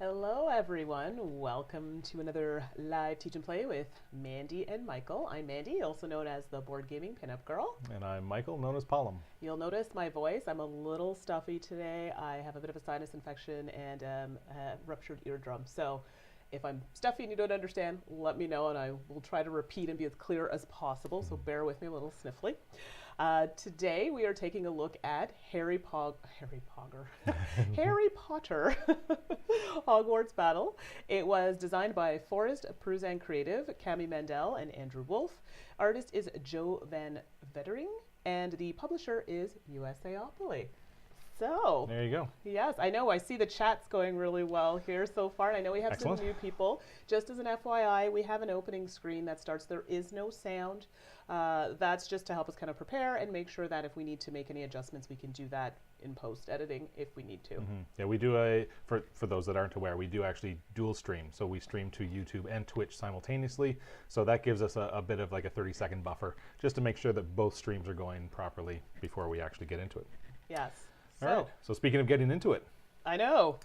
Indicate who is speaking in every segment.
Speaker 1: Hello everyone, welcome to another live teach and play with Mandy and Michael. I'm Mandy, also known as the Board Gaming Pinup Girl.
Speaker 2: And I'm Michael, known as Pollum.
Speaker 1: You'll notice my voice, I'm a little stuffy today. I have a bit of a sinus infection and a ruptured eardrum. So if I'm stuffy and you don't understand, let me know and I will try to repeat and be as clear as possible. So bear with me a little sniffly. Today we are taking a look at Harry Potter Hogwarts Battle. It was designed by Forrest Pruzan Creative, Cami Mandel, and Andrew Wolf. Artist is Joe Van Vettering, and the publisher is USAopoly. So
Speaker 2: there you go.
Speaker 1: Yes, I know. I see the chat's going really well here so far. And I know we have
Speaker 2: Excellent.
Speaker 1: some new people. Just as an FYI, we have an opening screen that starts. There is no sound. That's just to help us kind of prepare and make sure that if we need to make any adjustments, we can do that in post editing if we need to.
Speaker 2: Yeah, we do for those that aren't aware, we do actually dual stream. So we stream to YouTube and Twitch simultaneously. So that gives us a bit of like a 30-second buffer just to make sure that both streams are going properly before we actually get into it.
Speaker 1: Yes.
Speaker 2: All right. So speaking of getting into it.
Speaker 1: I know.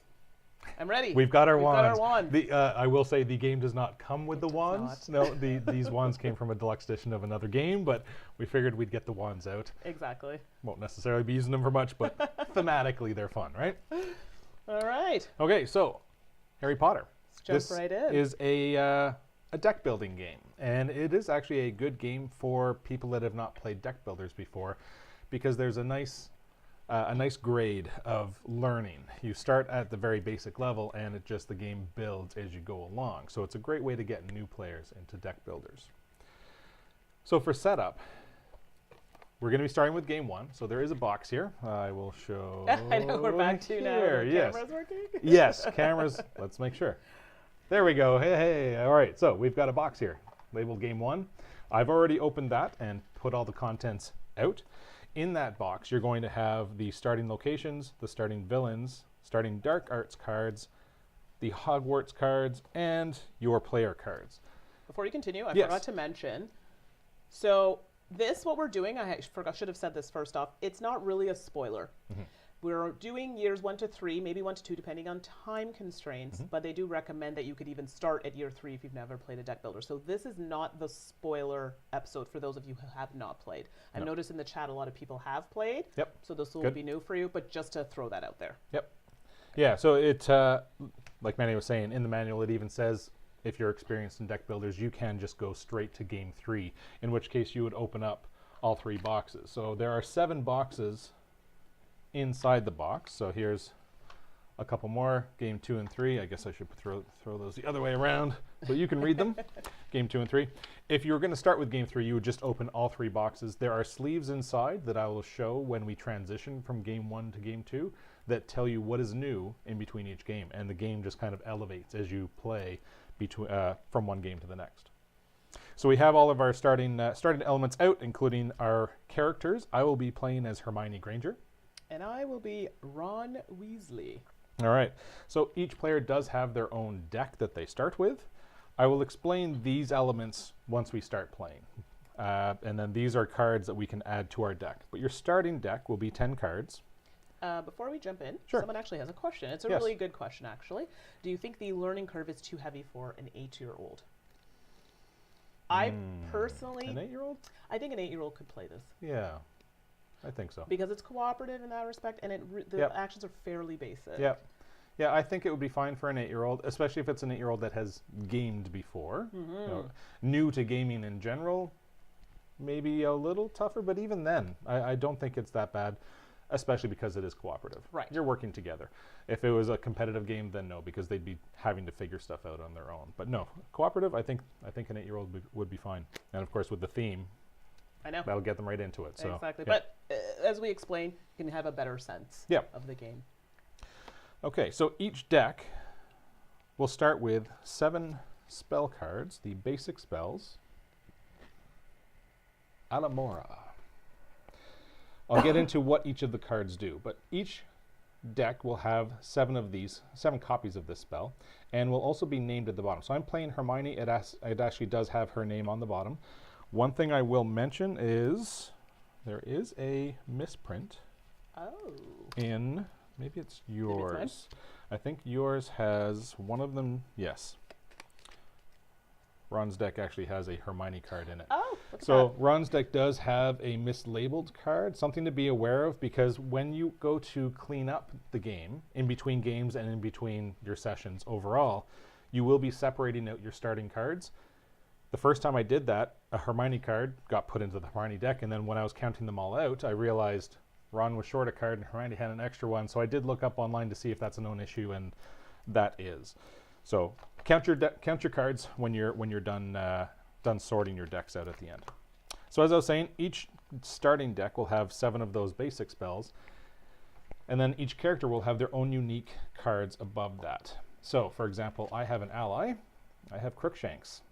Speaker 1: I'm ready.
Speaker 2: We've got our wands.
Speaker 1: Got our wand.
Speaker 2: I will say the game does not come with the wands. No, these wands came from a deluxe edition of another game, but we figured we'd get the wands out.
Speaker 1: Exactly.
Speaker 2: Won't necessarily be using them for much, but thematically they're fun, right?
Speaker 1: All right.
Speaker 2: Okay, so Harry Potter.
Speaker 1: Let's jump right in.
Speaker 2: This is a deck building game, and it is actually a good game for people that have not played deck builders before, because there's a nice grade of learning. You start at the very basic level and the game builds as you go along. So it's a great way to get new players into deck builders. So for setup, we're going to be starting with game one. So there is a box here. I will show
Speaker 1: I know we're back to now. The
Speaker 2: Yes.
Speaker 1: camera's working?
Speaker 2: Yes, cameras. Let's make sure. There we go. Hey. All right. So we've got a box here labeled game one. I've already opened that and put all the contents out. In that box, you're going to have the starting locations, the starting villains, starting dark arts cards, the Hogwarts cards, and your player cards.
Speaker 1: Before you continue, I
Speaker 2: Yes.
Speaker 1: forgot to mention. So what we're doing, should have said this first off, it's not really a spoiler. We're doing years 1 to 3, maybe 1 to 2, depending on time constraints, but they do recommend that you could even start at year 3 if you've never played a deck builder. So this is not the spoiler episode for those of you who have not played. I've noticed in the chat a lot of people have played, so this will be new for you, but just to throw that out there.
Speaker 2: Yep. Yeah, so it, like Manny was saying, in the manual it even says if you're experienced in deck builders, you can just go straight to game 3, in which case you would open up all 3 boxes. So there are 7 boxes inside the box. So here's a couple more, game 2 and 3. I guess I should throw those the other way around so you can read them. Game 2 and 3. If you were going to start with game 3, you would just open all 3 boxes. There are sleeves inside that I will show when we transition from game 1 to game 2 that tell you what is new in between each game, and the game just kind of elevates as you play from one game to the next. So we have all of our starting elements out, including our characters. I will be playing as Hermione Granger.
Speaker 1: And I will be Ron Weasley.
Speaker 2: All right. So each player does have their own deck that they start with. I will explain these elements once we start playing. And then these are cards that we can add to our deck. But your starting deck will be 10 cards.
Speaker 1: Before we jump in,
Speaker 2: Sure.
Speaker 1: someone actually has a question. It's a
Speaker 2: Yes.
Speaker 1: really good question, actually. Do you think the learning curve is too heavy for an 8-year-old? I personally...
Speaker 2: An 8-year-old?
Speaker 1: I think an 8-year-old could play this.
Speaker 2: Yeah, I think so.
Speaker 1: Because it's cooperative in that respect, and the actions are fairly basic.
Speaker 2: Yeah. Yeah, I think it would be fine for an 8-year-old, especially if it's an 8-year-old that has gamed before. You know, new to gaming in general, maybe a little tougher, but even then, I don't think it's that bad, especially because it is cooperative.
Speaker 1: Right.
Speaker 2: You're working together. If it was a competitive game, then no, because they'd be having to figure stuff out on their own. But no, cooperative, I think an 8-year-old would be fine. And of course, with the theme,
Speaker 1: I know.
Speaker 2: that'll get them right into it. So,
Speaker 1: exactly.
Speaker 2: yeah.
Speaker 1: But as we explain, you can have a better sense of the game.
Speaker 2: Okay, so each deck will start with 7 spell cards, the basic spells. Alamora. I'll get into what each of the cards do, but each deck will have 7 copies of this spell, and will also be named at the bottom. So I'm playing Hermione. It actually does have her name on the bottom. One thing I will mention is there is a misprint in maybe it's
Speaker 1: mine.
Speaker 2: yours. I think yours has one of them. Yes. Ron's deck actually has a Hermione card in it.
Speaker 1: Oh, look at
Speaker 2: So
Speaker 1: that.
Speaker 2: Ron's deck does have a mislabeled card, something to be aware of, because when you go to clean up the game, in between games and in between your sessions overall, you will be separating out your starting cards. The first time I did that, a Hermione card got put into the Hermione deck, and then when I was counting them all out, I realized Ron was short a card and Hermione had an extra one, so I did look up online to see if that's a known issue, and that is. So count your cards when you're done sorting your decks out at the end. So as I was saying, each starting deck will have 7 of those basic spells, and then each character will have their own unique cards above that. So, for example, I have an ally. I have Crookshanks.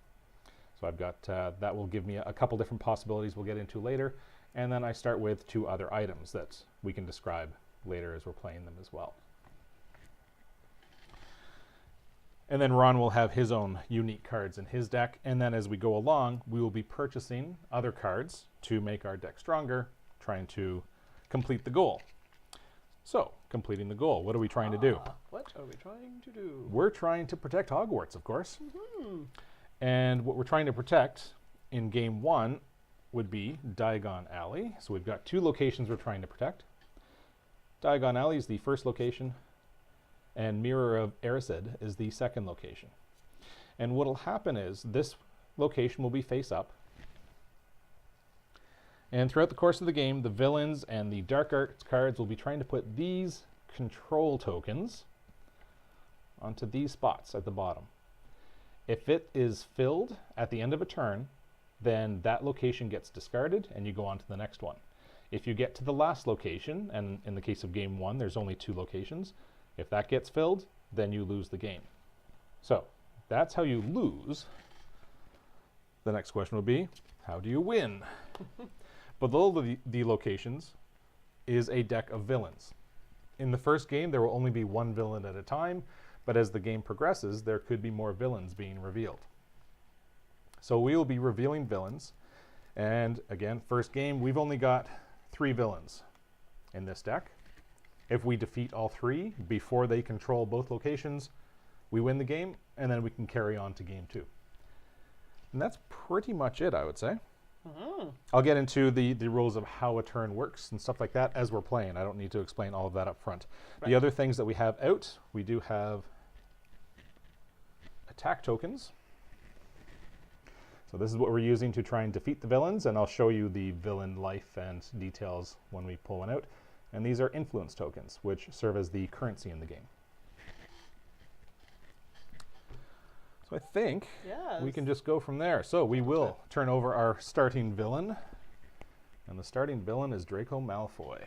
Speaker 2: So I've got that will give me a couple different possibilities we'll get into later, and then I start with 2 other items that we can describe later as we're playing them as well. And then Ron will have his own unique cards in his deck, and then as we go along, we will be purchasing other cards to make our deck stronger, trying to complete the goal. So, completing the goal, what are we trying to do?
Speaker 1: What are we trying to do?
Speaker 2: We're trying to protect Hogwarts, of course. And what we're trying to protect in game 1 would be Diagon Alley. So we've got 2 locations we're trying to protect. Diagon Alley is the first location, and Mirror of Erised is the second location. And what will happen is this location will be face up. And throughout the course of the game, the villains and the dark arts cards will be trying to put these control tokens onto these spots at the bottom. If it is filled at the end of a turn, then that location gets discarded and you go on to the next one. If you get to the last location, and in the case of game 1, there's only 2 locations, if that gets filled, then you lose the game. So that's how you lose. The next question would be, how do you win? Below the locations is a deck of villains. In the first game, there will only be 1 villain at a time, but as the game progresses, there could be more villains being revealed. So we will be revealing villains, and again, first game, we've only got 3 villains in this deck. If we defeat all 3 before they control both locations, we win the game, and then we can carry on to game 2. And that's pretty much it, I would say. I'll get into the rules of how a turn works and stuff like that as we're playing. I don't need to explain all of that up front. Right. The other things that we have out, we do have attack tokens. So this is what we're using to try and defeat the villains, and I'll show you the villain life and details when we pull one out. And these are influence tokens, which serve as the currency in the game. So I think we can just go from there. So we will turn over our starting villain. And the starting villain is Draco Malfoy.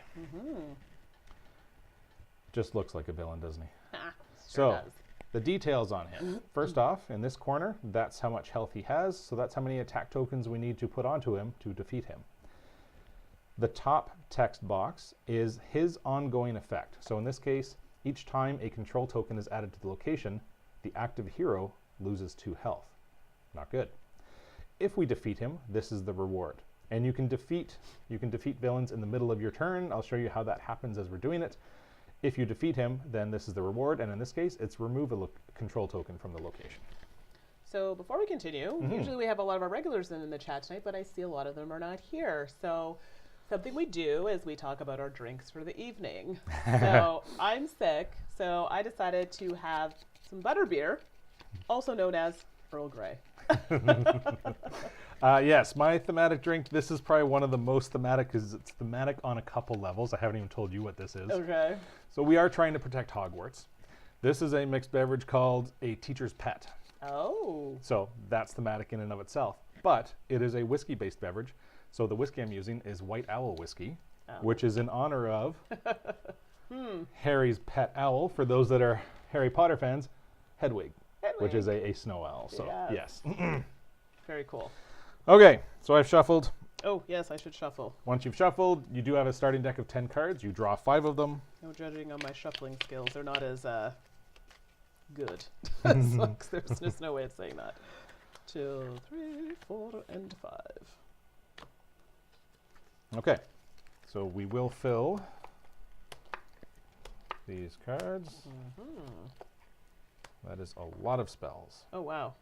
Speaker 2: Just looks like a villain, doesn't he?
Speaker 1: Sure
Speaker 2: does. The details on him. First off, in this corner, that's how much health he has. So that's how many attack tokens we need to put onto him to defeat him. The top text box is his ongoing effect. So in this case, each time a control token is added to the location, the active hero loses 2 health. Not good. If we defeat him, this is the reward. And you can defeat villains in the middle of your turn. I'll show you how that happens as we're doing it. If you defeat him, then this is the reward, and in this case, it's remove a control token from the location.
Speaker 1: So before we continue, usually we have a lot of our regulars in the chat tonight, but I see a lot of them are not here. So something we do is we talk about our drinks for the evening. So I'm sick, so I decided to have some butterbeer, also known as Earl Grey.
Speaker 2: Yes, my thematic drink, this is probably one of the most thematic because it's thematic on a couple levels. I haven't even told you what this is.
Speaker 1: Okay.
Speaker 2: So we are trying to protect Hogwarts. This is a mixed beverage called a teacher's pet.
Speaker 1: Oh.
Speaker 2: So that's thematic in and of itself. But it is a whiskey-based beverage. So the whiskey I'm using is White Owl whiskey, which is in honor of Harry's pet owl. For those that are Harry Potter fans, Hedwig. Which is a snow owl. So yes.
Speaker 1: Very cool.
Speaker 2: Okay, so I've shuffled.
Speaker 1: Oh, yes, I should shuffle.
Speaker 2: Once you've shuffled, you do have a starting deck of 10 cards. You draw 5 of them.
Speaker 1: No judging on my shuffling skills. They're not as good. So, there's just no way of saying that. 2, 3, 4, and 5.
Speaker 2: Okay, so we will fill these cards.
Speaker 1: Mm-hmm.
Speaker 2: That is a lot of spells.
Speaker 1: Oh, wow.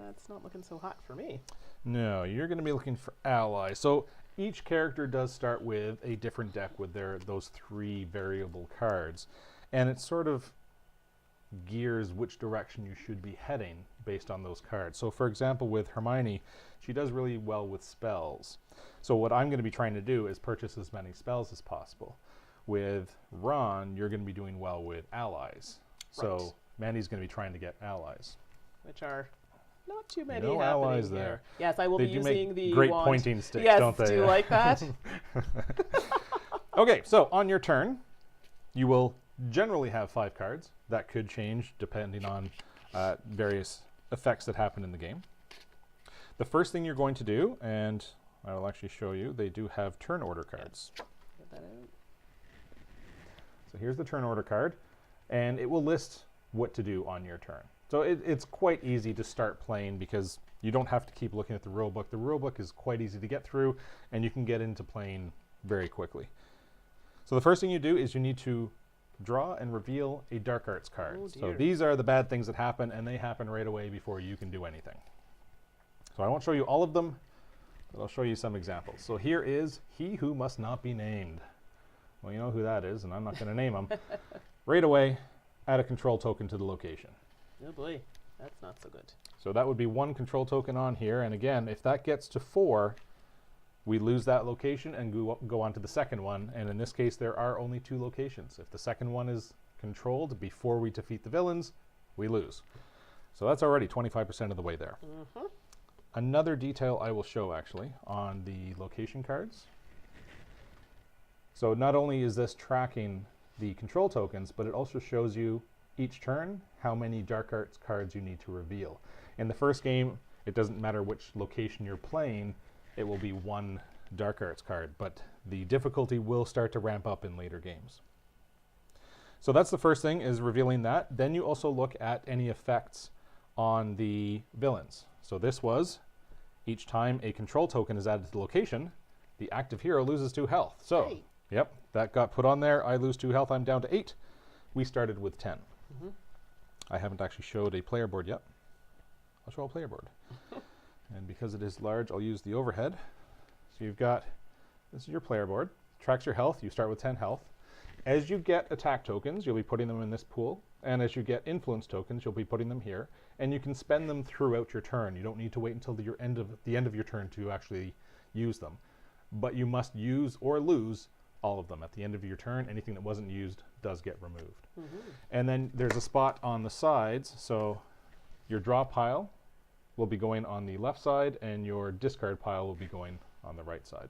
Speaker 1: That's not looking so hot for me.
Speaker 2: No, you're going to be looking for allies. So each character does start with a different deck with those 3 variable cards. And it sort of gears which direction you should be heading based on those cards. So for example, with Hermione, she does really well with spells. So what I'm going to be trying to do is purchase as many spells as possible. With Ron, you're going to be doing well with allies.
Speaker 1: Right.
Speaker 2: So Mandy's going to be trying to get allies.
Speaker 1: Which are not too many
Speaker 2: No
Speaker 1: happening
Speaker 2: allies
Speaker 1: here.
Speaker 2: there.
Speaker 1: Yes, I will
Speaker 2: They
Speaker 1: be
Speaker 2: do
Speaker 1: using
Speaker 2: make
Speaker 1: the
Speaker 2: great
Speaker 1: wand.
Speaker 2: pointing sticks,
Speaker 1: yes,
Speaker 2: don't they?
Speaker 1: do you like that?
Speaker 2: Okay, so on your turn, you will generally have 5 cards. That could change depending on various effects that happen in the game. The first thing you're going to do, and I will actually show you, they do have turn order cards.
Speaker 1: Get that out.
Speaker 2: So here's the turn order card, and it will list what to do on your turn. So it's quite easy to start playing because you don't have to keep looking at the rulebook. The rulebook is quite easy to get through, and you can get into playing very quickly. So the first thing you do is you need to draw and reveal a dark arts card.
Speaker 1: Oh,
Speaker 2: so
Speaker 1: dear.
Speaker 2: these are the bad things that happen, and they happen right away before you can do anything. So I won't show you all of them, but I'll show you some examples. So here is He Who Must Not Be Named. Well, you know who that is, and I'm not going to name him. Right away, add a control token to the location.
Speaker 1: Oh boy, that's not so good.
Speaker 2: So that would be 1 control token on here, and again, if that gets to 4, we lose that location and go on to the second one, and in this case there are only 2 locations. If the second one is controlled before we defeat the villains, we lose. So that's already 25% of the way there.
Speaker 1: Mm-hmm.
Speaker 2: Another detail I will show actually on the location cards. So not only is this tracking the control tokens, but it also shows you each turn how many dark arts cards you need to reveal. In the first game, it doesn't matter which location you're playing, it will be 1 dark arts card, but the difficulty will start to ramp up in later games. So that's the first thing, is revealing that. Then you also look at any effects on the villains. So this was, each time a control token is added to the location, the active hero loses 2 health. So,
Speaker 1: Hey.
Speaker 2: yep, that got put on there. I lose 2 health, I'm down to 8. We started with 10.
Speaker 1: Mm-hmm.
Speaker 2: I haven't actually showed a player board yet. I'll show a player board. And because it is large, I'll use the overhead. So you've got, this is your player board. Tracks your health. You start with 10 health. As you get attack tokens, you'll be putting them in this pool. And as you get influence tokens, you'll be putting them here. And you can spend them throughout your turn. You don't need to wait until the end of your turn to actually use them. But you must use or lose all of them. At the end of your turn, anything that wasn't used does get removed.
Speaker 1: Mm-hmm.
Speaker 2: And then there's a spot on the sides, so your draw pile will be going on the left side and your discard pile will be going on the right side.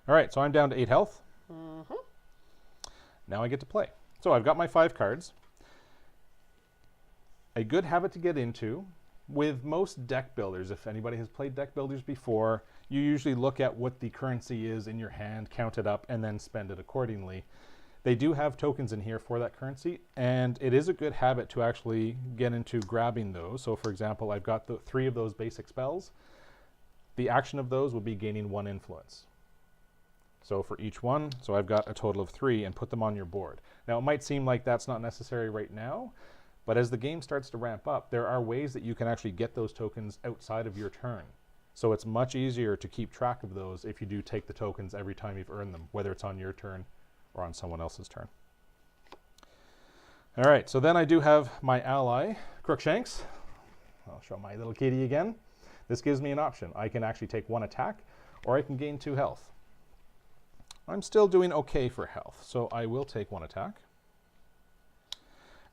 Speaker 2: All right, so I'm down to 8 health.
Speaker 1: Mm-hmm.
Speaker 2: Now I get to play. So I've got my 5 cards. A good habit to get into with most deck builders, if anybody has played deck builders before, you usually look at what the currency is in your hand, count it up, and then spend it accordingly. They do have tokens in here for that currency, and it is a good habit to actually get into grabbing those. So for example, I've got the 3 of those basic spells. The action of those will be gaining 1 influence. So for each one, so I've got a total of 3, and put them on your board. Now it might seem like that's not necessary right now, but as the game starts to ramp up, there are ways that you can actually get those tokens outside of your turn. So it's much easier to keep track of those if you do take the tokens every time you've earned them, whether it's on your turn or on someone else's turn. All right, so then I do have my ally, Crookshanks. I'll show my little kitty again. This gives me an option. I can actually take 1 attack, or I can gain 2 health. I'm still doing okay for health, so I will take 1 attack.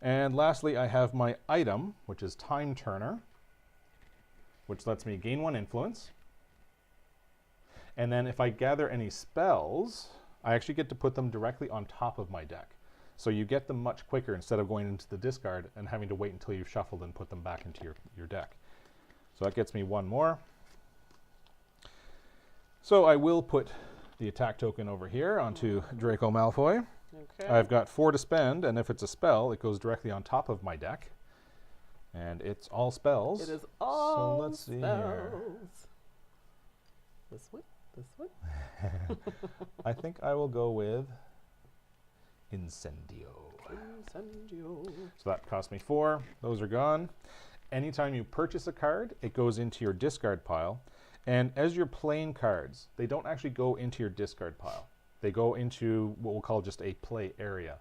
Speaker 2: And lastly, I have my item, which is Time Turner, which lets me gain 1 influence. And then if I gather any spells, I actually get to put them directly on top of my deck. So you get them much quicker instead of going into the discard and having to wait until you've shuffled and put them back into your deck. So that gets me 1 more. So I will put the attack token over here onto Draco Malfoy.
Speaker 1: Okay.
Speaker 2: I've got 4 to spend, and if it's a spell, it goes directly on top of my deck. And it's all spells.
Speaker 1: It is all
Speaker 2: so let's see here.
Speaker 1: spells. This one, this one.
Speaker 2: I think I will go with Incendio.
Speaker 1: Incendio.
Speaker 2: So that cost me 4. Those are gone. Anytime you purchase a card, it goes into your discard pile. And as you're playing cards, they don't actually go into your discard pile. They go into what we'll call just a play area.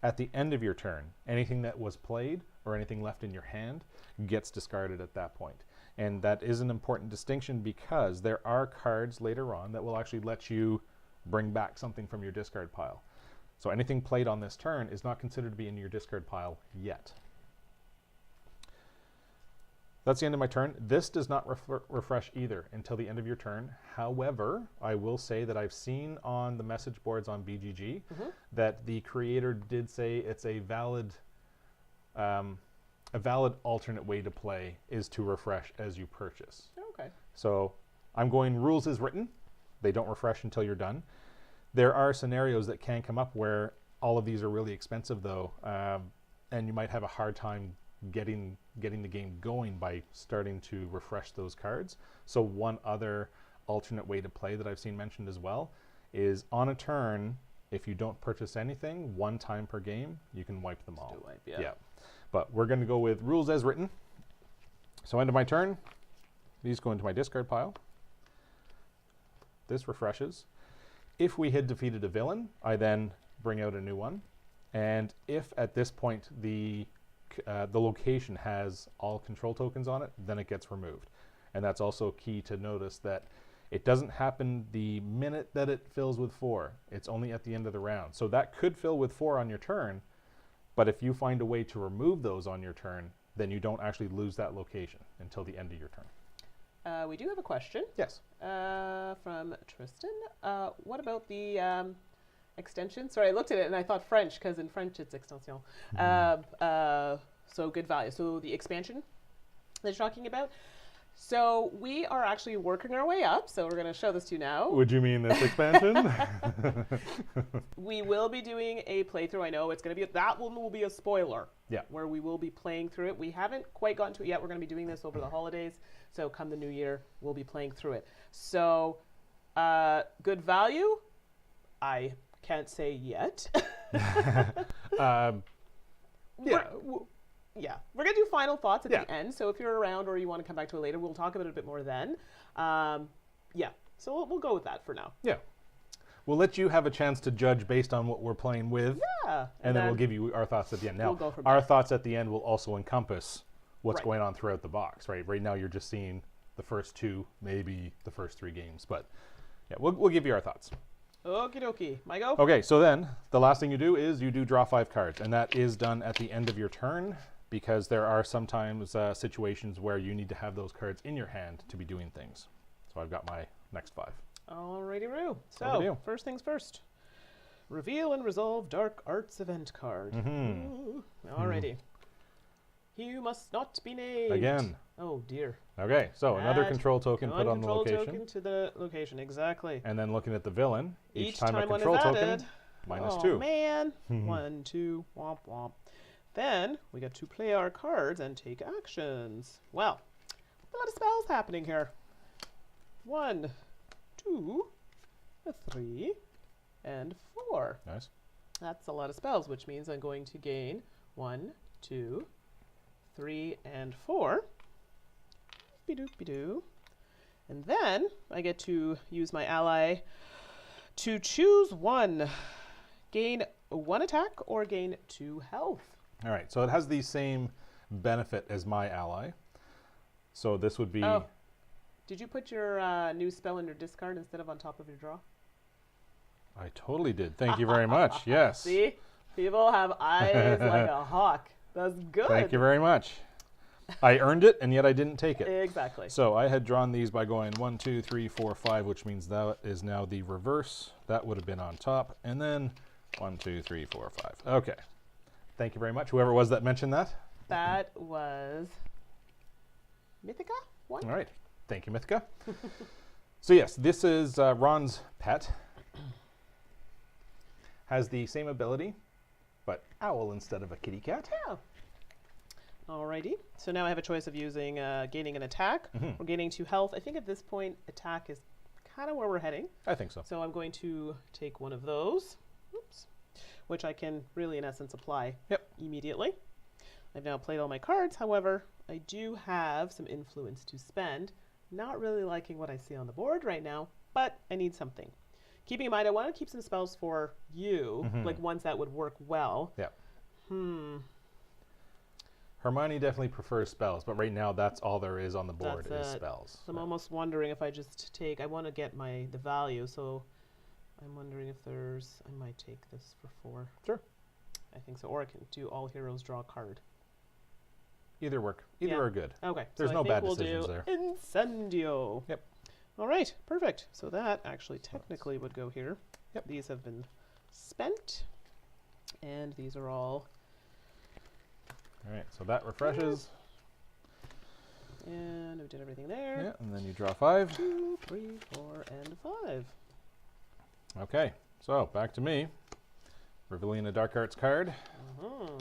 Speaker 2: At the end of your turn, anything that was played or anything left in your hand gets discarded at that point. And that is an important distinction because there are cards later on that will actually let you bring back something from your discard pile. So anything played on this turn is not considered to be in your discard pile yet. That's the end of my turn. This does not refresh either until the end of your turn. However, I will say that I've seen on the message boards on BGG that the creator did say it's a valid alternate way to play is to refresh as you purchase.
Speaker 1: Okay.
Speaker 2: So I'm going rules as written. They don't refresh until you're done. There are scenarios that can come up where all of these are really expensive though, and you might have a hard time getting the game going by starting to refresh those cards. So one other alternate way to play that I've seen mentioned as well is on a turn, if you don't purchase anything, 1 time per game, you can wipe them all.
Speaker 1: Wipe, yeah.
Speaker 2: But we're going to go with rules as written. So end of my turn, these go into my discard pile. This refreshes. If we had defeated a villain, I then bring out a new one. And if at this point the location has all control tokens on it, then it gets removed. And that's also key to notice that it doesn't happen the minute that it fills with 4. It's only at the end of the round. So that could fill with 4 on your turn, but if you find a way to remove those on your turn, then you don't actually lose that location until the end of your turn.
Speaker 1: We do have a question.
Speaker 2: Yes.
Speaker 1: From Tristan. What about the extension? Sorry, I looked at it and I thought French, because in French it's extension. So good value. So the expansion that you're talking about. So we are actually working our way up. So we're going to show this to you now.
Speaker 2: Would you mean this expansion?
Speaker 1: We will be doing a playthrough. I know it's going to be, that one will be a spoiler.
Speaker 2: Yeah.
Speaker 1: Where we will be playing through it. We haven't quite gotten to it yet. We're going to be doing this over the holidays. So come the new year, we'll be playing through it. So good value? I can't say yet. Yeah, we're going to do final thoughts at the end. So if you're around or you want to come back to it later, we'll talk about it a bit more then. Yeah, so we'll go with that for now.
Speaker 2: Yeah. We'll let you have a chance to judge based on what we're playing with.
Speaker 1: Yeah.
Speaker 2: And then we'll give you our thoughts at the end. Now,
Speaker 1: we'll go from
Speaker 2: our
Speaker 1: there.
Speaker 2: thoughts at the end will also encompass what's going on throughout the box, right? Right now you're just seeing the first 2, maybe the first 3 games. But yeah, we'll give you our thoughts.
Speaker 1: Okie dokie. My go?
Speaker 2: Okay, so then the last thing you do is you do draw 5 cards. And that is done at the end of your turn, because there are sometimes situations where you need to have those cards in your hand to be doing things. So I've got my next 5.
Speaker 1: Alrighty-roo. So, first things first. Reveal and resolve Dark Arts event card. Alrighty. You must not be named.
Speaker 2: Again.
Speaker 1: Oh, dear.
Speaker 2: Okay, so another control token put on the location.
Speaker 1: Control token to the location, exactly.
Speaker 2: And then looking at the villain, each time a
Speaker 1: one
Speaker 2: control
Speaker 1: is
Speaker 2: token,
Speaker 1: added.
Speaker 2: -2.
Speaker 1: Oh, man. 1, 2, womp womp. Then we get to play our cards and take actions. Well, a lot of spells happening here. 1, 2, 3, and 4.
Speaker 2: Nice.
Speaker 1: That's a lot of spells, which means I'm going to gain 1, 2, 3, and 4. Be-doop-be-doo. And then I get to use my ally to choose 1. Gain 1 attack or gain 2 health.
Speaker 2: All right, so it has the same benefit as my ally. So this would be...
Speaker 1: Oh. Did you put your new spell in your discard instead of on top of your draw?
Speaker 2: I totally did. Thank you very much. Yes.
Speaker 1: See? People have eyes like a hawk. That's good.
Speaker 2: Thank you very much. I earned it, and yet I didn't take it.
Speaker 1: Exactly.
Speaker 2: So I had drawn these by going 1, 2, 3, 4, 5, which means that is now the reverse. That would have been on top. And then 1, 2, 3, 4, 5. Okay. Thank you very much. Whoever it was that mentioned that.
Speaker 1: That was Mythica? What?
Speaker 2: All right. Thank you, Mythica. So yes, this is Ron's pet. Has the same ability, but owl instead of a kitty cat.
Speaker 1: Yeah. Alrighty. So now I have a choice of using gaining an attack or gaining 2 health. I think at this point attack is kind of where we're heading.
Speaker 2: I think so.
Speaker 1: So I'm going to take one of those, oops, which I can really, in essence, apply immediately. I've now played all my cards. However, I do have some influence to spend. Not really liking what I see on the board right now, but I need something. Keeping in mind, I want to keep some spells for you, like ones that would work well.
Speaker 2: Yeah. Hermione definitely prefers spells, but right now that's all there is on the board is spells.
Speaker 1: So I'm almost wondering if I just take, I want to get the value, so I'm wondering if I might take this for 4.
Speaker 2: Sure.
Speaker 1: I think so, or I can do all heroes draw a card.
Speaker 2: Either work. Either are good.
Speaker 1: Okay.
Speaker 2: There's
Speaker 1: so
Speaker 2: no
Speaker 1: I think
Speaker 2: bad
Speaker 1: we'll
Speaker 2: decisions
Speaker 1: do
Speaker 2: there.
Speaker 1: Incendio.
Speaker 2: Yep.
Speaker 1: All right, perfect. So that actually technically would go here.
Speaker 2: Yep.
Speaker 1: These have been spent, and these are all.
Speaker 2: All right, so that refreshes.
Speaker 1: And we did everything there.
Speaker 2: Yeah, and then you draw 5.
Speaker 1: 2, 3, 4, and 5.
Speaker 2: Okay, so back to me. Revealing a Dark Arts card. So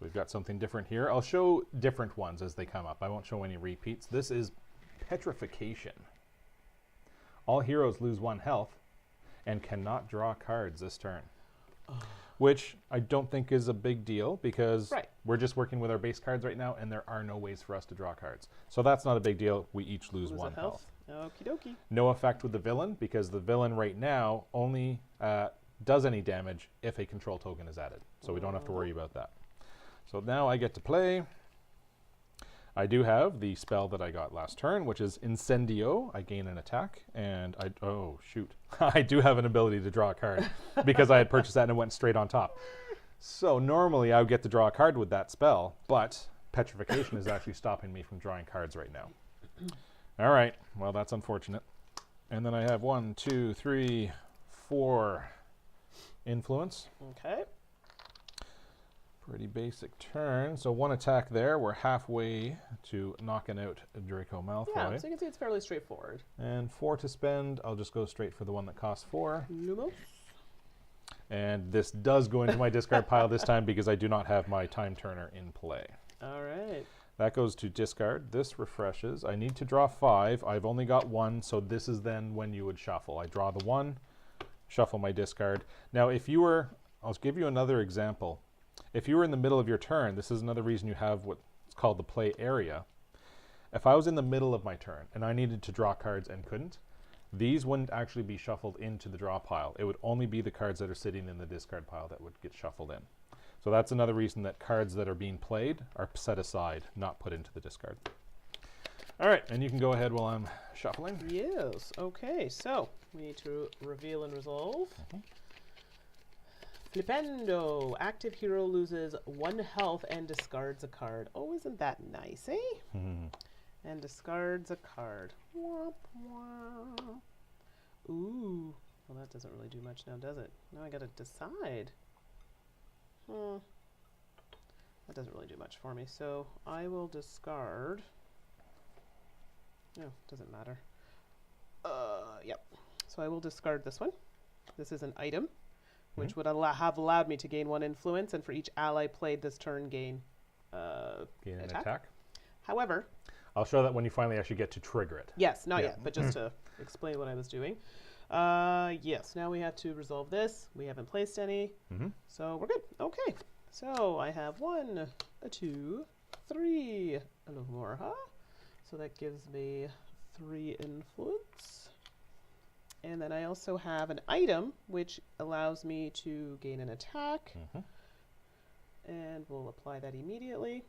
Speaker 2: we've got something different here. I'll show different ones as they come up. I won't show any repeats. This is Petrification. All heroes lose 1 health and cannot draw cards this turn. Which I don't think is a big deal because we're just working with our base cards right now and there are no ways for us to draw cards. So that's not a big deal. We each lose 1 health.
Speaker 1: Okie dokie.
Speaker 2: No effect with the villain because the villain right now only does any damage if a control token is added. So we don't have to worry about that. So now I get to play. I do have the spell that I got last turn, which is Incendio. I gain an attack, and oh shoot, I do have an ability to draw a card because I had purchased that and it went straight on top. So normally I would get to draw a card with that spell, but Petrification is actually stopping me from drawing cards right now. All right, well that's unfortunate. And then I have 1, 2, 3, 4 influence.
Speaker 1: Okay.
Speaker 2: Pretty basic turn. So 1 attack there. We're halfway to knocking out Draco Malfoy.
Speaker 1: Yeah, so you can see it's fairly straightforward.
Speaker 2: And 4 to spend. I'll just go straight for the one that costs 4.
Speaker 1: Lumos.
Speaker 2: And this does go into my discard pile this time because I do not have my Time Turner in play.
Speaker 1: All right.
Speaker 2: That goes to discard. This refreshes. I need to draw 5. I've only got 1, so this is then when you would shuffle. I draw the 1, shuffle my discard. Now, if you were, I'll give you another example. If you were in the middle of your turn, this is another reason you have what's called the play area. If I was in the middle of my turn and I needed to draw cards and couldn't, these wouldn't actually be shuffled into the draw pile. It would only be the cards that are sitting in the discard pile that would get shuffled in. So that's another reason that cards that are being played are set aside, not put into the discard. All right, and you can go ahead while I'm shuffling.
Speaker 1: Yes, okay, so we need to reveal and resolve. Flipendo. Active hero loses 1 health and discards a card. Oh, isn't that nice, eh? And discards a card. Womp womp. Ooh. Well, that doesn't really do much now, does it? Now I gotta decide. That doesn't really do much for me. So I will discard. No, doesn't matter. Yep. So I will discard this one. This is an item, which would have allowed me to gain 1 influence, and for each ally played this turn, gain
Speaker 2: an attack.
Speaker 1: However,
Speaker 2: I'll show that when you finally actually get to trigger it.
Speaker 1: Yes, not yet, but just to explain what I was doing. Yes, now we have to resolve this. We haven't placed any, so we're good. Okay, so I have 1, 2, 3, a little more, huh? So that gives me 3 influence. And then I also have an item, which allows me to gain an attack. And we'll apply that immediately.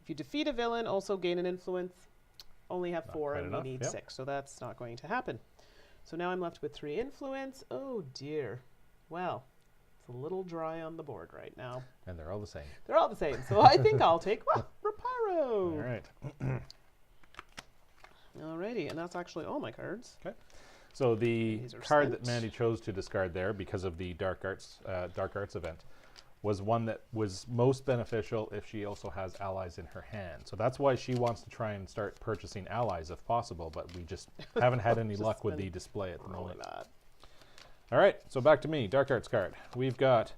Speaker 1: If you defeat a villain, also gain an influence. Only have 4 and we need 6, so that's not going to happen. So now I'm left with 3 influence. Oh dear. Well, it's a little dry on the board right now.
Speaker 2: And they're all the same.
Speaker 1: They're all the same, so I think I'll take, Reparo.
Speaker 2: All right.
Speaker 1: Alrighty, and that's actually all my cards.
Speaker 2: Okay. So the card that
Speaker 1: spent.
Speaker 2: Mandi chose to discard there because of the Dark Arts event was one that was most beneficial if she also has allies in her hand. So that's why she wants to try and start purchasing allies if possible, but we just haven't had any luck with the display at the moment. All right, so back to me, Dark Arts card. We've got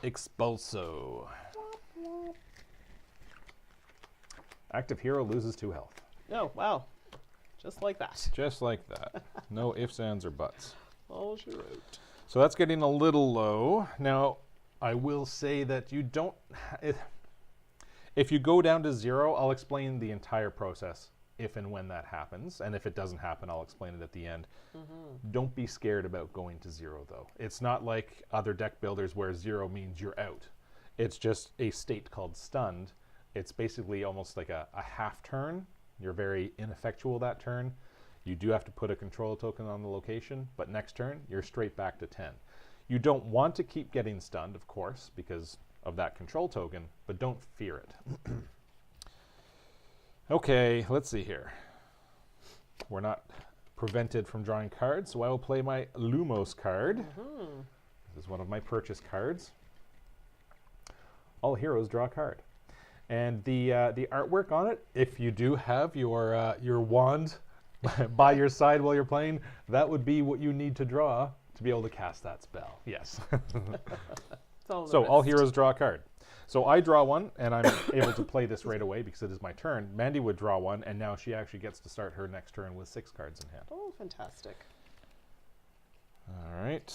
Speaker 2: Expulso. Active hero loses 2 health.
Speaker 1: Oh, wow. Just like that.
Speaker 2: Just like that. No ifs, ands, or buts.
Speaker 1: All she wrote.
Speaker 2: So that's getting a little low. Now, I will say that you don't... If you go down to 0, I'll explain the entire process if and when that happens. And if it doesn't happen, I'll explain it at the end. Don't be scared about going to 0, though. It's not like other deck builders where 0 means you're out. It's just a state called stunned. It's basically almost like a half turn. You're very ineffectual that turn. You do have to put a control token on the location, but next turn, you're straight back to 10. You don't want to keep getting stunned, of course, because of that control token, but don't fear it. Okay, let's see here. We're not prevented from drawing cards, so I will play my Lumos card. This is one of my purchase cards. All heroes draw a card. And the artwork on it, if you do have your wand by your side while you're playing, that would be what you need to draw to be able to cast that spell. Yes. So all heroes draw a card. So I draw one, and I'm able to play this right away because it is my turn. Mandi would draw one, and now she actually gets to start her next turn with 6 cards in hand.
Speaker 1: Oh, fantastic.
Speaker 2: All right.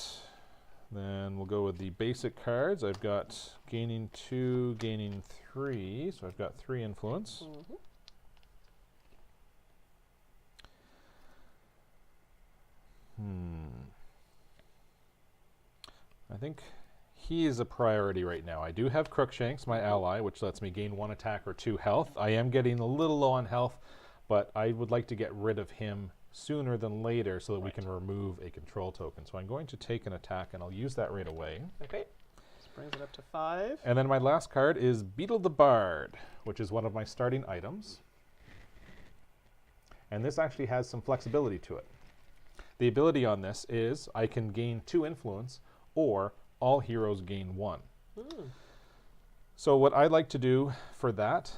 Speaker 2: Then we'll go with the basic cards. I've got gaining 2, gaining 3. So I've got 3 influence. I think he is a priority right now. I do have Crookshanks, my ally, which lets me gain 1 attack or 2 health. I am getting a little low on health, but I would like to get rid of him sooner than later so that we can remove a control token. So I'm going to take an attack, and I'll use that right away.
Speaker 1: Okay. This brings it up to 5.
Speaker 2: And then my last card is Beetle the Bard, which is one of my starting items. And this actually has some flexibility to it. The ability on this is I can gain 2 influence, or all heroes gain 1. So what I like to do for that,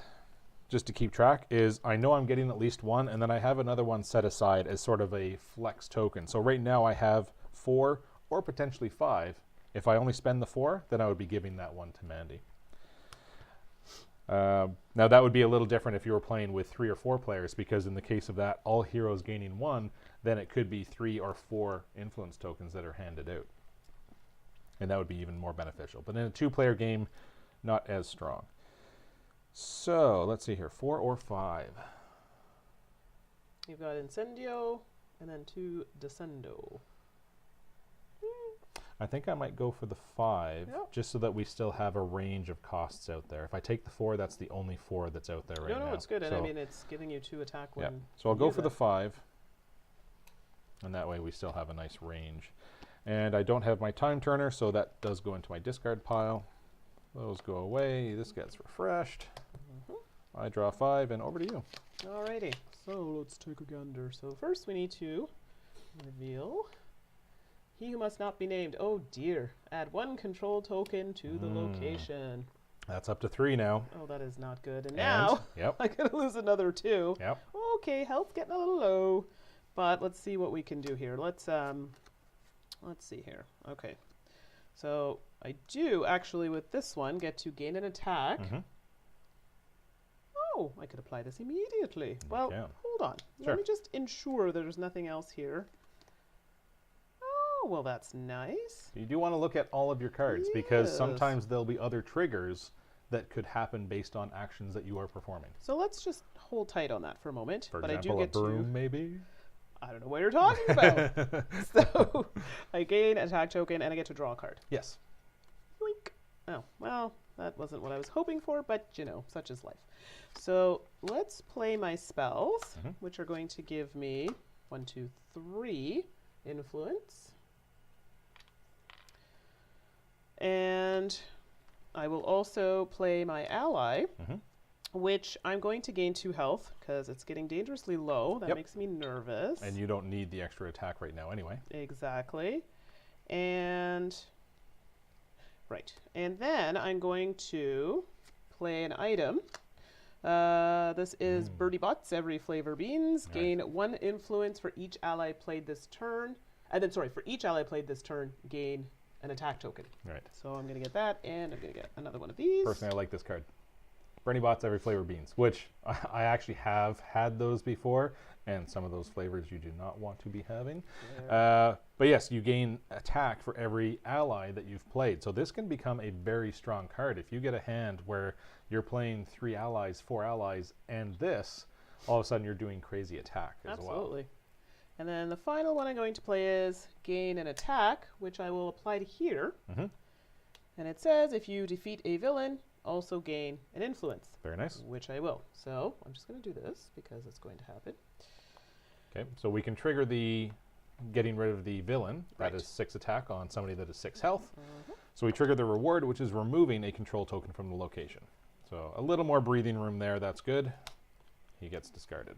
Speaker 2: just to keep track, is I know I'm getting at least 1, and then I have another one set aside as sort of a flex token. So right now I have 4 or potentially 5. If I only spend the 4, then I would be giving that one to Mandi. Now that would be a little different if you were playing with 3 or 4 players, because in the case of that, all heroes gaining 1, then it could be 3 or 4 influence tokens that are handed out. And that would be even more beneficial. But in a 2-player game, not as strong. So let's see here, 4 or 5.
Speaker 1: You've got Incendio and then 2 Descendo.
Speaker 2: I think I might go for the 5, just so that we still have a range of costs out there. If I take the 4, that's the only 4 that's out there right now.
Speaker 1: No, it's good.
Speaker 2: So,
Speaker 1: and I mean, it's giving you 2 attack when
Speaker 2: so I'll go for the 5. And that way we still have a nice range. And I don't have my time turner, so that does go into my discard pile. Those go away. This gets refreshed. I draw 5, and over to you.
Speaker 1: Alrighty. So let's take a gander. So first we need to reveal he who must not be named. Oh dear. Add 1 control token to the location.
Speaker 2: That's up to 3 now.
Speaker 1: Oh, that is not good. And now I could lose another 2. Okay, health's getting a little low. But let's see what we can do here. Let's see here. Okay. So I do actually with this one get to gain an attack. Oh, I could apply this immediately. Well, hold on. Let me just ensure there's nothing else here. Oh, well, that's nice.
Speaker 2: You do want to look at all of your cards because sometimes there'll be other triggers that could happen based on actions that you are performing.
Speaker 1: So let's just hold tight on that for a moment.
Speaker 2: For
Speaker 1: but
Speaker 2: example,
Speaker 1: I do get
Speaker 2: a broom, maybe?
Speaker 1: I don't know what you're talking about. So I gain an attack token and I get to draw a card.
Speaker 2: Yes.
Speaker 1: Yoink. Oh, well, that wasn't what I was hoping for, but you know, such is life. So let's play my spells, which are going to give me 1, 2, 3 influence. And I will also play my ally, which I'm going to gain 2 health because it's getting dangerously low. That makes me nervous.
Speaker 2: And you don't need the extra attack right now anyway.
Speaker 1: Exactly. And and then I'm going to play an item. This is Birdie Butts, every flavor beans. Gain 1 influence for each ally played this turn. And then, sorry, for each ally played this turn, gain an attack token. So I'm going to get that, and I'm going to get another one of these.
Speaker 2: Personally, I like this card. Bernie Bott's every flavor beans, which I actually have had those before, and some of those flavors you do not want to be having.
Speaker 1: Yeah.
Speaker 2: But yes, you gain attack for every ally that you've played. So this can become a very strong card. If you get a hand where you're playing 3 allies, 4 allies, and this, all of a sudden you're doing crazy attack as well.
Speaker 1: Absolutely. And then the final one I'm going to play is gain an attack, which I will apply to here.
Speaker 2: Mm-hmm.
Speaker 1: And it says if you defeat a villain, also gain an influence.
Speaker 2: Very nice.
Speaker 1: Which I will. So I'm just going to do this because it's going to happen.
Speaker 2: Okay, so we can trigger the getting rid of the villain.
Speaker 1: Right.
Speaker 2: That is 6 attack on somebody that is 6 health.
Speaker 1: Mm-hmm.
Speaker 2: So we trigger the reward, which is removing a control token from the location. So a little more breathing room there. That's good. He gets discarded.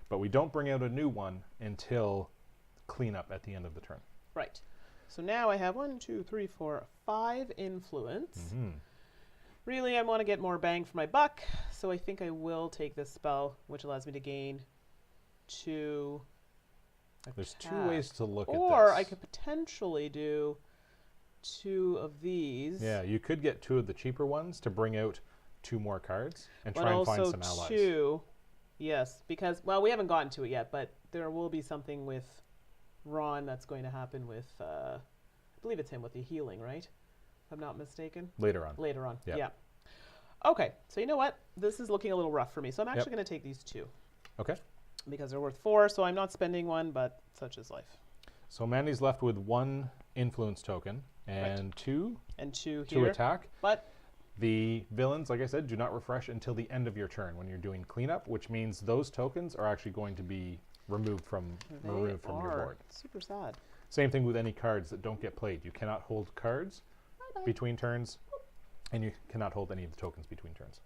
Speaker 2: But we don't bring out a new one until cleanup at the end of the turn.
Speaker 1: Right. So now I have 1, 2, 3, 4, 5 influence.
Speaker 2: Mm-hmm.
Speaker 1: Really, I want to get more bang for my buck, so I think I will take this spell, which allows me to gain 2
Speaker 2: There's 2
Speaker 1: attack.
Speaker 2: ways to look at this.
Speaker 1: Or I could potentially do 2 of these.
Speaker 2: Yeah, you could get 2 of the cheaper ones to bring out 2 more cards and
Speaker 1: But
Speaker 2: try and
Speaker 1: also
Speaker 2: find some allies.
Speaker 1: 2, yes, because, well, we haven't gotten to it yet, but there will be something with Ron that's going to happen with, I believe it's him with the healing, right? If I'm not mistaken.
Speaker 2: Later on.
Speaker 1: Later on,
Speaker 2: Yep.
Speaker 1: yeah. Okay, so you know what? This is looking a little rough for me, so I'm actually going to take these 2.
Speaker 2: Okay.
Speaker 1: Because they're worth 4, so I'm not spending one, but such is life.
Speaker 2: So Mandy's left with 1 influence token and 2
Speaker 1: And 2
Speaker 2: to
Speaker 1: here.
Speaker 2: attack.
Speaker 1: But
Speaker 2: The villains, like I said, do not refresh until the end of your turn when you're doing cleanup, which means those tokens are actually going to be removed from your board.
Speaker 1: super sad.
Speaker 2: Same thing with any cards that don't get played. You cannot hold cards between turns, and you cannot hold any of the tokens between turns.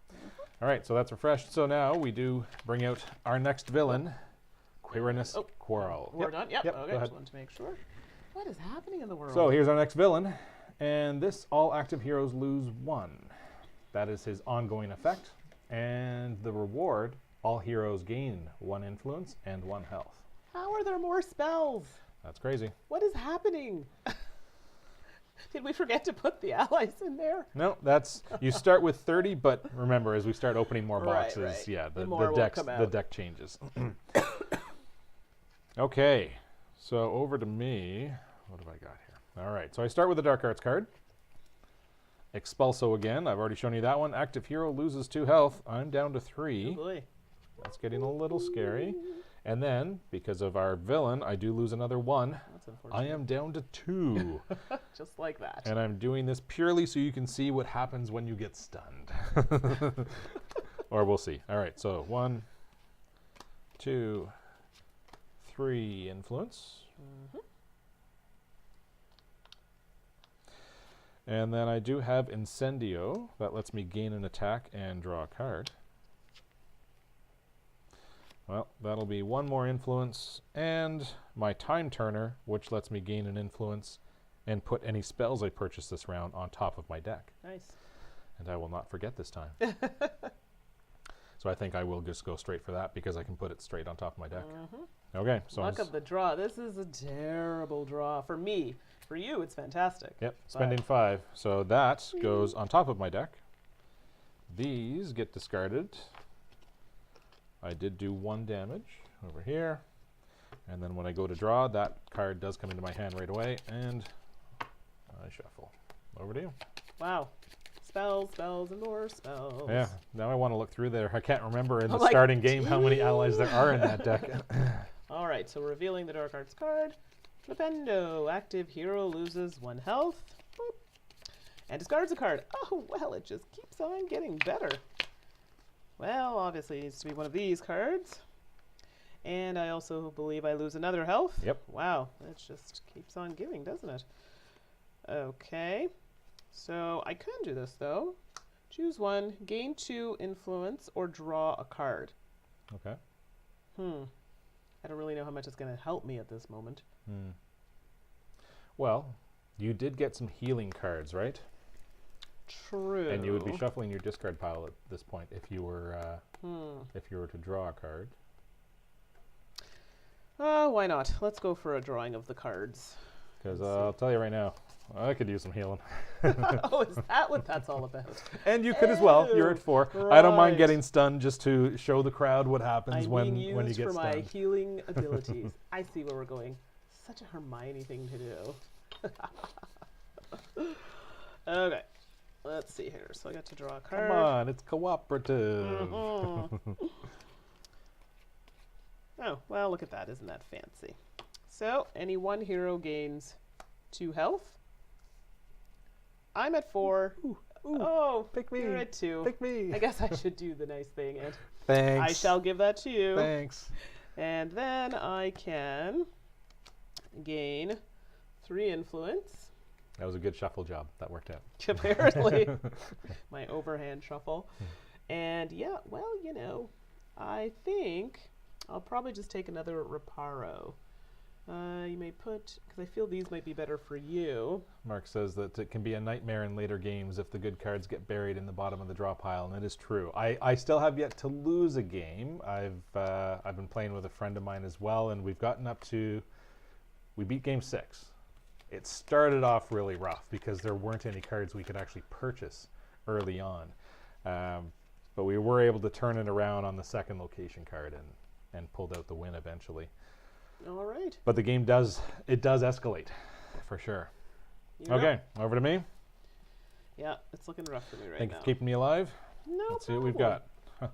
Speaker 2: All right, so that's refreshed. So now we do bring out our next villain, Quirinus Quarrel.
Speaker 1: We're done? Yep.
Speaker 2: Yep,
Speaker 1: Okay,
Speaker 2: go ahead.
Speaker 1: just wanted to make sure. What is happening in the world?
Speaker 2: So here's our next villain, and this all active heroes lose 1. That is his ongoing effect, and the reward, all heroes gain 1 influence and 1 health.
Speaker 1: How are there more spells?
Speaker 2: That's crazy.
Speaker 1: What is happening? Did we forget to put the allies in there?
Speaker 2: No, that's you start with 30, but remember, as we start opening more
Speaker 1: Right,
Speaker 2: boxes,
Speaker 1: right.
Speaker 2: yeah,
Speaker 1: The
Speaker 2: the
Speaker 1: more will
Speaker 2: deck
Speaker 1: come
Speaker 2: the
Speaker 1: out.
Speaker 2: deck changes. Okay, so over to me. What have I got here? All right, so I start with the Dark Arts card. Expulso again. I've already shown you that one. Active hero loses 2 health. I'm down to 3.
Speaker 1: Oh boy.
Speaker 2: That's getting a little scary. And then, because of our villain, I do lose another 1.
Speaker 1: That's unfortunate.
Speaker 2: I am down to 2.
Speaker 1: Just like that.
Speaker 2: And I'm doing this purely so you can see what happens when you get stunned. Or we'll see. All right, so 1, 2, 3 influence.
Speaker 1: Mm-hmm.
Speaker 2: And then I do have Incendio. That lets me gain an attack and draw a card. Well, that'll be 1 more influence, and my Time Turner, which lets me gain an influence and put any spells I purchase this round on top of my deck.
Speaker 1: Nice.
Speaker 2: And I will not forget this time. So I think I will just go straight for that because I can put it straight on top of my deck.
Speaker 1: Mm-hmm.
Speaker 2: Okay, so
Speaker 1: Luck of the draw. This is a terrible draw for me. For you, it's fantastic.
Speaker 2: yep, spending 5. So that goes on top of my deck. These get discarded. I did do 1 damage over here. And then when I go to draw, that card does come into my hand right away, and I shuffle. Over to you.
Speaker 1: Wow. Spells, spells, and more spells.
Speaker 2: Yeah, now I want to look through there. I can't remember in the
Speaker 1: I'm like,
Speaker 2: starting game how many allies there are in that deck.
Speaker 1: All right, so revealing the Dark Arts card. Flipendo. Active hero loses 1 health. Boop. And discards a card. Oh, well, it just keeps on getting better. Well, obviously it needs to be one of these cards. And I also believe I lose another health.
Speaker 2: Yep.
Speaker 1: Wow, it just keeps on giving, doesn't it? Okay. So I can do this, though. Choose 1, gain 2 influence, or draw a card.
Speaker 2: Okay.
Speaker 1: I don't really know how much it's going to help me at this moment.
Speaker 2: Well, you did get some healing cards, right?
Speaker 1: True.
Speaker 2: And you would be shuffling your discard pile at this point if you were to draw a card.
Speaker 1: Why not? Let's go for a drawing of the cards.
Speaker 2: Because I'll tell you right now, I could use some healing.
Speaker 1: Oh, is that what that's all about?
Speaker 2: And you could as well. You're at 4.
Speaker 1: Right.
Speaker 2: I don't mind getting stunned just to show the crowd what happens
Speaker 1: I'm
Speaker 2: when
Speaker 1: being
Speaker 2: you
Speaker 1: used
Speaker 2: get
Speaker 1: for my
Speaker 2: stunned.
Speaker 1: healing abilities. I see where we're going. Such a Hermione thing to do. Okay, let's see here. So I got to draw a card.
Speaker 2: Come on, it's cooperative.
Speaker 1: Oh, well, look at that. Isn't that fancy? So, any one hero gains 2 health. I'm at 4.
Speaker 2: Ooh,
Speaker 1: Oh,
Speaker 2: pick me.
Speaker 1: you're at 2.
Speaker 2: Pick me.
Speaker 1: I guess I should do the nice thing. And
Speaker 2: Thanks.
Speaker 1: I shall give that to you.
Speaker 2: Thanks.
Speaker 1: And then I can gain 3 influence.
Speaker 2: That was a good shuffle job. That worked out.
Speaker 1: Apparently. My overhand shuffle. And yeah, well, you know, I think I'll probably just take another Reparo. You may put, because I feel these might be better for you.
Speaker 2: Mark says that it can be a nightmare in later games if the good cards get buried in the bottom of the draw pile, and it is true. I still have yet to lose a game. I've been playing with a friend of mine as well, and we've gotten up to, we beat game 6. It started off really rough because there weren't any cards we could actually purchase early on. But we were able to turn it around on the second location card and pulled out the win eventually.
Speaker 1: All right.
Speaker 2: But the game does escalate, for sure.
Speaker 1: You're
Speaker 2: Okay,
Speaker 1: up.
Speaker 2: over to me.
Speaker 1: Yeah, it's looking rough for me right
Speaker 2: Thanks
Speaker 1: now.
Speaker 2: for keeping me alive.
Speaker 1: No
Speaker 2: Let's see what we've
Speaker 1: problem.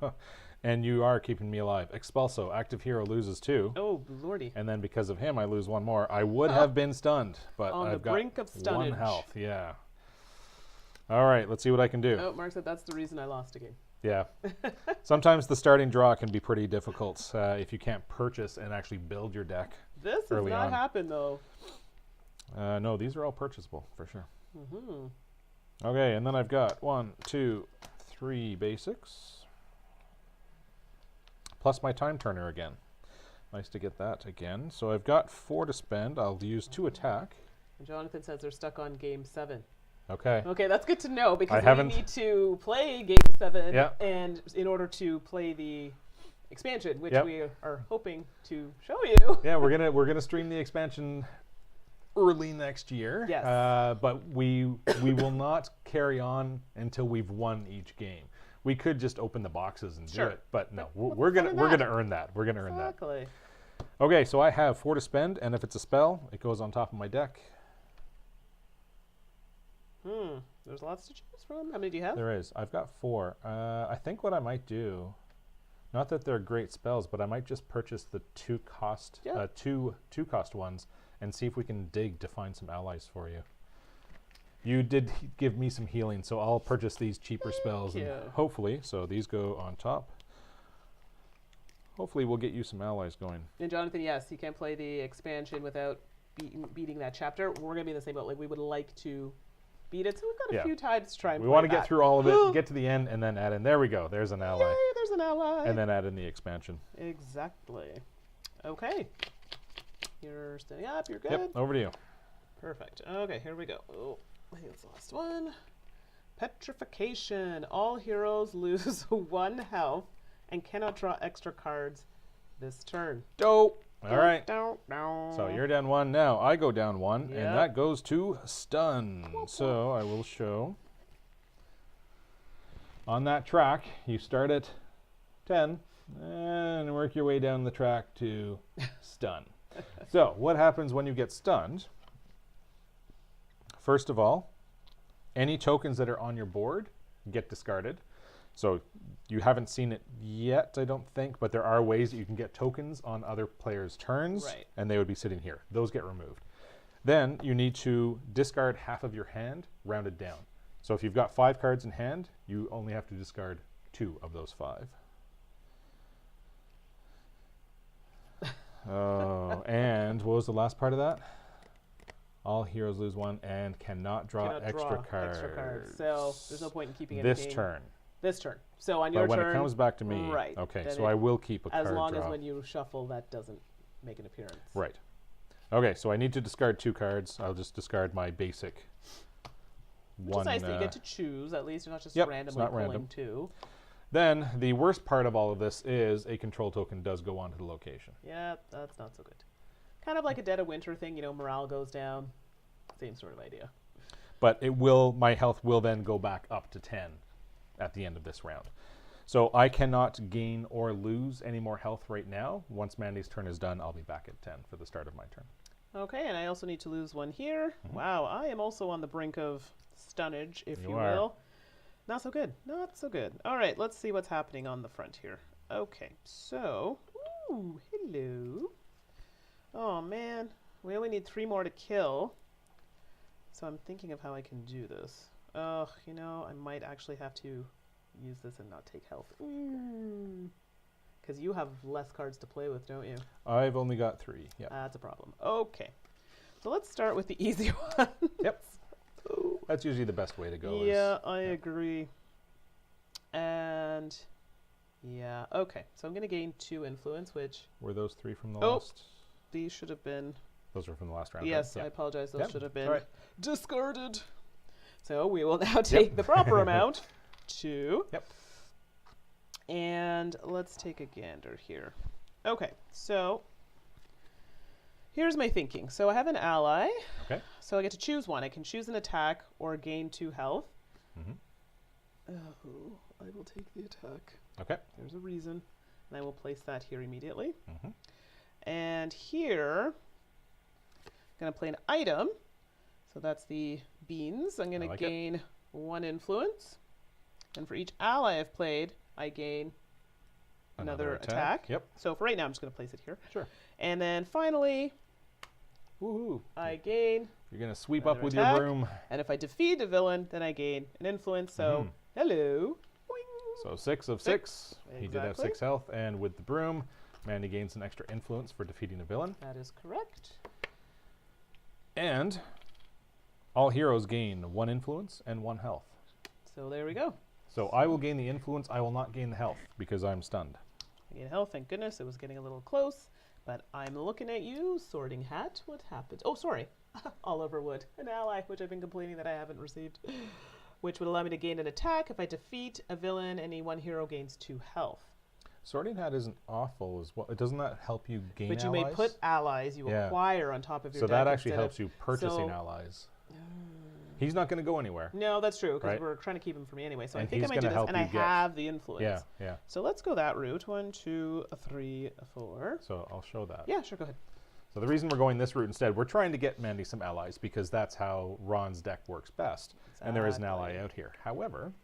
Speaker 2: got. And you are keeping me alive. Expulso, active hero loses 2.
Speaker 1: Oh, lordy.
Speaker 2: And then because of him, I lose 1 more. I would have been stunned, but
Speaker 1: On
Speaker 2: I've
Speaker 1: the
Speaker 2: got
Speaker 1: brink of
Speaker 2: 1
Speaker 1: stunnage.
Speaker 2: health. Yeah. All right, let's see what I can do.
Speaker 1: Oh, Mark said that's the reason I lost a game.
Speaker 2: Yeah. Sometimes the starting draw can be pretty difficult if you can't purchase and actually build your deck.
Speaker 1: This has
Speaker 2: Early
Speaker 1: not
Speaker 2: on.
Speaker 1: happened, though.
Speaker 2: No, these are all purchasable, for sure.
Speaker 1: Mm-hmm.
Speaker 2: Okay, and then I've got 1, 2, 3 basics. Plus my time turner again. Nice to get that again. So I've got 4 to spend. I'll use 2 attack.
Speaker 1: And Jonathan says they're stuck on game 7.
Speaker 2: Okay.
Speaker 1: Okay, that's good to know because we
Speaker 2: haven't-
Speaker 1: need to play game 7
Speaker 2: Yeah.
Speaker 1: and in order to play the expansion, which
Speaker 2: Yep.
Speaker 1: we are hoping to show you.
Speaker 2: Yeah, we're gonna stream the expansion early next year.
Speaker 1: Yes.
Speaker 2: But we will not carry on until we've won each game. We could just open the boxes and
Speaker 1: Sure.
Speaker 2: do it, but no,
Speaker 1: What's
Speaker 2: we're
Speaker 1: the fun
Speaker 2: gonna
Speaker 1: in that?
Speaker 2: earn that. We're gonna earn that.
Speaker 1: Exactly.
Speaker 2: Okay, so I have 4 to spend, and if it's a spell, it goes on top of my deck.
Speaker 1: There's lots to choose from. How many do you have?
Speaker 2: There is. I've got 4. I think what I might do, not that they're great spells, but I might just purchase the 2 cost,
Speaker 1: Yeah.
Speaker 2: two cost ones, and see if we can dig to find some allies for you. You did give me some healing, so I'll purchase these cheaper spells, and
Speaker 1: you.
Speaker 2: hopefully, so these go on top. Hopefully, we'll get you some allies going.
Speaker 1: And Jonathan, yes, you can't play the expansion without beating that chapter. We're going to be in the same boat. Like, we would like to beat it, so we've got a
Speaker 2: Yeah.
Speaker 1: few times to try and
Speaker 2: We
Speaker 1: play
Speaker 2: want to
Speaker 1: that.
Speaker 2: get through all of it, get to the end, and then add in. There we go. There's an ally,
Speaker 1: Yay, there's an ally.
Speaker 2: and then add in the expansion.
Speaker 1: Exactly. Okay. You're standing up. You're good.
Speaker 2: Yep. Over to you.
Speaker 1: Perfect. Okay, here we go. Oh, I think it's the last one. Petrification. All heroes lose 1 health and cannot draw extra cards this turn.
Speaker 2: Dope. All right.
Speaker 1: Down.
Speaker 2: So you're down 1 now. I go down 1,
Speaker 1: Yep.
Speaker 2: and that goes to stun. So I will show. On that track, you start at 10 and work your way down the track to stun. So what happens when you get stunned? First of all, any tokens that are on your board get discarded. So you haven't seen it yet, I don't think, but there are ways that you can get tokens on other players' turns,
Speaker 1: Right.
Speaker 2: and they would be sitting here. Those get removed. Then you need to discard half of your hand, rounded down. So if you've got 5 cards in hand, you only have to discard 2 of those 5. Oh, and what was the last part of that? All heroes lose 1 and cannot draw extra cards.
Speaker 1: So there's no point in keeping
Speaker 2: This
Speaker 1: anything.
Speaker 2: turn.
Speaker 1: This turn. So on your
Speaker 2: But when
Speaker 1: turn,
Speaker 2: it comes back to me,
Speaker 1: right,
Speaker 2: okay,
Speaker 1: then
Speaker 2: so
Speaker 1: it-
Speaker 2: I will keep a
Speaker 1: as
Speaker 2: card
Speaker 1: long
Speaker 2: draw.
Speaker 1: as when you shuffle, that doesn't make an appearance.
Speaker 2: Right. Okay, so I need to discard 2 cards. I'll just discard my basic
Speaker 1: Which
Speaker 2: one.
Speaker 1: is nice that you get to choose. At least you're not just
Speaker 2: Yep, it's
Speaker 1: randomly
Speaker 2: not
Speaker 1: pulling
Speaker 2: random.
Speaker 1: 2.
Speaker 2: Then the worst part of all of this is a control token does go onto the location.
Speaker 1: Yeah, that's not so good. Kind of like a Dead of Winter thing, you know, morale goes down. Same sort of idea.
Speaker 2: But it will, my health will then go back up to 10 at the end of this round. So I cannot gain or lose any more health right now. Once Mandi's turn is done, I'll be back at 10 for the start of my turn.
Speaker 1: Okay, and I also need to lose one here. Wow, I am also on the brink of stunnage, if you
Speaker 2: are.
Speaker 1: will. Not so good. Not so good. All right, let's see what's happening on the front here. Okay, so, ooh, hello. Oh man, we only need 3 more to kill. So I'm thinking of how I can do this. Oh, you know, I might actually have to use this and not take health. Because you have less cards to play with, don't you?
Speaker 2: I've only got 3. Yep.
Speaker 1: That's a problem. Okay, so let's start with the easy one.
Speaker 2: Yep. That's usually the best way to go.
Speaker 1: Yeah, I agree. And yeah, okay. So I'm going to gain 2 influence, which...
Speaker 2: Were those 3 from the last?
Speaker 1: These should have been...
Speaker 2: Those were from the last round.
Speaker 1: Yes,
Speaker 2: right?
Speaker 1: I apologize. Those should have been
Speaker 2: right.
Speaker 1: discarded. So we will now take the proper amount. 2.
Speaker 2: Yep.
Speaker 1: And let's take a gander here. Okay, so here's my thinking. So I have an ally.
Speaker 2: Okay.
Speaker 1: So I get to choose one. I can choose an attack or gain 2 health. Oh, I will take the attack.
Speaker 2: Okay.
Speaker 1: There's a reason. And I will place that here immediately. And here, I'm going to play an item. So that's the beans. I'm going to gain 1 influence. And for each ally I've played, I gain another attack.
Speaker 2: Yep.
Speaker 1: So for right now, I'm just going to place it here.
Speaker 2: Sure.
Speaker 1: And then finally,
Speaker 2: woohoo!
Speaker 1: I gain...
Speaker 2: You're going to sweep up with
Speaker 1: attack.
Speaker 2: your broom.
Speaker 1: And if I defeat a villain, then I gain an influence. So, hello. Boing.
Speaker 2: So 6 of 6. He did have
Speaker 1: Exactly.
Speaker 2: 6 health. And with the broom, Mandi gains an extra influence for defeating a villain.
Speaker 1: That is correct.
Speaker 2: And all heroes gain 1 influence and 1 health.
Speaker 1: So there we go.
Speaker 2: So I will gain the influence. I will not gain the health because I'm stunned.
Speaker 1: I gain health, thank goodness. It was getting a little close. But I'm looking at you, Sorting Hat. What happened? Oh, sorry. Oliver Wood, an ally, which I've been complaining that I haven't received. Which would allow me to gain an attack. If I defeat a villain, any 1 hero gains 2 health.
Speaker 2: Sorting Hat isn't awful as well. Doesn't that help you gain
Speaker 1: But you
Speaker 2: allies?
Speaker 1: may put allies you acquire on top of your
Speaker 2: so
Speaker 1: deck.
Speaker 2: that actually
Speaker 1: instead
Speaker 2: helps
Speaker 1: of-
Speaker 2: you purchasing
Speaker 1: so-
Speaker 2: allies. He's not going to go anywhere.
Speaker 1: No, that's true, because
Speaker 2: Right.
Speaker 1: we're trying to keep him for me anyway. So
Speaker 2: And
Speaker 1: I think I
Speaker 2: he's
Speaker 1: might do
Speaker 2: gonna
Speaker 1: this,
Speaker 2: help
Speaker 1: and I
Speaker 2: you get-
Speaker 1: have the influence.
Speaker 2: Yeah, yeah.
Speaker 1: So let's go that route. 1, 2, 3, 4.
Speaker 2: So I'll show that.
Speaker 1: Yeah, sure, go ahead.
Speaker 2: So the reason we're going this route instead, we're trying to get Mandi some allies because that's how Ron's deck works best. And there is an ally
Speaker 1: Exactly.
Speaker 2: out here. However,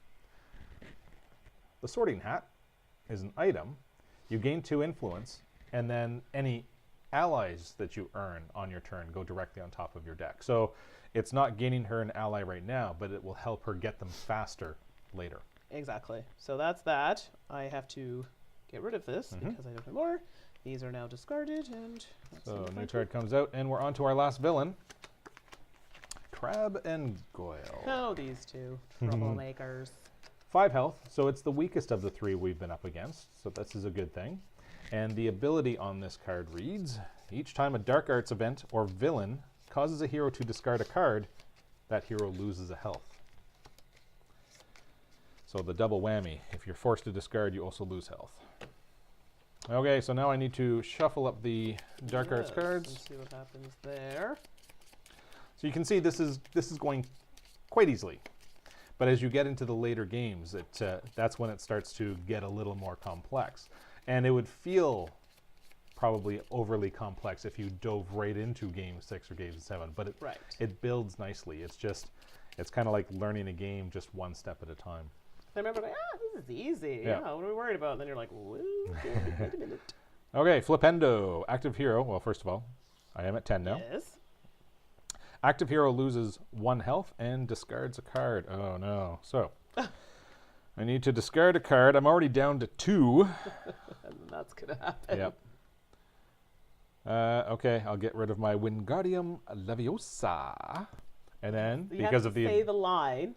Speaker 2: the Sorting Hat is an item. You gain 2 influence, and then any allies that you earn on your turn go directly on top of your deck. So it's not gaining her an ally right now, but it will help her get them faster later.
Speaker 1: Exactly. So that's that. I have to get rid of this because I don't have more. These are now discarded, and that's
Speaker 2: So
Speaker 1: in the
Speaker 2: new
Speaker 1: front
Speaker 2: card comes out, and we're on to our last villain, Crab and Goyle.
Speaker 1: Oh, these two troublemakers.
Speaker 2: 5 health, so it's the weakest of the 3 we've been up against, so this is a good thing. And the ability on this card reads, each time a Dark Arts event or villain causes a hero to discard a card, that hero loses a health. So the double whammy, if you're forced to discard, you also lose health. Okay, so now I need to shuffle up the Dark Arts
Speaker 1: Yes,
Speaker 2: cards.
Speaker 1: and see what happens there.
Speaker 2: So you can see this is going quite easily. But as you get into the later games, that's when it starts to get a little more complex. And it would feel probably overly complex if you dove right into game 6 or game 7, but it builds nicely. It's kind of like learning a game just one step at a time.
Speaker 1: I remember like, this is easy.
Speaker 2: Yeah.
Speaker 1: What are we worried about? And then you're like, whoa, wait a minute.
Speaker 2: Okay, Flipendo, active hero. Well, first of all, I am at 10 now.
Speaker 1: Yes.
Speaker 2: Active hero loses 1 health and discards a card. Oh no. So I need to discard a card. I'm already down to 2.
Speaker 1: And that's going to happen.
Speaker 2: Yep. Okay, I'll get rid of my Wingardium Leviosa. And then,
Speaker 1: You
Speaker 2: because
Speaker 1: have
Speaker 2: of
Speaker 1: to
Speaker 2: the...
Speaker 1: say the line.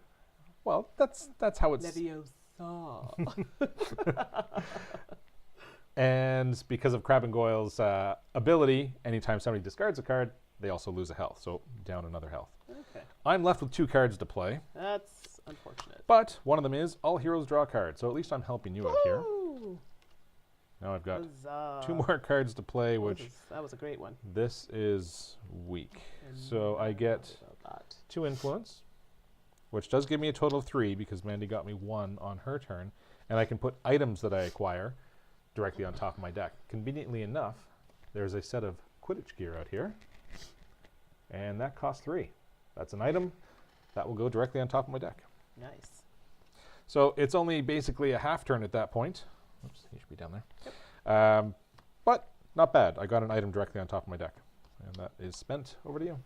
Speaker 2: Well, that's how it's...
Speaker 1: Leviosa.
Speaker 2: And because of Crab and Goyle's ability, anytime somebody discards a card, they also lose a health. So down another health.
Speaker 1: Okay.
Speaker 2: I'm left with 2 cards to play.
Speaker 1: That's unfortunate.
Speaker 2: But one of them is all heroes draw a card. So at least I'm helping you out here.
Speaker 1: Woo!
Speaker 2: Now I've got
Speaker 1: Huzzah.
Speaker 2: 2 more cards to play, which
Speaker 1: That was a great one.
Speaker 2: this is weak. So I get
Speaker 1: About that.
Speaker 2: 2 influence. which does give me a total of 3 because Mandi got me 1 on her turn. And I can put items that I acquire directly on top of my deck. Conveniently enough, there's a set of Quidditch gear out here. And that costs 3. That's an item that will go directly on top of my deck.
Speaker 1: Nice.
Speaker 2: So it's only basically a half turn at that point. Oops, he should be down there. Yep. But not bad. I got an item directly on top of my deck. And that is spent. Over to you.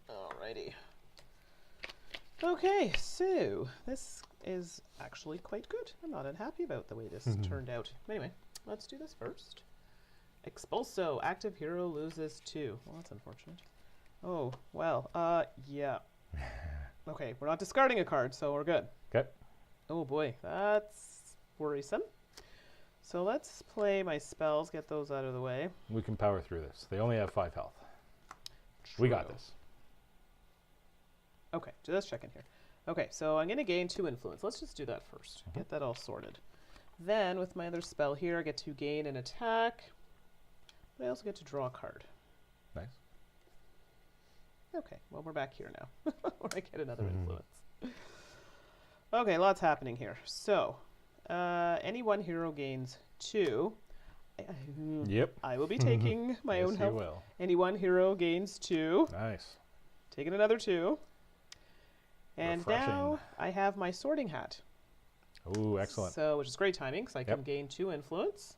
Speaker 1: Alrighty. Okay, so this is actually quite good. I'm not unhappy about the way this turned out. Anyway, let's do this first. Expulso. Active hero loses 2. Well, that's unfortunate. Oh, well, yeah. Okay, we're not discarding a card, so we're good.
Speaker 2: Okay.
Speaker 1: Oh boy, that's worrisome. So let's play my spells, get those out of the way.
Speaker 2: We can power through this. They only have 5 health.
Speaker 1: True.
Speaker 2: We got this.
Speaker 1: Okay, so let's check in here. Okay, so I'm going to gain 2 influence. Let's just do that first. Get that all sorted. Then, with my other spell here, I get to gain an attack. But I also get to draw a card.
Speaker 2: Nice.
Speaker 1: Okay, well, we're back here now. Where I get another influence. Okay, lots happening here. So, any one hero gains 2.
Speaker 2: Yep.
Speaker 1: I will be taking my own help.
Speaker 2: You will.
Speaker 1: Any one hero gains 2.
Speaker 2: Nice.
Speaker 1: Taking another 2. And
Speaker 2: Refreshing.
Speaker 1: now I have my sorting hat.
Speaker 2: Ooh, excellent.
Speaker 1: So, which is great timing because I can gain 2 influence.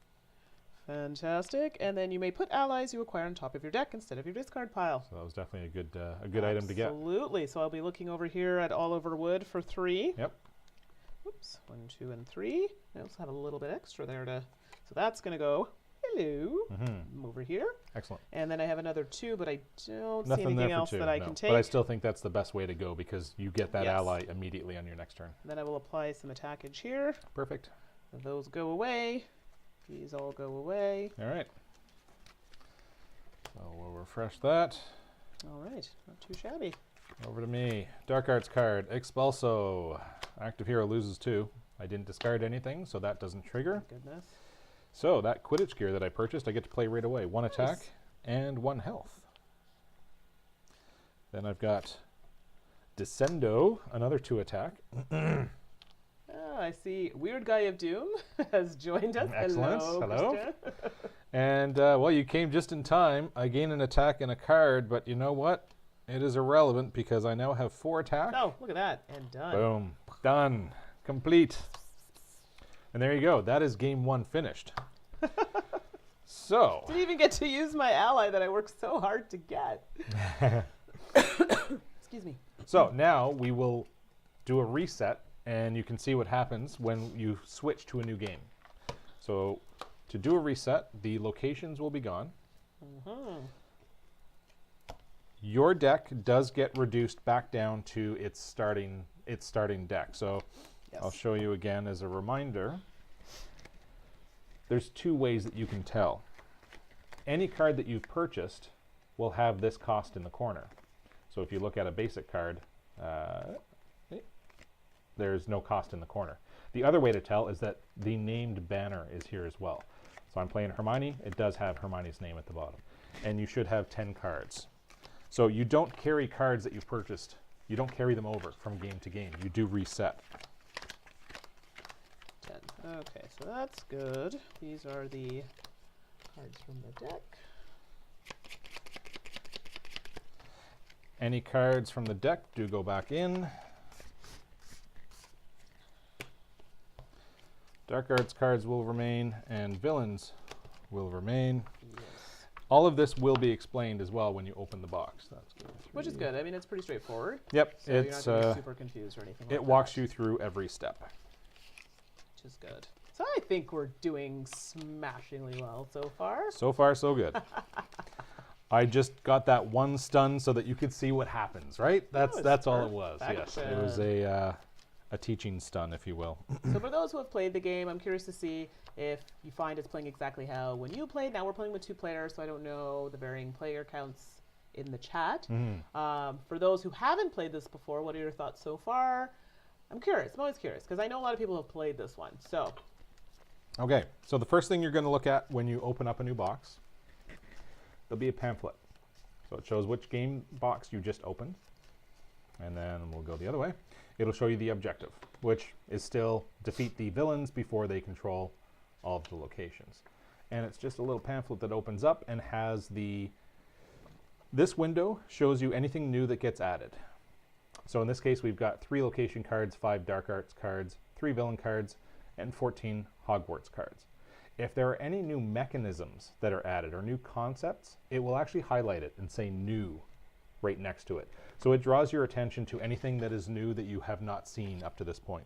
Speaker 1: Fantastic. And then you may put allies you acquire on top of your deck instead of your discard pile.
Speaker 2: So that was definitely a good item to get.
Speaker 1: Absolutely. So I'll be looking over here at Oliver Wood for 3.
Speaker 2: Yep.
Speaker 1: Oops. 1, 2, and 3. I also have a little bit extra there to. So that's going to go. Hello. Over here.
Speaker 2: Excellent.
Speaker 1: And then I have another 2, but I don't
Speaker 2: Nothing
Speaker 1: see anything
Speaker 2: there for
Speaker 1: else
Speaker 2: 2,
Speaker 1: that I
Speaker 2: no.
Speaker 1: can take.
Speaker 2: But I still think that's the best way to go because you get that
Speaker 1: Yes.
Speaker 2: ally immediately on your next turn.
Speaker 1: Then I will apply some attackage here.
Speaker 2: Perfect.
Speaker 1: Those go away. These all go away.
Speaker 2: All right. So we'll refresh that.
Speaker 1: All right. Not too shabby.
Speaker 2: Over to me. Dark Arts card. Expulso. Active hero loses 2. I didn't discard anything, so that doesn't trigger.
Speaker 1: Goodness.
Speaker 2: So that Quidditch gear that I purchased, I get to play right away. 1
Speaker 1: Nice.
Speaker 2: attack and 1 health. Then I've got Descendo, another 2 attack.
Speaker 1: I see Weird Guy of Doom has joined us.
Speaker 2: Excellent. Hello.
Speaker 1: Christian.
Speaker 2: And, well, you came just in time. I gain an attack and a card, but you know what? It is irrelevant because I now have 4 attacks.
Speaker 1: Oh, look at that. And done.
Speaker 2: Boom. Done. Complete. And there you go. That is game 1 finished. So.
Speaker 1: Didn't even get to use my ally that I worked so hard to get. Excuse me.
Speaker 2: So now we will do a reset, and you can see what happens when you switch to a new game. So to do a reset, the locations will be gone. Your deck does get reduced back down to its starting deck. So
Speaker 1: Yes.
Speaker 2: I'll show you again as a reminder. There's 2 ways that you can tell. Any card that you've purchased will have this cost in the corner. So if you look at a basic card, there's no cost in the corner. The other way to tell is that the named banner is here as well. So I'm playing Hermione. It does have Hermione's name at the bottom. And you should have 10 cards. So you don't carry cards that you've purchased. You don't carry them over from game to game. You do reset.
Speaker 1: 10. Okay, so that's good. These are the cards from the deck.
Speaker 2: Any cards from the deck do go back in. Dark Arts cards will remain, and villains will remain.
Speaker 1: Yes.
Speaker 2: All of this will be explained as well when you open the box. That's good.
Speaker 1: Which is good. I mean, it's pretty straightforward.
Speaker 2: Yep,
Speaker 1: So you're
Speaker 2: it's
Speaker 1: not going to be super confused or anything like
Speaker 2: it
Speaker 1: that.
Speaker 2: walks you through every step.
Speaker 1: Which is good. So I think we're doing smashingly well so far.
Speaker 2: So far, so good. I just got that 1 stun so that you could see what happens, right? That's all it was. Yes, it was a teaching stun, if you will.
Speaker 1: So for those who have played the game, I'm curious to see if you find it's playing exactly how when you played. Now we're playing with 2 players, so I don't know the varying player counts in the chat. For those who haven't played this before, what are your thoughts so far? I'm curious. I'm always curious because I know a lot of people have played this one. So,
Speaker 2: Okay, so the first thing you're going to look at when you open up a new box, there'll be a pamphlet. So it shows which game box you just opened. and then we'll go the other way. It'll show you the objective, which is still defeat the villains before they control all of the locations. And it's just a little pamphlet that opens up and has this window shows you anything new that gets added. So in this case, we've got 3 location cards, 5 dark arts cards, 3 villain cards, and 14 Hogwarts cards. If there are any new mechanisms that are added or new concepts, it will actually highlight it and say new right next to it. So it draws your attention to anything that is new that you have not seen up to this point.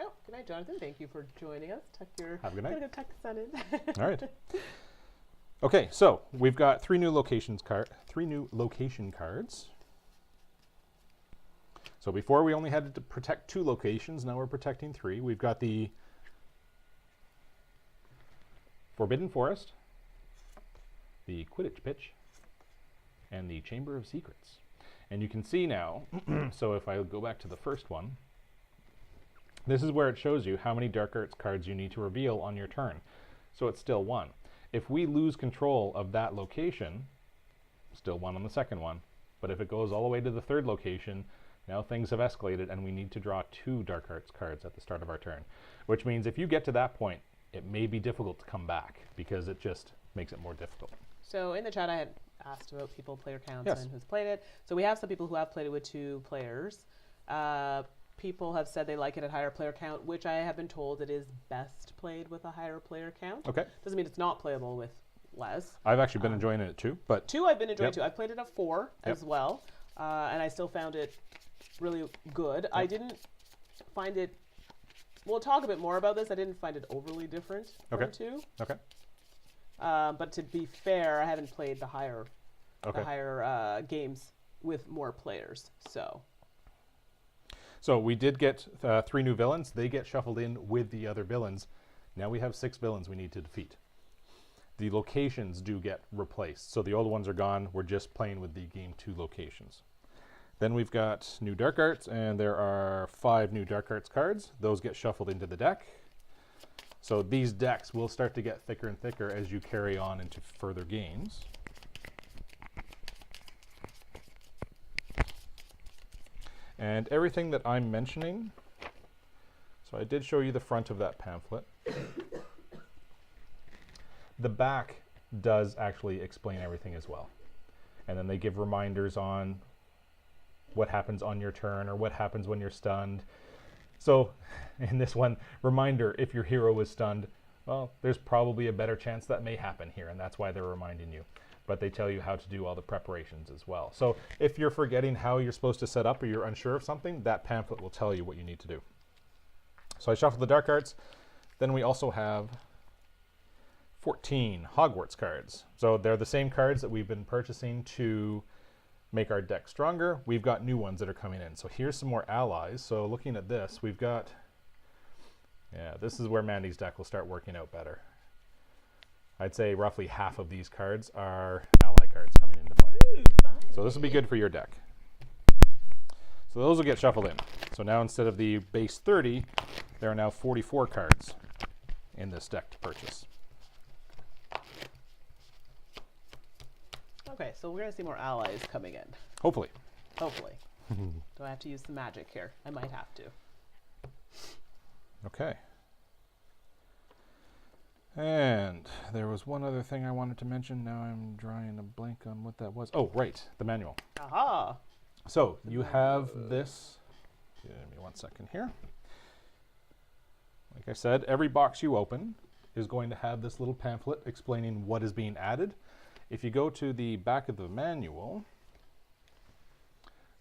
Speaker 1: Oh, good night, Jonathan. Thank you for joining us.
Speaker 2: Have a good night.
Speaker 1: Go tuck the sun in.
Speaker 2: All right. Okay, so we've got 3 new location cards. So before we only had to protect 2 locations, now we're protecting 3. We've got the Forbidden Forest, the Quidditch Pitch, and the Chamber of Secrets. And you can see now, so if I go back to the first one, this is where it shows you how many Dark Arts cards you need to reveal on your turn. So it's still 1. If we lose control of that location, still 1 on the second one. But if it goes all the way to the 3rd location, now things have escalated and we need to draw 2 Dark Arts cards at the start of our turn. Which means if you get to that point, it may be difficult to come back because it just makes it more difficult.
Speaker 1: So in the chat, I had asked about people player counts
Speaker 2: Yes.
Speaker 1: and who's played it. So we have some people who have played it with 2 players. People have said they like it at higher player count, which I have been told it is best played with a higher player count.
Speaker 2: Okay.
Speaker 1: Doesn't mean it's not playable with less.
Speaker 2: I've actually been enjoying it too, but
Speaker 1: 2 I've been enjoying
Speaker 2: Yep.
Speaker 1: too. I've played it at 4 as
Speaker 2: Yep.
Speaker 1: well, and I still found it really good. I didn't find it. We'll talk a bit more about this. I didn't find it overly different
Speaker 2: Okay.
Speaker 1: from 2.
Speaker 2: okay.
Speaker 1: But to be fair, I haven't played the higher
Speaker 2: Okay.
Speaker 1: games with more players.
Speaker 2: So we did get 3 new villains. They get shuffled in with the other villains. Now we have 6 villains we need to defeat. The locations do get replaced. So the old ones are gone. We're just playing with the game 2 locations. Then we've got new Dark Arts, and there are 5 new Dark Arts cards. Those get shuffled into the deck. So these decks will start to get thicker and thicker as you carry on into further games. And everything that I'm mentioning, so I did show you the front of that pamphlet. The back does actually explain everything as well. And then they give reminders on what happens on your turn or what happens when you're stunned. So in this one, reminder, if your hero is stunned, well, there's probably a better chance that may happen here, and that's why they're reminding you. But they tell you how to do all the preparations as well. So if you're forgetting how you're supposed to set up or you're unsure of something, that pamphlet will tell you what you need to do. So I shuffled the Dark Arts. Then we also have 14 Hogwarts cards. So they're the same cards that we've been purchasing to make our deck stronger. We've got new ones that are coming in. So here's some more allies. So looking at this, we've got, this is where Mandi's deck will start working out better. I'd say roughly half of these cards are ally cards coming into play. So this will be good for your deck. So those will get shuffled in. So now instead of the base 30, there are now 44 cards in this deck to purchase.
Speaker 1: Okay, so we're going to see more allies coming in.
Speaker 2: Hopefully.
Speaker 1: Hopefully. Do I have to use some magic here? I might have to.
Speaker 2: Okay. And there was one other thing I wanted to mention. Now I'm drawing a blank on what that was. Oh, right, the manual.
Speaker 1: Aha!
Speaker 2: So you have this. Give me 1 second here. Like I said, every box you open is going to have this little pamphlet explaining what is being added. If you go to the back of the manual,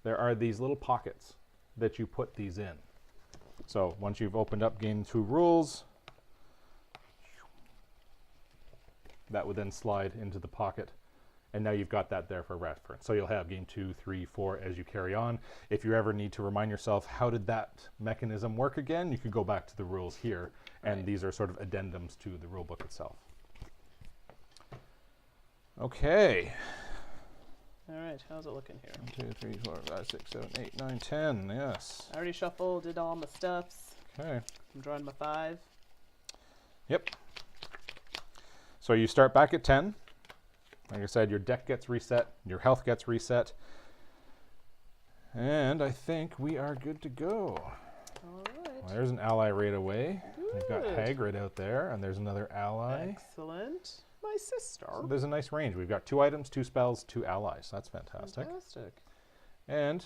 Speaker 2: there are these little pockets that you put these in. So once you've opened up Game 2 rules, that would then slide into the pocket. And now you've got that there for reference. So you'll have Game 2, 3, 4 as you carry on. If you ever need to remind yourself, how did that mechanism work again? You could go back to the rules here. And these are sort of addendums to the rule book itself. Okay.
Speaker 1: All right, how's it looking here?
Speaker 2: 1, 2, 3, 4, 5, 6, 7, 8, 9, 10. Yes.
Speaker 1: I already shuffled, did all my stuffs.
Speaker 2: Okay.
Speaker 1: I'm drawing my 5.
Speaker 2: Yep. So you start back at 10. Like I said, your deck gets reset, your health gets reset. And I think we are good to go.
Speaker 1: All right.
Speaker 2: Well, there's an ally right away. We've got
Speaker 1: Good.
Speaker 2: Hagrid out there, and there's another ally.
Speaker 1: Excellent. My sister.
Speaker 2: So there's a nice range. We've got 2 items, 2 spells, 2 allies. That's fantastic.
Speaker 1: Fantastic.
Speaker 2: And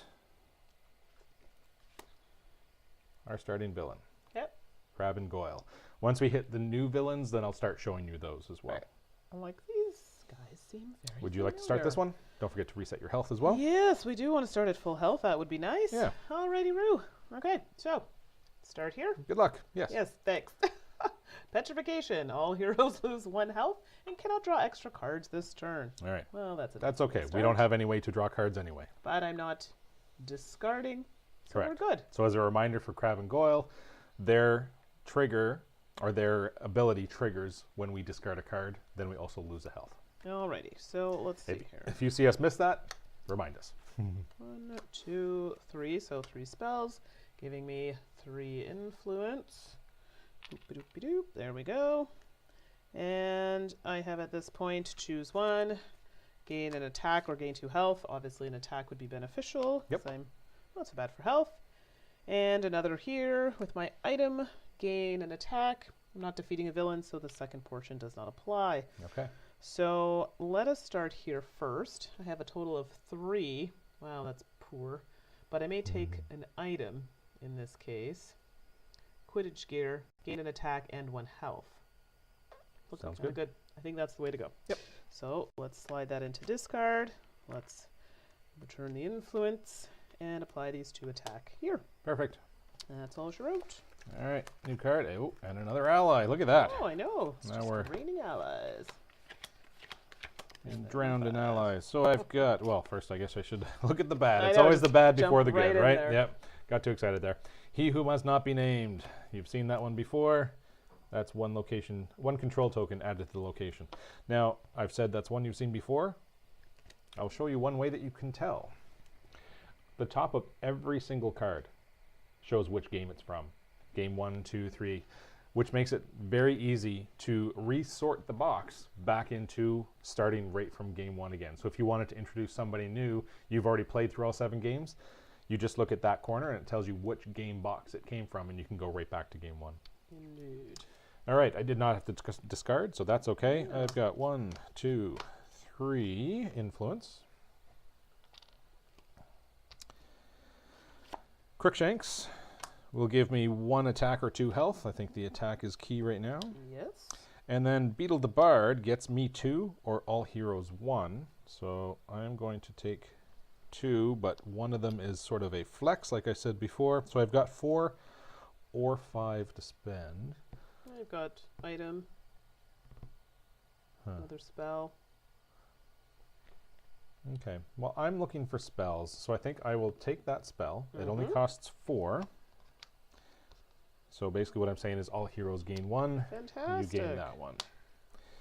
Speaker 2: our starting villain.
Speaker 1: Yep.
Speaker 2: Crab and Goyle. Once we hit the new villains, then I'll start showing you those as well.
Speaker 1: Right. I'm like, these guys seem very
Speaker 2: Would you like to start this
Speaker 1: familiar.
Speaker 2: one? Don't forget to reset your health as well.
Speaker 1: Yes, we do want to start at full health. That would be nice.
Speaker 2: Yeah.
Speaker 1: Alrighty, Roo. Okay, so start here.
Speaker 2: Good luck. Yes.
Speaker 1: Yes, thanks. Petrification. All heroes lose 1 health and cannot draw extra cards this turn.
Speaker 2: All right.
Speaker 1: Well, that's it.
Speaker 2: That's okay. We don't have any way to draw cards anyway.
Speaker 1: But I'm not discarding. So
Speaker 2: Correct.
Speaker 1: we're good.
Speaker 2: So as a reminder for Crab and Goyle, their trigger or their ability triggers when we discard a card, then we also lose a health.
Speaker 1: Alrighty, so let's see here.
Speaker 2: If you see us miss that, remind us.
Speaker 1: 1, 2, 3. So 3 spells, giving me 3 influence. Doop-a-doop-a-doop. There we go. And I have at this point choose 1, gain an attack or gain 2 health. Obviously, an attack would be beneficial.
Speaker 2: Yep.
Speaker 1: 'Cause I'm not so bad for health. And another here with my item, gain an attack. I'm not defeating a villain, so the second portion does not apply.
Speaker 2: Okay.
Speaker 1: So let us start here first. I have a total of 3. Wow, that's poor. But I may take an item in this case. Quidditch gear, gain an attack, and 1 health. Looking
Speaker 2: Sounds
Speaker 1: kinda good. I think that's the way to go.
Speaker 2: Yep.
Speaker 1: So let's slide that into discard. Let's return the influence and apply these to attack here.
Speaker 2: Perfect.
Speaker 1: And that's all she wrote.
Speaker 2: All right. New card. Oh, and another ally. Look at that.
Speaker 1: Oh, I know. It's
Speaker 2: Now
Speaker 1: just
Speaker 2: we're-
Speaker 1: raining allies.
Speaker 2: And drowned in allies. So I've got, well, first I guess I should look at the bad.
Speaker 1: I
Speaker 2: It's
Speaker 1: know,
Speaker 2: always the
Speaker 1: just
Speaker 2: bad
Speaker 1: jump
Speaker 2: before the
Speaker 1: right
Speaker 2: good,
Speaker 1: in
Speaker 2: right?
Speaker 1: there.
Speaker 2: Yep. Got too excited there. He who must not be named. You've seen that one before. That's 1 location, 1 control token added to the location. Now, I've said that's one you've seen before. I'll show you one way that you can tell. The top of every single card shows which game it's from. Game 1, 2, 3, which makes it very easy to resort the box back into starting right from game 1 again. So if you wanted to introduce somebody new, you've already played through all 7 games, you just look at that corner and it tells you which game box it came from, and you can go right back to game 1.
Speaker 1: Indeed.
Speaker 2: All right, I did not have to discard, so that's okay.
Speaker 1: Yeah.
Speaker 2: I've got 1, 2, 3 influence. Crookshanks will give me 1 attack or 2 health. I think the attack is key right now.
Speaker 1: Yes.
Speaker 2: And then Beetle the Bard gets me 2 or all heroes 1. So I'm going to take 2, but one of them is sort of a flex, like I said before. So I've got 4 or 5 to spend.
Speaker 1: I've got item, another spell.
Speaker 2: Okay, well, I'm looking for spells, so I think I will take that spell. It only costs 4. So basically what I'm saying is all heroes gain 1.
Speaker 1: Fantastic.
Speaker 2: You gain that 1.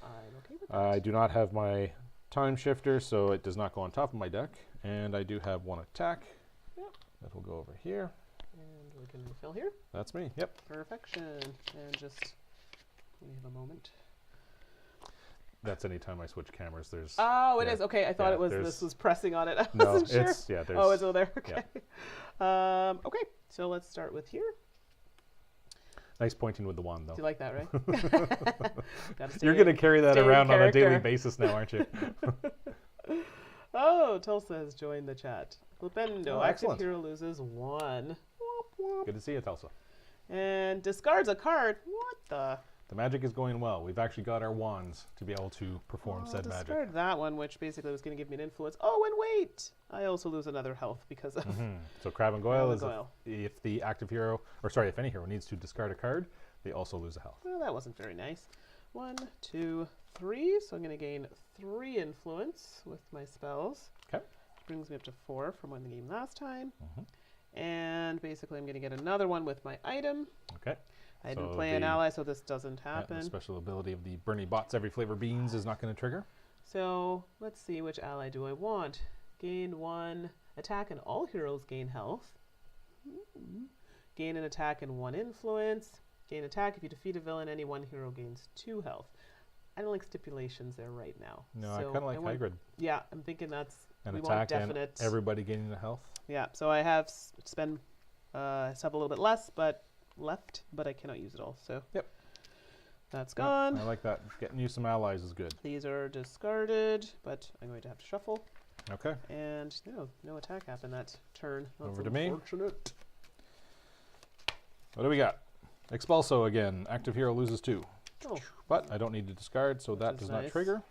Speaker 1: I'm okay with that.
Speaker 2: I do not have my time shifter, so it does not go on top of my deck. And I do have 1 attack.
Speaker 1: Yep.
Speaker 2: That will go over here.
Speaker 1: And we can refill here.
Speaker 2: That's me, yep.
Speaker 1: Perfection. And just, we have a moment.
Speaker 2: That's anytime I switch cameras, there's...
Speaker 1: Oh, it
Speaker 2: yeah.
Speaker 1: is. Okay, I thought
Speaker 2: Yeah,
Speaker 1: it was,
Speaker 2: there's-
Speaker 1: this was pressing on it. I
Speaker 2: No,
Speaker 1: wasn't sure.
Speaker 2: it's, yeah, there's...
Speaker 1: Oh, it's over there.
Speaker 2: yeah.
Speaker 1: Okay. Okay, so let's start with here.
Speaker 2: Nice pointing with the wand,
Speaker 1: Do you
Speaker 2: though.
Speaker 1: like that, right? Gotta stay
Speaker 2: You're going to carry that
Speaker 1: stay in
Speaker 2: around on a daily
Speaker 1: character.
Speaker 2: basis now, aren't you?
Speaker 1: Oh, Tulsa has joined the chat. Flipendo,
Speaker 2: Oh,
Speaker 1: active
Speaker 2: excellent.
Speaker 1: hero loses 1. Womp, womp.
Speaker 2: Good to see you, Tulsa.
Speaker 1: And discards a card. What the?
Speaker 2: The magic is going well. We've actually got our wands to be able to perform
Speaker 1: I'll
Speaker 2: said magic.
Speaker 1: discard that one, which basically was going to give me an influence. Oh, and wait! I also lose another health because of
Speaker 2: So Crab and Goyle
Speaker 1: Crab
Speaker 2: is
Speaker 1: and Goyle.
Speaker 2: if the active hero, or sorry, if any hero needs to discard a card, they also lose a health.
Speaker 1: Well, that wasn't very nice. 1, 2, 3. So I'm going to gain 3 influence with my spells.
Speaker 2: Okay.
Speaker 1: Which brings me up to 4 from winning the game last time. And basically I'm going to get another one with my item.
Speaker 2: Okay.
Speaker 1: I didn't
Speaker 2: So
Speaker 1: play an
Speaker 2: the-
Speaker 1: ally, so this doesn't
Speaker 2: Yeah,
Speaker 1: happen.
Speaker 2: the special ability of the Bernie Bots Every Flavor Beans is not going to trigger.
Speaker 1: So let's see, which ally do I want? Gain 1 attack and all heroes gain health. Gain an attack and 1 influence. Gain attack if you defeat a villain, any 1 hero gains 2 health. I don't like stipulations there right now.
Speaker 2: No, I
Speaker 1: So
Speaker 2: kind of like
Speaker 1: want-
Speaker 2: Hagrid.
Speaker 1: Yeah, I'm thinking that's
Speaker 2: An
Speaker 1: we
Speaker 2: attack
Speaker 1: want definite.
Speaker 2: and everybody gaining the health.
Speaker 1: Yeah, so I have spend have a little bit less, but I cannot use it all. So
Speaker 2: yep,
Speaker 1: that's gone.
Speaker 2: I like that. Getting you some allies is good.
Speaker 1: These are discarded, but I'm going to have to shuffle.
Speaker 2: Okay.
Speaker 1: And no attack happened that turn. That's
Speaker 2: Over to me.
Speaker 1: Unfortunate.
Speaker 2: What do we got? Expulso again. Active hero loses 2.
Speaker 1: Oh.
Speaker 2: But I don't need to discard, so that does not
Speaker 1: nice.
Speaker 2: trigger.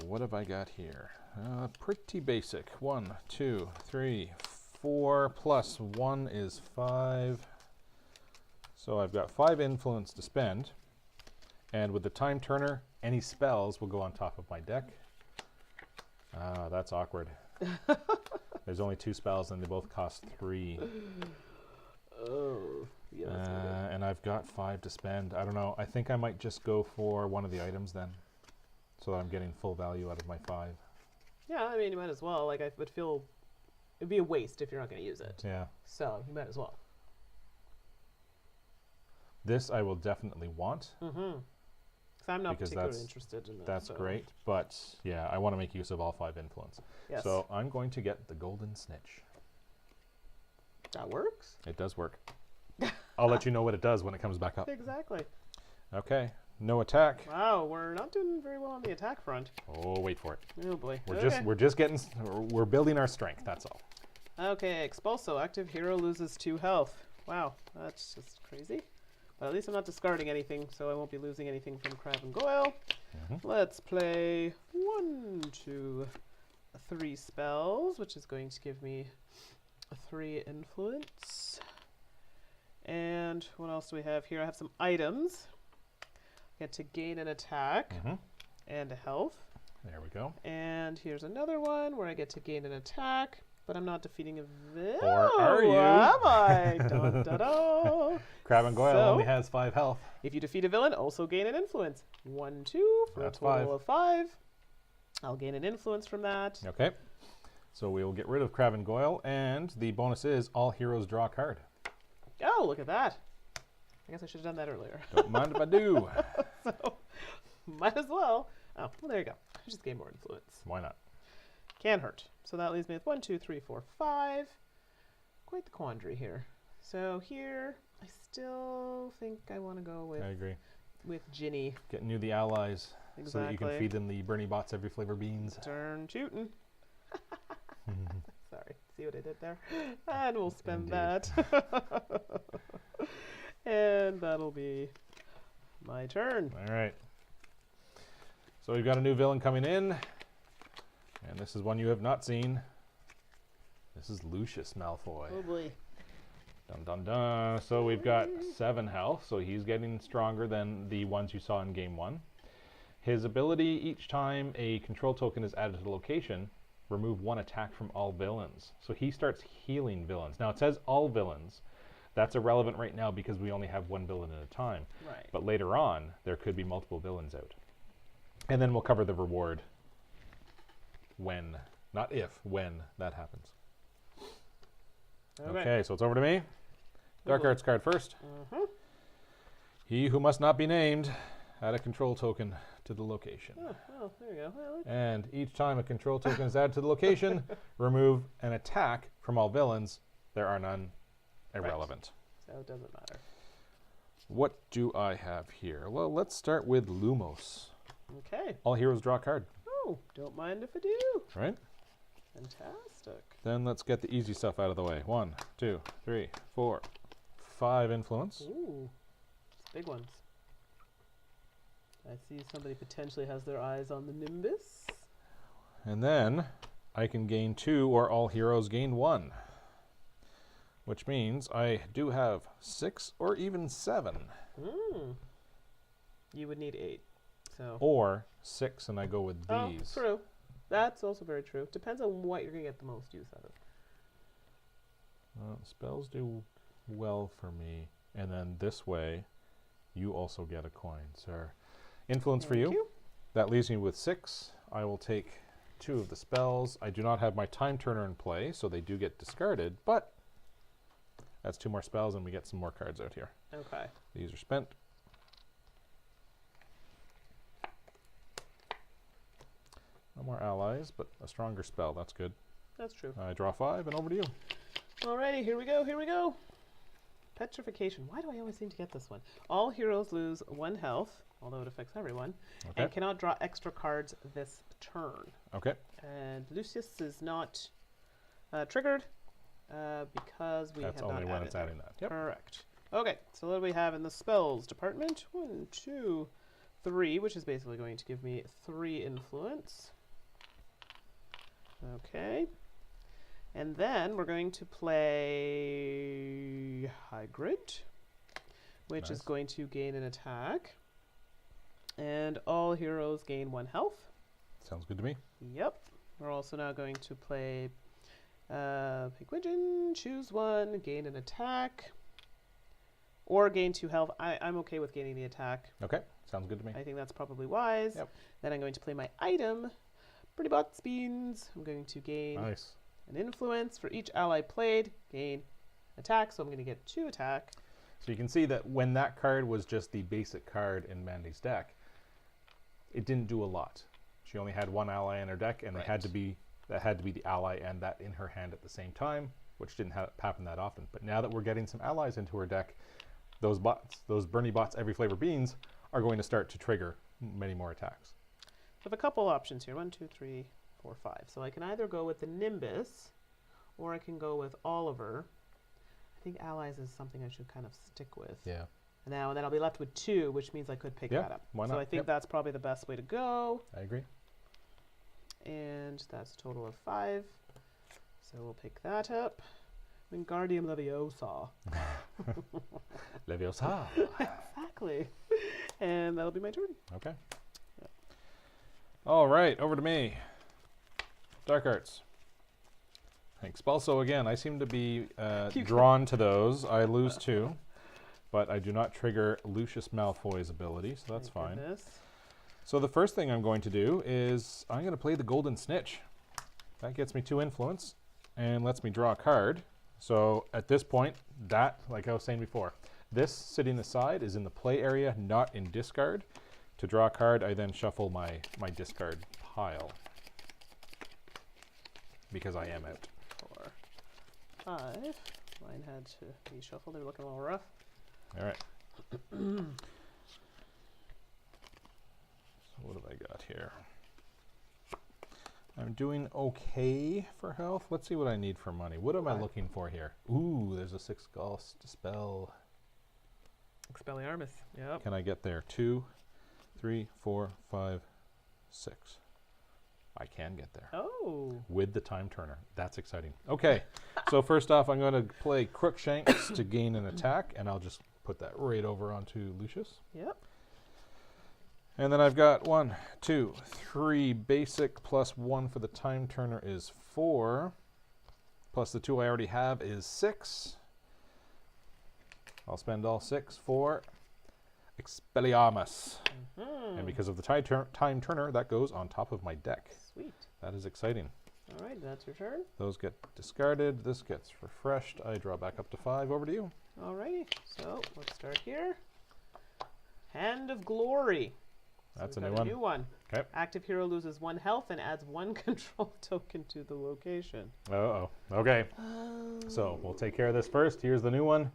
Speaker 2: What have I got here? Pretty basic. 1, 2, 3, 4 plus 1 is 5. So I've got 5 influence to spend. And with the time turner, any spells will go on top of my deck. That's awkward. There's only 2 spells and they both cost 3.
Speaker 1: Oh, yeah.
Speaker 2: And I've got 5 to spend. I don't know. I think I might just go for one of the items then, so that I'm getting full value out of my 5.
Speaker 1: Yeah, I mean, you might as well. Like, I would feel it'd be a waste if you're not going to use it.
Speaker 2: Yeah.
Speaker 1: So you might as well.
Speaker 2: This I will definitely want.
Speaker 1: Mm-hmm. Because I'm not
Speaker 2: because
Speaker 1: particularly interested in that.
Speaker 2: That's
Speaker 1: so.
Speaker 2: great, but yeah, I want to make use of all 5 influence.
Speaker 1: Yes.
Speaker 2: So I'm going to get the golden snitch.
Speaker 1: That works.
Speaker 2: It does work. I'll let you know what it does when it comes back up.
Speaker 1: Exactly.
Speaker 2: Okay. No attack.
Speaker 1: Wow, we're not doing very well on the attack front.
Speaker 2: Oh, wait for it.
Speaker 1: Oh boy.
Speaker 2: We're just getting we're building our strength. That's all.
Speaker 1: Okay, Expulso. Active hero loses 2 health. Wow, that's just crazy. But at least I'm not discarding anything, so I won't be losing anything from Crab and Goyle. Let's play 1, 2, 3 spells, which is going to give me 3 influence. And what else do we have here? I have some items. I get to gain an attack and a health.
Speaker 2: There we go.
Speaker 1: And here's another one where I get to gain an attack, but I'm not defeating a villain.
Speaker 2: Or are you?
Speaker 1: Am I? Dun, dun, dun.
Speaker 2: Crab and Goyle
Speaker 1: So,
Speaker 2: only has 5 health.
Speaker 1: If you defeat a villain, also gain an influence. 1, 2 for
Speaker 2: That's
Speaker 1: a total
Speaker 2: 5.
Speaker 1: of 5. I'll gain an influence from that.
Speaker 2: Okay. So we will get rid of Crab and Goyle, and the bonus is all heroes draw a card.
Speaker 1: Oh, look at that. I guess I should have done that earlier.
Speaker 2: Don't mind if I do.
Speaker 1: So, might as well. Oh, well, there you go. I just gain more influence.
Speaker 2: Why not?
Speaker 1: Can hurt. So that leaves me with 1, 2, 3, 4, 5. Quite the quandary here. So here, I still think I want to go with
Speaker 2: I agree.
Speaker 1: Ginny.
Speaker 2: Getting you the allies
Speaker 1: Exactly.
Speaker 2: so that you can feed them the Bernie Bots every flavor beans.
Speaker 1: Turn shooting. Sorry. See what I did there? And we'll spend that. And that'll be my turn.
Speaker 2: All right. So we've got a new villain coming in. And this is one you have not seen. This is Lucius Malfoy.
Speaker 1: Oh boy.
Speaker 2: Dun dun dun. So we've got 7 health, so he's getting stronger than the ones you saw in game 1. His ability, each time a control token is added to the location, remove 1 attack from all villains. So he starts healing villains. Now it says all villains. That's irrelevant right now because we only have 1 villain at a time.
Speaker 1: Right.
Speaker 2: But later on, there could be multiple villains out. And then we'll cover the reward when, not if, when that happens. Okay, so it's over to me. Dark Arts card first. He who must not be named, add a control token to the location.
Speaker 1: Oh, well, there you go. Well,
Speaker 2: And each time a control token is added to the location, remove an attack from all villains. There are none. Irrelevant.
Speaker 1: Right. So it doesn't matter.
Speaker 2: What do I have here? Well, let's start with Lumos.
Speaker 1: Okay.
Speaker 2: All heroes draw a card.
Speaker 1: Oh, don't mind if I do.
Speaker 2: Right?
Speaker 1: Fantastic.
Speaker 2: Then let's get the easy stuff out of the way. 1, 2, 3, 4, 5 influence.
Speaker 1: Ooh, big ones. I see somebody potentially has their eyes on the Nimbus.
Speaker 2: And then I can gain 2 or all heroes gain 1. Which means I do have 6 or even 7.
Speaker 1: You would need 8. So.
Speaker 2: Or 6 and I go with
Speaker 1: Oh,
Speaker 2: these.
Speaker 1: true. That's also very true. Depends on what you're going to get the most use out of.
Speaker 2: Spells do well for me. And then this way, you also get a coin, sir. Influence for you. That leaves me with 6. I will take 2 of the spells. I do not have my time turner in play, so they do get discarded, but that's 2 more spells and we get some more cards out here.
Speaker 1: Okay.
Speaker 2: These are spent. No more allies, but a stronger spell. That's good.
Speaker 1: That's true.
Speaker 2: I draw 5, and over to you.
Speaker 1: Alrighty, here we go, here we go. Petrification. Why do I always seem to get this one? All heroes lose 1 health, although it affects everyone,
Speaker 2: Okay.
Speaker 1: and cannot draw extra cards this turn.
Speaker 2: Okay.
Speaker 1: And Lucius is not triggered because we
Speaker 2: That's
Speaker 1: have not
Speaker 2: only when
Speaker 1: added
Speaker 2: it's adding that. Yep.
Speaker 1: Correct. Okay, so what do we have in the spells department? 1, 2, 3, which is basically going to give me 3 influence. Okay. And then we're going to play Hagrid, which is going to gain an attack. And all heroes gain 1 health.
Speaker 2: Sounds good to me.
Speaker 1: Yep. We're also now going to play Pigwidgeon, choose 1, gain an attack, or gain 2 health. I'm okay with gaining the attack.
Speaker 2: Okay. Sounds good to me.
Speaker 1: I think that's probably wise.
Speaker 2: Yep.
Speaker 1: Then I'm going to play my item, Pretty Bots Beans. I'm going to gain
Speaker 2: Nice.
Speaker 1: an influence for each ally played, gain attack, so I'm going to get 2 attack.
Speaker 2: So you can see that when that card was just the basic card in Mandi's deck, it didn't do a lot. She only had 1 ally in her deck, and that had to be the ally and that in her hand at the same time, which didn't happen that often. But now that we're getting some allies into her deck, those bots, those Bernie bots, every flavor beans, are going to start to trigger many more attacks.
Speaker 1: So I have a couple options here. 1, 2, 3, 4, 5. So I can either go with the Nimbus, or I can go with Oliver. I think allies is something I should kind of stick with.
Speaker 2: Yeah.
Speaker 1: And then I'll be left with 2, which means I could pick
Speaker 2: Yeah,
Speaker 1: that up.
Speaker 2: why
Speaker 1: So
Speaker 2: not?
Speaker 1: I think
Speaker 2: Yep.
Speaker 1: that's probably the best way to go.
Speaker 2: I agree.
Speaker 1: And that's a total of 5. So we'll pick that up. Wingardium Leviosa.
Speaker 2: Leviosa.
Speaker 1: Exactly. And that'll be my turn.
Speaker 2: Okay.
Speaker 1: Yep.
Speaker 2: All right, over to me. Dark Arts. Expulso again. I seem to be drawn to those. I lose 2, but I do not trigger Lucius Malfoy's ability, so that's
Speaker 1: Thank
Speaker 2: fine.
Speaker 1: goodness.
Speaker 2: So the first thing I'm going to do is I'm going to play the Golden Snitch. That gets me 2 influence and lets me draw a card. So at this point, that, like I was saying before, this sitting aside is in the play area, not in discard. To draw a card, I then shuffle my discard pile because I am out.
Speaker 1: 4, 5. Mine had to be shuffled. They were looking a little rough.
Speaker 2: All right. So what have I got here? I'm doing okay for health. Let's see what I need for money. What am I looking for here? Ooh, there's a 6 cost spell.
Speaker 1: Expelliarmus. Yep.
Speaker 2: Can I get there? 2, 3, 4, 5, 6. I can get there.
Speaker 1: Oh.
Speaker 2: With the time turner. That's exciting. Okay, so first off, I'm going to play Crookshanks to gain an attack, and I'll just put that right over onto Lucius.
Speaker 1: Yep.
Speaker 2: And then I've got 1, 2, 3 basic plus 1 for the time turner is 4. Plus the 2 I already have is 6. I'll spend all 6 for Expelliarmus. And because of the time turner, that goes on top of my deck.
Speaker 1: Sweet.
Speaker 2: That is exciting.
Speaker 1: All right, that's your turn.
Speaker 2: Those get discarded. This gets refreshed. I draw back up to 5. Over to you.
Speaker 1: All righty. So let's start here. Hand of Glory. So
Speaker 2: That's a
Speaker 1: we've
Speaker 2: new
Speaker 1: got
Speaker 2: one.
Speaker 1: New one.
Speaker 2: Okay.
Speaker 1: Active hero loses 1 health and adds 1 control token to the location.
Speaker 2: Uh-oh. Okay. So we'll take care of this first. Here's the new one.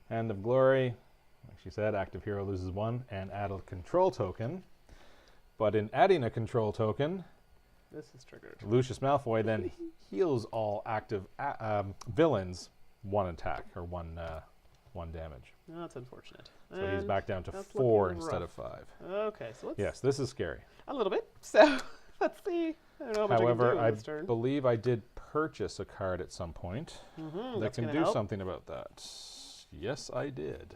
Speaker 2: Hand of Glory. Like she said, active hero loses 1 and add a control token. But in adding a control token,
Speaker 1: This is triggered.
Speaker 2: Lucius Malfoy then heals all active villains 1 attack or 1 damage.
Speaker 1: No, that's unfortunate.
Speaker 2: So he's
Speaker 1: And
Speaker 2: back down to
Speaker 1: that's
Speaker 2: 4
Speaker 1: looking
Speaker 2: instead
Speaker 1: rough.
Speaker 2: of 5.
Speaker 1: Okay, so let's...
Speaker 2: Yes, this is scary.
Speaker 1: A little bit. So let's see. I don't know how much
Speaker 2: However,
Speaker 1: I can do in this turn.
Speaker 2: believe I did purchase a card at some point that
Speaker 1: That's
Speaker 2: can
Speaker 1: gonna
Speaker 2: do
Speaker 1: help.
Speaker 2: something about that. Yes, I did.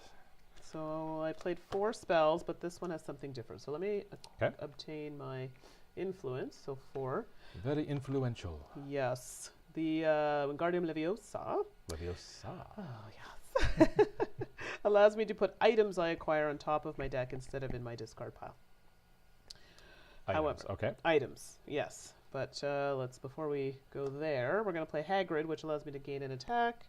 Speaker 1: So I played 4 spells, but this one has something different. So let me
Speaker 2: Okay.
Speaker 1: obtain my influence. So 4.
Speaker 2: Very influential.
Speaker 1: Yes. The Wingardium Leviosa.
Speaker 2: Leviosa.
Speaker 1: Oh, yes. Allows me to put items I acquire on top of my deck instead of in my discard pile.
Speaker 2: Items,
Speaker 1: However,
Speaker 2: okay.
Speaker 1: Items, yes. But before we go there, we're going to play Hagrid, which allows me to gain an attack.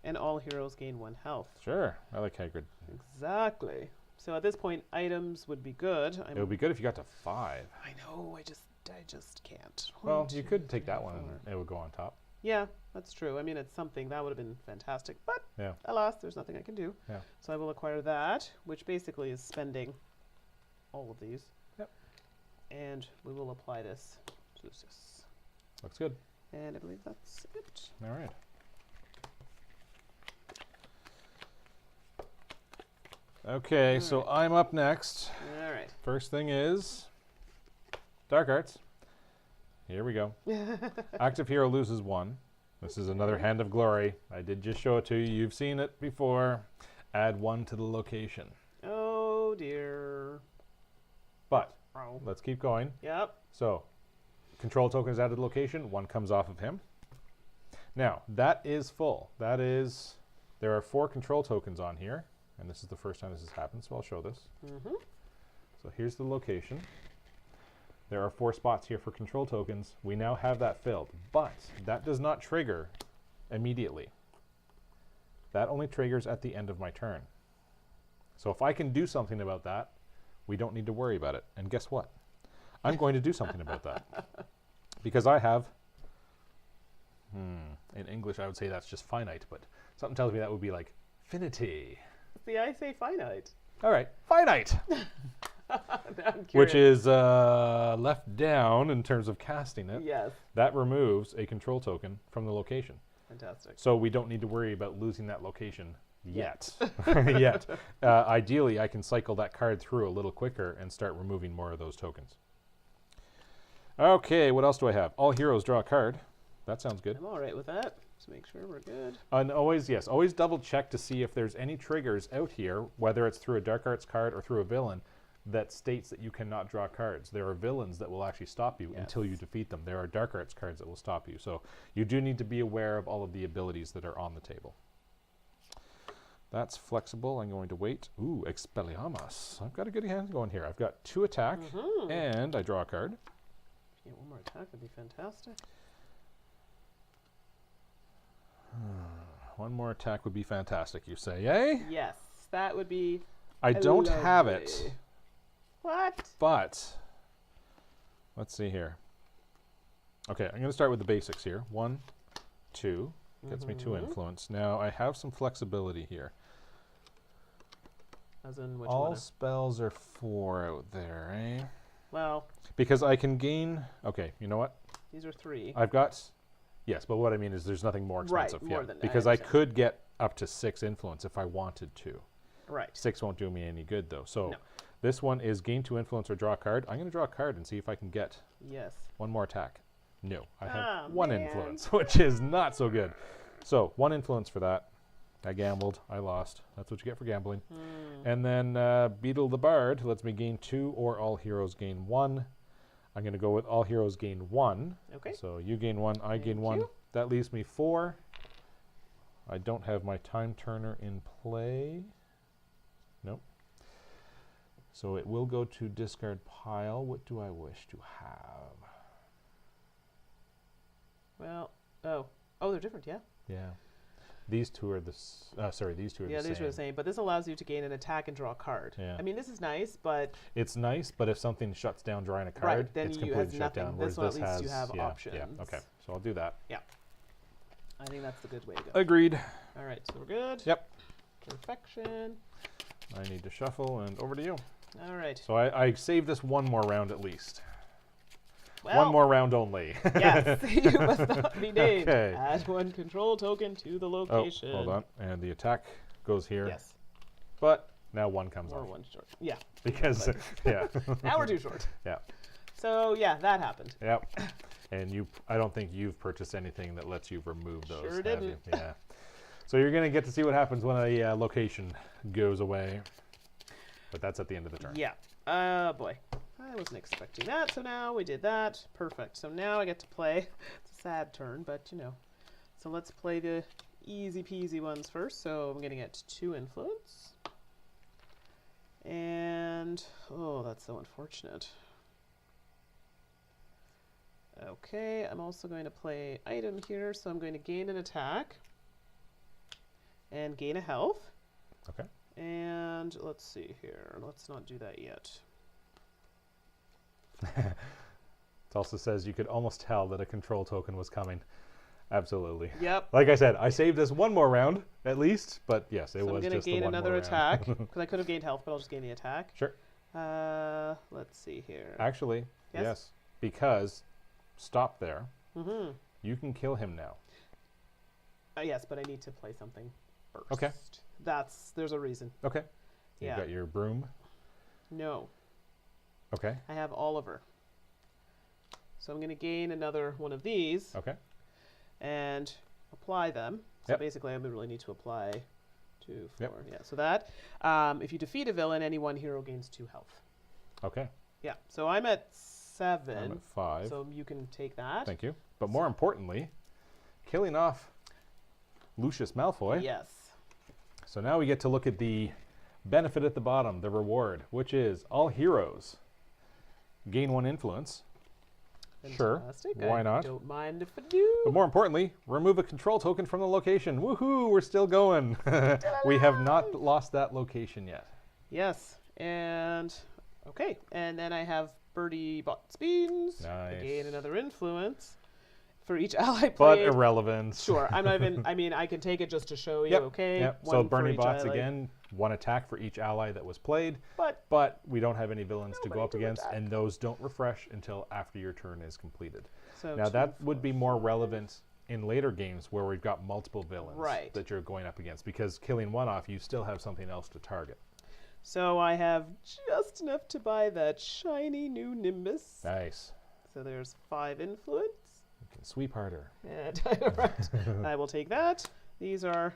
Speaker 1: And all heroes gain 1 health.
Speaker 2: Sure, I like Hagrid.
Speaker 1: Exactly. So at this point, items would be good.
Speaker 2: It would be good if you got to 5.
Speaker 1: I know, I just can't.
Speaker 2: Well,
Speaker 1: One,
Speaker 2: you
Speaker 1: two,
Speaker 2: could take
Speaker 1: three,
Speaker 2: that one
Speaker 1: four.
Speaker 2: and it would go on top.
Speaker 1: Yeah, that's true. I mean, it's something that would have been fantastic, but
Speaker 2: Yeah.
Speaker 1: alas, there's nothing I can do.
Speaker 2: Yeah.
Speaker 1: So I will acquire that, which basically is spending all of these.
Speaker 2: Yep.
Speaker 1: And we will apply this to this.
Speaker 2: Looks good.
Speaker 1: And I believe that's it.
Speaker 2: All right. Okay, so I'm up next.
Speaker 1: All right.
Speaker 2: First thing is Dark Arts. Here we go. Active hero loses 1. This is another Hand of Glory. I did just show it to you. You've seen it before. Add 1 to the location.
Speaker 1: Oh dear.
Speaker 2: But
Speaker 1: Oh.
Speaker 2: let's keep going.
Speaker 1: Yep.
Speaker 2: So, control token is added to the location. 1 comes off of him. Now, that is full. That is, there are 4 control tokens on here. And this is the first time this has happened, so I'll show this.
Speaker 1: Mm-hmm.
Speaker 2: So here's the location. There are 4 spots here for control tokens. We now have that filled, but that does not trigger immediately. That only triggers at the end of my turn. So if I can do something about that, we don't need to worry about it. And guess what? I'm going to do something about that. Because I have, in English I would say that's just finite, but something tells me that would be like finity.
Speaker 1: See, I say finite.
Speaker 2: All right, finite.
Speaker 1: I'm
Speaker 2: Which
Speaker 1: curious.
Speaker 2: is left down in terms of casting it.
Speaker 1: Yes.
Speaker 2: That removes a control token from the location.
Speaker 1: Fantastic.
Speaker 2: So we don't need to worry about losing that location yet. Yet. Ideally, I can cycle that card through a little quicker and start removing more of those tokens. Okay, what else do I have? All heroes draw a card. That sounds good.
Speaker 1: I'm all right with that. Just make sure we're good.
Speaker 2: And always, yes, always double check to see if there's any triggers out here, whether it's through a Dark Arts card or through a villain, that states that you cannot draw cards. There are villains that will actually stop you until you defeat them. There are Dark Arts cards that will stop you. So you do need to be aware of all of the abilities that are on the table. That's flexible. I'm going to wait. Ooh, Expelliarmus. I've got a good hand going here. I've got 2 attack, and I draw a card.
Speaker 1: If you get 1 more attack, that'd be fantastic.
Speaker 2: 1 more attack would be fantastic, you say, eh?
Speaker 1: Yes, that would be
Speaker 2: I don't have
Speaker 1: lovely.
Speaker 2: it.
Speaker 1: What?
Speaker 2: But let's see here. Okay, I'm going to start with the basics here. 1, 2 gets me 2 influence. Now I have some flexibility here.
Speaker 1: As in which
Speaker 2: All
Speaker 1: one?
Speaker 2: spells are 4 out there, eh?
Speaker 1: Well,
Speaker 2: Because I can gain. Okay, you know what?
Speaker 1: these are 3.
Speaker 2: I've got. Yes, but what I mean is there's nothing more
Speaker 1: Right,
Speaker 2: expensive.
Speaker 1: more
Speaker 2: yeah,
Speaker 1: than- I
Speaker 2: because I
Speaker 1: understand.
Speaker 2: could get up to 6 influence if I wanted to.
Speaker 1: Right.
Speaker 2: 6 won't do me any good though. So
Speaker 1: No.
Speaker 2: this one is gain 2 influence or draw a card. I'm going to draw a card and see if I can get
Speaker 1: Yes.
Speaker 2: 1 more attack. No, I have
Speaker 1: Ah,
Speaker 2: 1
Speaker 1: man.
Speaker 2: influence, which is not so good. So 1 influence for that. I gambled. I lost. That's what you get for gambling. And then Beetle the Bard lets me gain 2 or all heroes gain 1. I'm going to go with all heroes gain 1.
Speaker 1: Okay.
Speaker 2: So you gain 1, I gain
Speaker 1: Thank
Speaker 2: 1.
Speaker 1: you.
Speaker 2: That leaves me 4. I don't have my time turner in play. Nope. So it will go to discard pile. What do I wish to have?
Speaker 1: Well, oh, they're different, yeah.
Speaker 2: Yeah. These 2 are the sorry, these 2 are
Speaker 1: Yeah,
Speaker 2: the
Speaker 1: these
Speaker 2: same.
Speaker 1: are the same, but this allows you to gain an attack and draw a card.
Speaker 2: Yeah.
Speaker 1: I mean, this is nice, but
Speaker 2: It's nice, but if something shuts down drawing a card,
Speaker 1: then
Speaker 2: it's
Speaker 1: you
Speaker 2: completely
Speaker 1: has
Speaker 2: shut
Speaker 1: nothing.
Speaker 2: down.
Speaker 1: This
Speaker 2: Whereas
Speaker 1: one, at
Speaker 2: this
Speaker 1: least
Speaker 2: has
Speaker 1: you have
Speaker 2: yeah,
Speaker 1: options.
Speaker 2: Yeah. Okay, so I'll do that.
Speaker 1: I think that's the good way to go.
Speaker 2: Agreed.
Speaker 1: All right, so we're good.
Speaker 2: Yep.
Speaker 1: Perfection.
Speaker 2: I need to shuffle, and over to you.
Speaker 1: All right.
Speaker 2: So I saved this 1 more round at least.
Speaker 1: Well,
Speaker 2: 1 more round only.
Speaker 1: Yes, you must not be named.
Speaker 2: Okay.
Speaker 1: Add 1 control token to the
Speaker 2: Oh,
Speaker 1: location.
Speaker 2: hold on. And the attack goes here.
Speaker 1: Yes.
Speaker 2: But now 1 comes
Speaker 1: Or
Speaker 2: off.
Speaker 1: 1 short. Yeah.
Speaker 2: Because, yeah.
Speaker 1: Now we're too short.
Speaker 2: Yeah.
Speaker 1: So yeah, that happened.
Speaker 2: Yep. And I don't think you've purchased anything that lets you remove those.
Speaker 1: Sure
Speaker 2: have
Speaker 1: didn't.
Speaker 2: you? Yeah. So you're going to get to see what happens when a location goes away. But that's at the end of the turn.
Speaker 1: Yeah. Boy. I wasn't expecting that, so now we did that. Perfect. So now I get to play. It's a sad turn, but you know. So let's play the easy peasy ones first. So I'm going to get 2 influence. And, oh, that's so unfortunate. Okay, I'm also going to play item here, so I'm going to gain an attack and gain a health.
Speaker 2: Okay.
Speaker 1: And let's see here. Let's not do that yet.
Speaker 2: It also says you could almost tell that a control token was coming. Absolutely.
Speaker 1: Yep.
Speaker 2: Like I said, I saved us one more round at least, but yes, it
Speaker 1: So
Speaker 2: was
Speaker 1: I'm
Speaker 2: just
Speaker 1: going to gain
Speaker 2: the one
Speaker 1: another
Speaker 2: more
Speaker 1: attack
Speaker 2: round.
Speaker 1: because I could have gained health, but I'll just gain the attack.
Speaker 2: Sure.
Speaker 1: Let's see here.
Speaker 2: Actually, yes, because stop there. You can kill him now.
Speaker 1: Yes, but I need to play something first.
Speaker 2: Okay.
Speaker 1: There's a reason.
Speaker 2: Okay.
Speaker 1: Yeah.
Speaker 2: You've got your broom.
Speaker 1: No.
Speaker 2: Okay.
Speaker 1: I have Oliver. So I'm going to gain another one of these.
Speaker 2: Okay.
Speaker 1: And apply them. So basically I really need to apply 2, 4. Yeah, so that. If you defeat a villain, any one hero gains 2 health.
Speaker 2: Okay.
Speaker 1: Yeah, so I'm at 7.
Speaker 2: I'm at 5.
Speaker 1: So you can take that.
Speaker 2: Thank you. But more importantly, killing off Lucius Malfoy.
Speaker 1: Yes.
Speaker 2: So now we get to look at the benefit at the bottom, the reward, which is all heroes gain 1 influence.
Speaker 1: Fantastic.
Speaker 2: Sure, why not?
Speaker 1: Don't mind if I do.
Speaker 2: But more importantly, remove a control token from the location. Woohoo, we're still going. We have not lost that location yet.
Speaker 1: Yes, and okay, and then I have Birdie Bots Beans.
Speaker 2: Nice.
Speaker 1: I gain another influence for each ally played.
Speaker 2: But irrelevant.
Speaker 1: Sure, I'm not even, I mean, I can take it just to show you, okay?
Speaker 2: Yep. So
Speaker 1: One for
Speaker 2: Bernie
Speaker 1: each
Speaker 2: Bots
Speaker 1: ally.
Speaker 2: again, 1 attack for each ally that was played.
Speaker 1: But
Speaker 2: we don't have any villains to go up
Speaker 1: Nobody to
Speaker 2: against,
Speaker 1: attack.
Speaker 2: and those don't refresh until after your turn is completed.
Speaker 1: So
Speaker 2: Now
Speaker 1: 2,
Speaker 2: that
Speaker 1: 4,
Speaker 2: would be more relevant in later games where we've got multiple villains
Speaker 1: Right.
Speaker 2: that you're going up against, because killing 1 off, you still have something else to target.
Speaker 1: So I have just enough to buy that shiny new Nimbus.
Speaker 2: Nice.
Speaker 1: So there's 5 influence.
Speaker 2: You can sweep harder.
Speaker 1: And right, I will take that. These are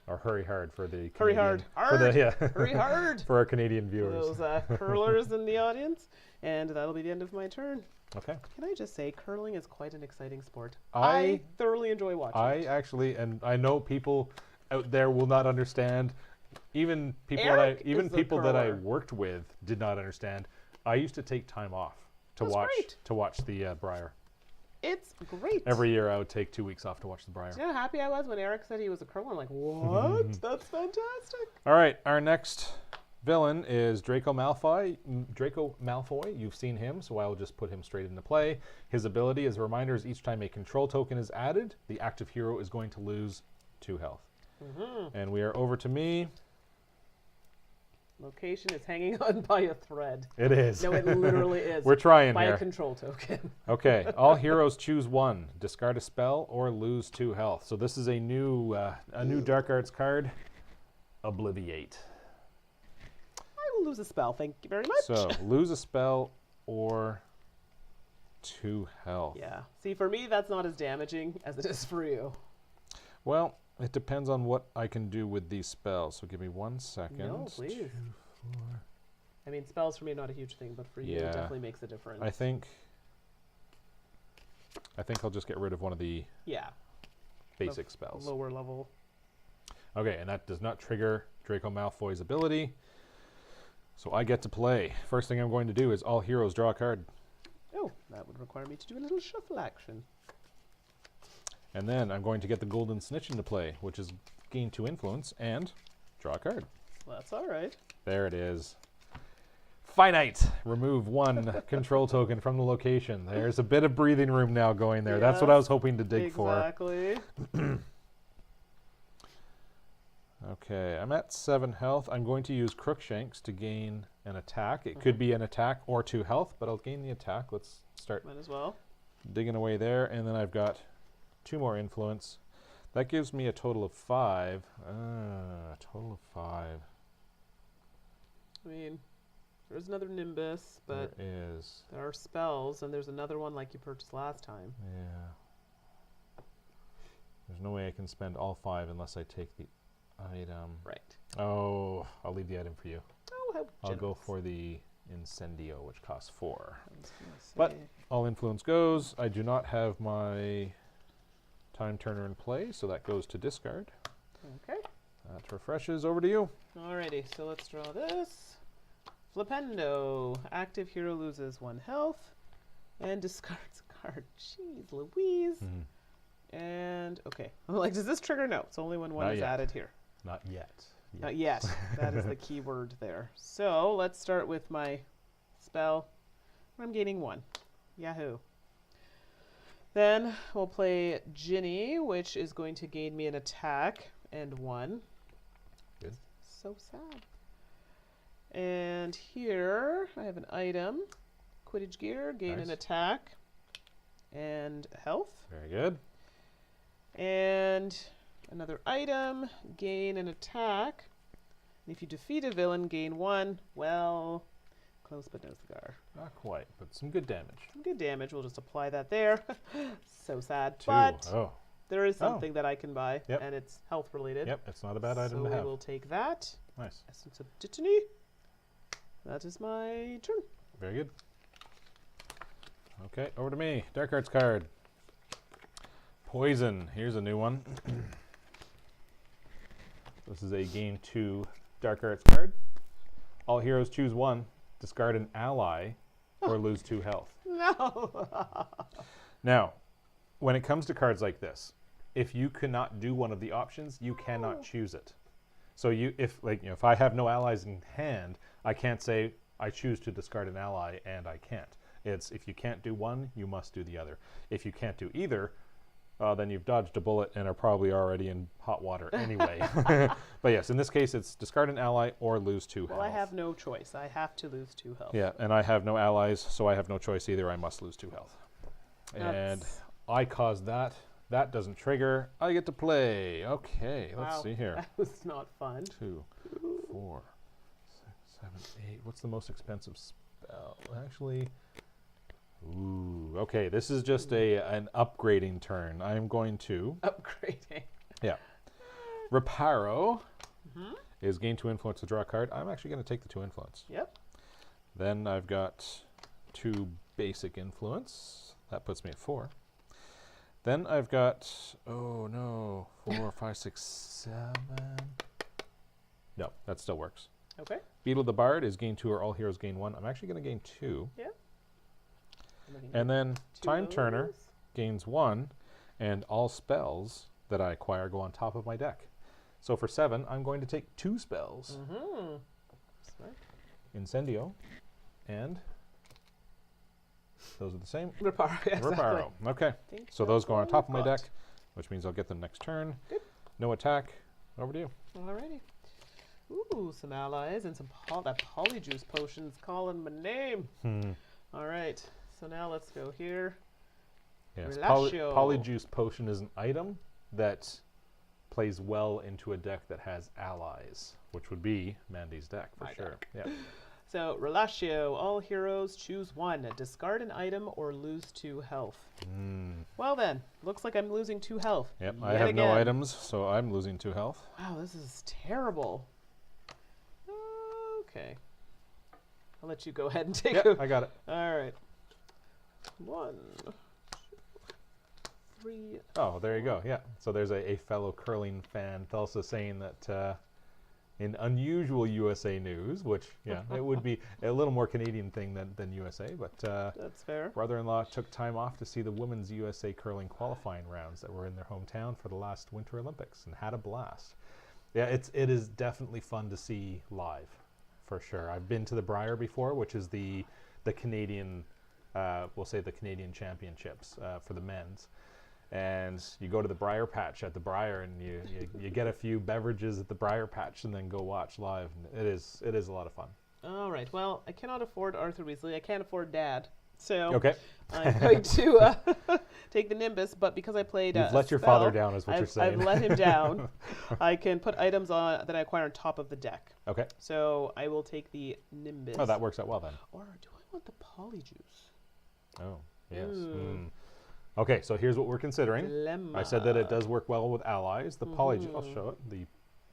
Speaker 2: Or hurry hard for the
Speaker 1: hurry
Speaker 2: Canadian,
Speaker 1: hard,
Speaker 2: for the,
Speaker 1: hurry hard.
Speaker 2: for our Canadian viewers.
Speaker 1: Those curlers in the audience, and that'll be the end of my turn.
Speaker 2: Okay.
Speaker 1: Can I just say, curling is quite an exciting sport.
Speaker 2: I
Speaker 1: I thoroughly enjoy watching.
Speaker 2: I actually, and I know people out there will not understand. Even people
Speaker 1: Eric
Speaker 2: that I, even
Speaker 1: is the
Speaker 2: people that I
Speaker 1: curler.
Speaker 2: worked with did not understand. I used to take time off to
Speaker 1: That's great.
Speaker 2: watch the Briar.
Speaker 1: It's great.
Speaker 2: Every year I would take 2 weeks off to watch the Briar.
Speaker 1: Do you know how happy I was when Eric said he was a curler? I'm like, what? That's fantastic.
Speaker 2: All right, our next villain is Draco Malfoy. Draco Malfoy, you've seen him, so I will just put him straight into play. His ability is reminders each time a control token is added, the active hero is going to lose 2 health. And we are over to me.
Speaker 1: Location is hanging on by a thread.
Speaker 2: It is.
Speaker 1: No, it literally is.
Speaker 2: We're trying
Speaker 1: by
Speaker 2: here.
Speaker 1: a control token.
Speaker 2: Okay, all heroes choose 1, discard a spell, or lose 2 health. So this is a new Dark Arts card, Obliviate.
Speaker 1: I will lose a spell, thank you very much.
Speaker 2: So lose a spell or 2 health.
Speaker 1: Yeah. See, for me, that's not as damaging as it is for you.
Speaker 2: Well, it depends on what I can do with these spells. So give me 1 second.
Speaker 1: No, please.
Speaker 2: 2, 4.
Speaker 1: I mean, spells for me are not a huge thing, but for you,
Speaker 2: Yeah.
Speaker 1: it definitely makes a difference.
Speaker 2: I think I'll just get rid of one of the
Speaker 1: Yeah.
Speaker 2: basic spells.
Speaker 1: Lower level.
Speaker 2: Okay, and that does not trigger Draco Malfoy's ability. So I get to play. First thing I'm going to do is all heroes draw a card.
Speaker 1: Oh, that would require me to do a little shuffle action.
Speaker 2: And then I'm going to get the Golden Snitch into play, which is gain 2 influence, and draw a card.
Speaker 1: That's all right.
Speaker 2: There it is. Finite. Remove 1 control token from the location. There's a bit of breathing room now going there. That's what I was hoping to dig for.
Speaker 1: Exactly.
Speaker 2: Okay, I'm at 7 health. I'm going to use Crookshanks to gain an attack. It could be an attack or 2 health, but I'll gain the attack. Let's start
Speaker 1: Might as well.
Speaker 2: digging away there. And then I've got 2 more influence. That gives me a total of 5. A total of 5.
Speaker 1: I mean, there's another Nimbus, but
Speaker 2: There is.
Speaker 1: there are spells, and there's another one like you purchased last time.
Speaker 2: Yeah. There's no way I can spend all 5 unless I take the item.
Speaker 1: Right.
Speaker 2: Oh, I'll leave the item for you.
Speaker 1: Oh, how
Speaker 2: I'll go
Speaker 1: generous.
Speaker 2: for the Incendio, which costs 4.
Speaker 1: I was gonna
Speaker 2: But
Speaker 1: say.
Speaker 2: all influence goes. I do not have my Time Turner in play, so that goes to discard.
Speaker 1: Okay.
Speaker 2: That refreshes. Over to you.
Speaker 1: Alrighty, so let's draw this. Flipendo. Active hero loses 1 health and discards a card. Jeez Louise. And, okay. I'm like, does this trigger? No. It's only when 1
Speaker 2: Not
Speaker 1: is
Speaker 2: yet.
Speaker 1: added here.
Speaker 2: Not yet.
Speaker 1: Not yet. That is the key word there. So let's start with my spell. I'm gaining 1. Yahoo. Then we'll play Ginny, which is going to gain me an attack and 1.
Speaker 2: Good.
Speaker 1: So sad. And here I have an item, Quidditch gear, gain an attack and health.
Speaker 2: Very good.
Speaker 1: And another item, gain an attack. And if you defeat a villain, gain 1. Well, close but no cigar.
Speaker 2: Not quite, but some good damage.
Speaker 1: Some good damage. We'll just apply that there. So sad.
Speaker 2: 2.
Speaker 1: But
Speaker 2: Oh.
Speaker 1: there is something that I can buy,
Speaker 2: Yep.
Speaker 1: and it's health related.
Speaker 2: Yep, it's not a bad item to
Speaker 1: So
Speaker 2: have.
Speaker 1: we will take that.
Speaker 2: Nice.
Speaker 1: Essence of Dittany. That is my turn.
Speaker 2: Very good. Okay, over to me. Dark Arts card. Poison. Here's a new one. This is a game 2 Dark Arts card. All heroes choose 1. Discard an ally or lose 2 health.
Speaker 1: No.
Speaker 2: Now, when it comes to cards like this, if you cannot do one of the options, you cannot choose it. So if I have no allies in hand, I can't say I choose to discard an ally and I can't. It's if you can't do one, you must do the other. If you can't do either, then you've dodged a bullet and are probably already in hot water anyway. But yes, in this case, it's discard an ally or lose 2 health.
Speaker 1: Well, I have no choice. I have to lose 2 health.
Speaker 2: Yeah, and I have no allies, so I have no choice either. I must lose 2 health. And I caused that. That doesn't trigger. I get to play. Okay, let's see here.
Speaker 1: That was not fun.
Speaker 2: 2, 4, 6, 7, 8. What's the most expensive spell? Actually, ooh. Okay, this is just an upgrading turn. I am going to
Speaker 1: Upgrading.
Speaker 2: Yeah. Reparo is gain 2 influence to draw a card. I'm actually going to take the 2 influence.
Speaker 1: Yep.
Speaker 2: Then I've got 2 basic influence. That puts me at 4. Then I've got, 4, 5, 6, 7. No, that still works.
Speaker 1: Okay.
Speaker 2: Beetle the Bard is gain 2 or all heroes gain 1. I'm actually going to gain 2.
Speaker 1: Yeah.
Speaker 2: And then Time Turner gains 1, and all spells that I acquire go on top of my deck. So for 7, I'm going to take 2 spells.
Speaker 1: Smart.
Speaker 2: Incendio, and those are the same.
Speaker 1: Reparo. Exactly.
Speaker 2: Reparo. Okay. So those go on top of my deck, which means I'll get them next turn.
Speaker 1: Good.
Speaker 2: No attack. Over to you.
Speaker 1: Alrighty. Ooh, some allies and some that Polyjuice potion's calling my name. All right. So now let's go here.
Speaker 2: Yes.
Speaker 1: Relatio.
Speaker 2: Polyjuice potion is an item that plays well into a deck that has allies, which would be Mandi's deck for
Speaker 1: My
Speaker 2: sure.
Speaker 1: deck.
Speaker 2: Yeah.
Speaker 1: So, Relatio, all heroes choose 1. Discard an item or lose 2 health. Well then, looks like I'm losing 2 health.
Speaker 2: Yep,
Speaker 1: Yet
Speaker 2: I have no
Speaker 1: again.
Speaker 2: items, so I'm losing 2 health.
Speaker 1: Wow, this is terrible. Okay. I'll let you go ahead and take
Speaker 2: Yep, I got it.
Speaker 1: All right. 1, 2, 3.
Speaker 2: Oh, there you go. Yeah. So there's a fellow curling fan also saying that in unusual USA news, which, it would be a little more Canadian thing than USA, but
Speaker 1: That's fair.
Speaker 2: brother-in-law took time off to see the women's USA curling qualifying rounds that were in their hometown for the last Winter Olympics and had a blast. Yeah, it is definitely fun to see live, for sure. I've been to the Briar before, which is the Canadian, we'll say the Canadian Championships for the men's. And you go to the Briar Patch at the Briar, and you get a few beverages at the Briar Patch, and then go watch live. And it is a lot of fun.
Speaker 1: All right. Well, I cannot afford Arthur Weasley. I can't afford Dad. So
Speaker 2: Okay.
Speaker 1: I'm going to take the Nimbus, but because I played
Speaker 2: You've let your father down, is what you're saying.
Speaker 1: I've let him down. I can put items on that I acquire on top of the deck.
Speaker 2: Okay.
Speaker 1: So I will take the Nimbus.
Speaker 2: Oh, that works out well then.
Speaker 1: Or do I want the Polyjuice?
Speaker 2: Oh, yes. Okay, so here's what we're considering.
Speaker 1: Dilemma.
Speaker 2: I said that it does work well with allies. The Polyjuice, I'll show it. The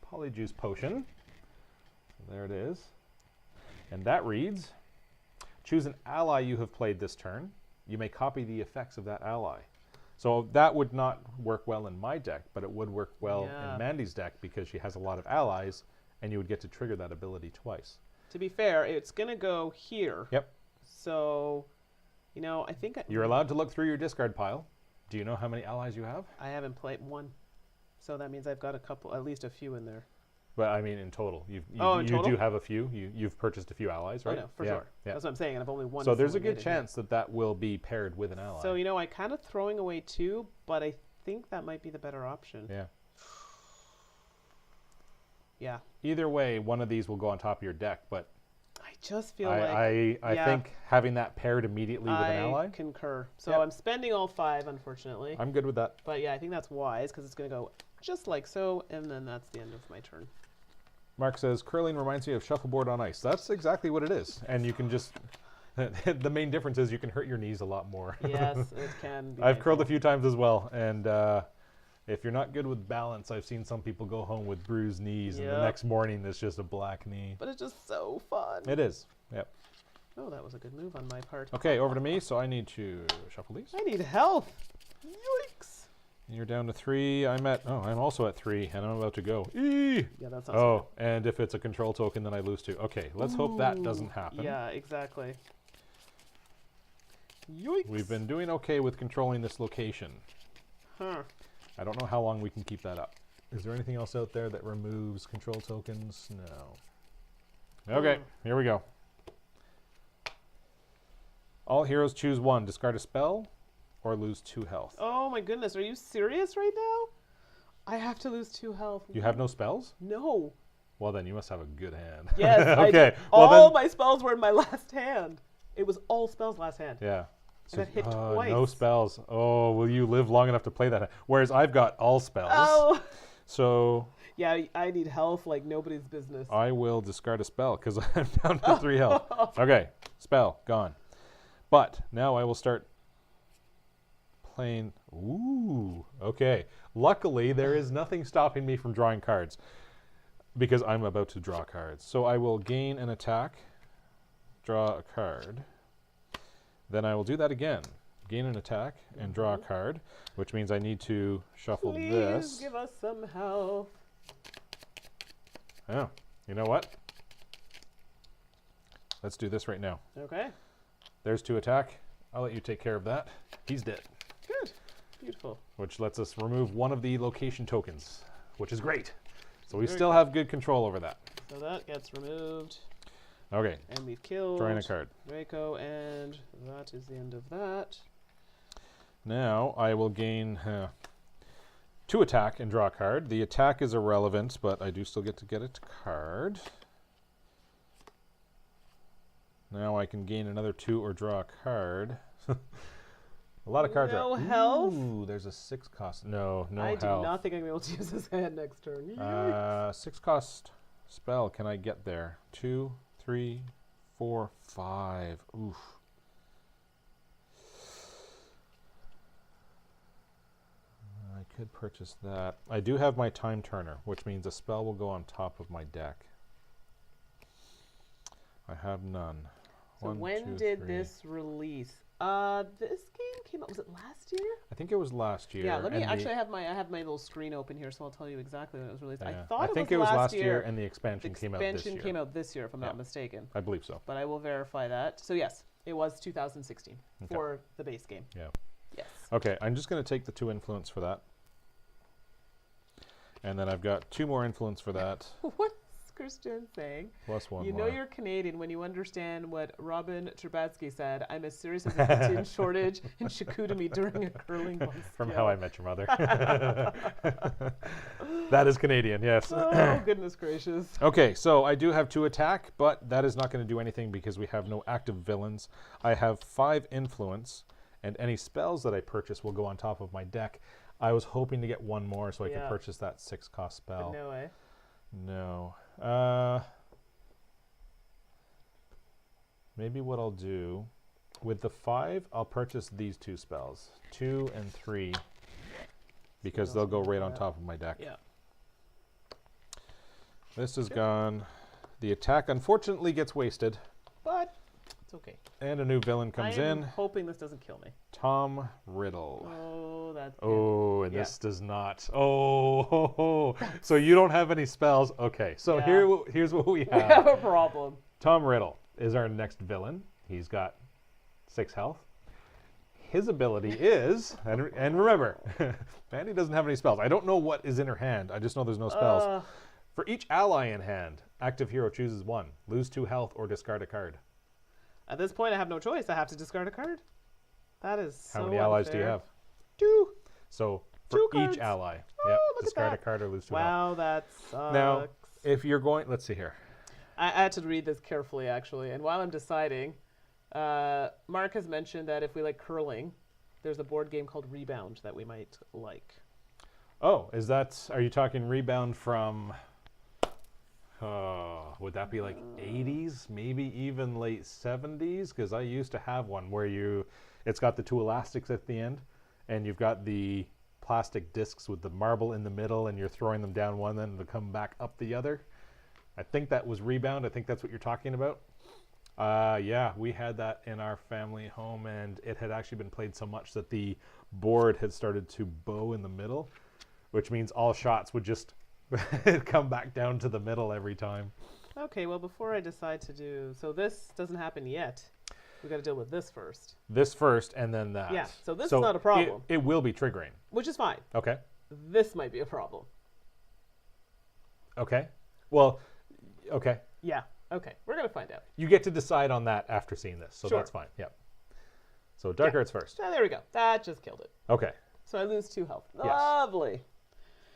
Speaker 2: Polyjuice potion. There it is. And that reads, choose an ally you have played this turn. You may copy the effects of that ally. So that would not work well in my deck, but it would work well in Mandi's deck because she has a lot of allies, and you would get to trigger that ability twice.
Speaker 1: To be fair, it's going to go here.
Speaker 2: Yep.
Speaker 1: So, I think
Speaker 2: You're allowed to look through your discard pile. Do you know how many allies you have?
Speaker 1: I haven't played 1. So that means I've got at least a few in there.
Speaker 2: But I mean, in total, you
Speaker 1: in total?
Speaker 2: do have a few. You've purchased a few allies, right?
Speaker 1: Oh, no, for
Speaker 2: yeah,
Speaker 1: sure.
Speaker 2: Yeah.
Speaker 1: That's what I'm saying, and I've only one.
Speaker 2: So there's a
Speaker 1: fully
Speaker 2: good
Speaker 1: mated
Speaker 2: chance that will be paired with an ally.
Speaker 1: So, I kind of throwing away 2, but I think that might be the better option.
Speaker 2: Yeah.
Speaker 1: Yeah.
Speaker 2: Either way, one of these will go on top of your deck, but
Speaker 1: I just feel
Speaker 2: I think having that paired immediately with an ally.
Speaker 1: I concur. So I'm spending all 5, unfortunately.
Speaker 2: I'm good with that.
Speaker 1: But yeah, I think that's wise because it's going to go just like so, and then that's the end of my turn.
Speaker 2: Mark says, curling reminds me of shuffleboard on ice. That's exactly what it is. And you can just, the main difference is you can hurt your knees a lot more.
Speaker 1: Yes, it can be.
Speaker 2: I've curled a few times as well. And if you're not good with balance, I've seen some people go home with bruised knees, and the next morning there's just a black knee.
Speaker 1: But it's just so fun.
Speaker 2: It is, yep.
Speaker 1: Oh, that was a good move on my part.
Speaker 2: Okay, over to me. So I need to shuffle these.
Speaker 1: I need health. Yikes.
Speaker 2: You're down to 3. I'm also at 3, and I'm about to go. Eee!
Speaker 1: Yeah, that's
Speaker 2: awesome. And if it's a control token, then I lose 2. Okay, let's hope that doesn't happen.
Speaker 1: Yeah, exactly. Yikes.
Speaker 2: We've been doing okay with controlling this location.
Speaker 1: Huh.
Speaker 2: I don't know how long we can keep that up. Is there anything else out there that removes control tokens? No. Okay, here we go. All heroes choose 1. Discard a spell or lose 2 health.
Speaker 1: Oh my goodness, are you serious right now? I have to lose 2 health.
Speaker 2: You have no spells?
Speaker 1: No.
Speaker 2: Well, then you must have a good hand.
Speaker 1: Yes.
Speaker 2: Okay.
Speaker 1: All my spells were in my last hand. It was all spells last hand.
Speaker 2: Yeah.
Speaker 1: So, and I hit twice.
Speaker 2: No spells. Oh, will you live long enough to play that? Whereas I've got all spells.
Speaker 1: Oh.
Speaker 2: So.
Speaker 1: Yeah, I need health like nobody's business.
Speaker 2: I will discard a spell because I'm down to 3 health. Okay. Spell. Gone. But now I will start playing. Ooh. Okay. Luckily, there is nothing stopping me from drawing cards because I'm about to draw cards. So I will gain an attack, draw a card. Then I will do that again. Gain an attack and draw a card, which means I need to shuffle this.
Speaker 1: Please give us some health.
Speaker 2: Oh, you know what? Let's do this right now.
Speaker 1: Okay.
Speaker 2: There's 2 attack. I'll let you take care of that. He's dead.
Speaker 1: Good. Beautiful.
Speaker 2: Which lets us remove 1 of the location tokens, which is great. So we still have good control over that.
Speaker 1: So that gets removed.
Speaker 2: Okay.
Speaker 1: And we've killed
Speaker 2: drawing a card.
Speaker 1: Draco, and that is the end of that.
Speaker 2: Now I will gain 2 attack and draw a card. The attack is irrelevant, but I do still get to get a card. Now I can gain another 2 or draw a card. A lot of cards.
Speaker 1: No health?
Speaker 2: Ooh, there's a 6 cost. No health.
Speaker 1: I do not think I'm going to be able to use this hand next turn.
Speaker 2: 6 cost spell. Can I get there? 2, 3, 4, 5. Oof. I could purchase that. I do have my time turner, which means a spell will go on top of my deck. I have none.
Speaker 1: So
Speaker 2: 1,
Speaker 1: when
Speaker 2: 2,
Speaker 1: did
Speaker 2: 3.
Speaker 1: this release? This game came out, was it last year?
Speaker 2: I think it was last year.
Speaker 1: Yeah, let me actually I have my little screen open here, so I'll tell you exactly when it was released.
Speaker 2: Yeah.
Speaker 1: I
Speaker 2: think it was last year, and the expansion came out this year.
Speaker 1: The expansion came out this year, if I'm not mistaken.
Speaker 2: I believe so.
Speaker 1: But I will verify that. So yes, it was 2016 for the base game.
Speaker 2: Yeah.
Speaker 1: Yes.
Speaker 2: Okay, I'm just going to take the 2 influence for that. And then I've got 2 more influence for that.
Speaker 1: What's Christian saying?
Speaker 2: Plus 1
Speaker 1: You
Speaker 2: more.
Speaker 1: know you're Canadian when you understand what Robin Turbatsky said. I'm as serious as a poutine shortage in Chicoutimi during a curling bus.
Speaker 2: From How I Met Your Mother. That is Canadian, yes.
Speaker 1: Oh, goodness gracious.
Speaker 2: Okay, so I do have 2 attack, but that is not going to do anything because we have no active villains. I have 5 influence, and any spells that I purchase will go on top of my deck. I was hoping to get 1 more so I could purchase that 6 cost spell.
Speaker 1: But no way.
Speaker 2: No. Maybe what I'll do, with the 5, I'll purchase these 2 spells, 2 and 3, because they'll go right on top of my deck.
Speaker 1: Yeah.
Speaker 2: This is gone. The attack unfortunately gets wasted.
Speaker 1: But it's okay.
Speaker 2: And a new villain comes in.
Speaker 1: I'm hoping this doesn't kill me.
Speaker 2: Tom Riddle.
Speaker 1: Oh, that's
Speaker 2: Oh, and this does not. Oh, so you don't have any spells. Okay, so here's what we have.
Speaker 1: We have a problem.
Speaker 2: Tom Riddle is our next villain. He's got 6 health. His ability is, and remember, Mandi doesn't have any spells. I don't know what is in her hand. I just know there's no spells. For each ally in hand, active hero chooses one. Lose 2 health or discard a card.
Speaker 1: At this point, I have no choice. I have to discard a card. That is so
Speaker 2: How many allies do you
Speaker 1: unfair.
Speaker 2: have?
Speaker 1: 2.
Speaker 2: So for
Speaker 1: 2
Speaker 2: each
Speaker 1: cards.
Speaker 2: ally,
Speaker 1: Oh,
Speaker 2: yep,
Speaker 1: look at
Speaker 2: discard a
Speaker 1: that.
Speaker 2: card or lose 2 health.
Speaker 1: Wow, that sucks.
Speaker 2: Now, if you're going, let's see here.
Speaker 1: I had to read this carefully, actually. And while I'm deciding, Mark has mentioned that if we like curling, there's a board game called Rebound that we might like.
Speaker 2: Oh, are you talking Rebound from, would that be like 80s, maybe even late 70s? Because I used to have one where it's got the 2 elastics at the end, and you've got the plastic discs with the marble in the middle, and you're throwing them down one end and they come back up the other. I think that was Rebound. I think that's what you're talking about. Yeah, we had that in our family home, and it had actually been played so much that the board had started to bow in the middle, which means all shots would just come back down to the middle every time.
Speaker 1: Okay, well, before I decide to do... So this doesn't happen yet. We got to deal with this first.
Speaker 2: This first, and then that.
Speaker 1: Yeah, so this is not a problem.
Speaker 2: It will be triggering.
Speaker 1: Which is fine.
Speaker 2: Okay.
Speaker 1: This might be a problem.
Speaker 2: Okay. Well, okay.
Speaker 1: Yeah, okay. We're going to find out.
Speaker 2: You get to decide on that after seeing this, so
Speaker 1: Sure.
Speaker 2: that's fine. Yep. So Dark Arts first.
Speaker 1: Ah, there we go. That just killed it.
Speaker 2: Okay.
Speaker 1: So I lose 2 health.
Speaker 2: Yes.
Speaker 1: Lovely.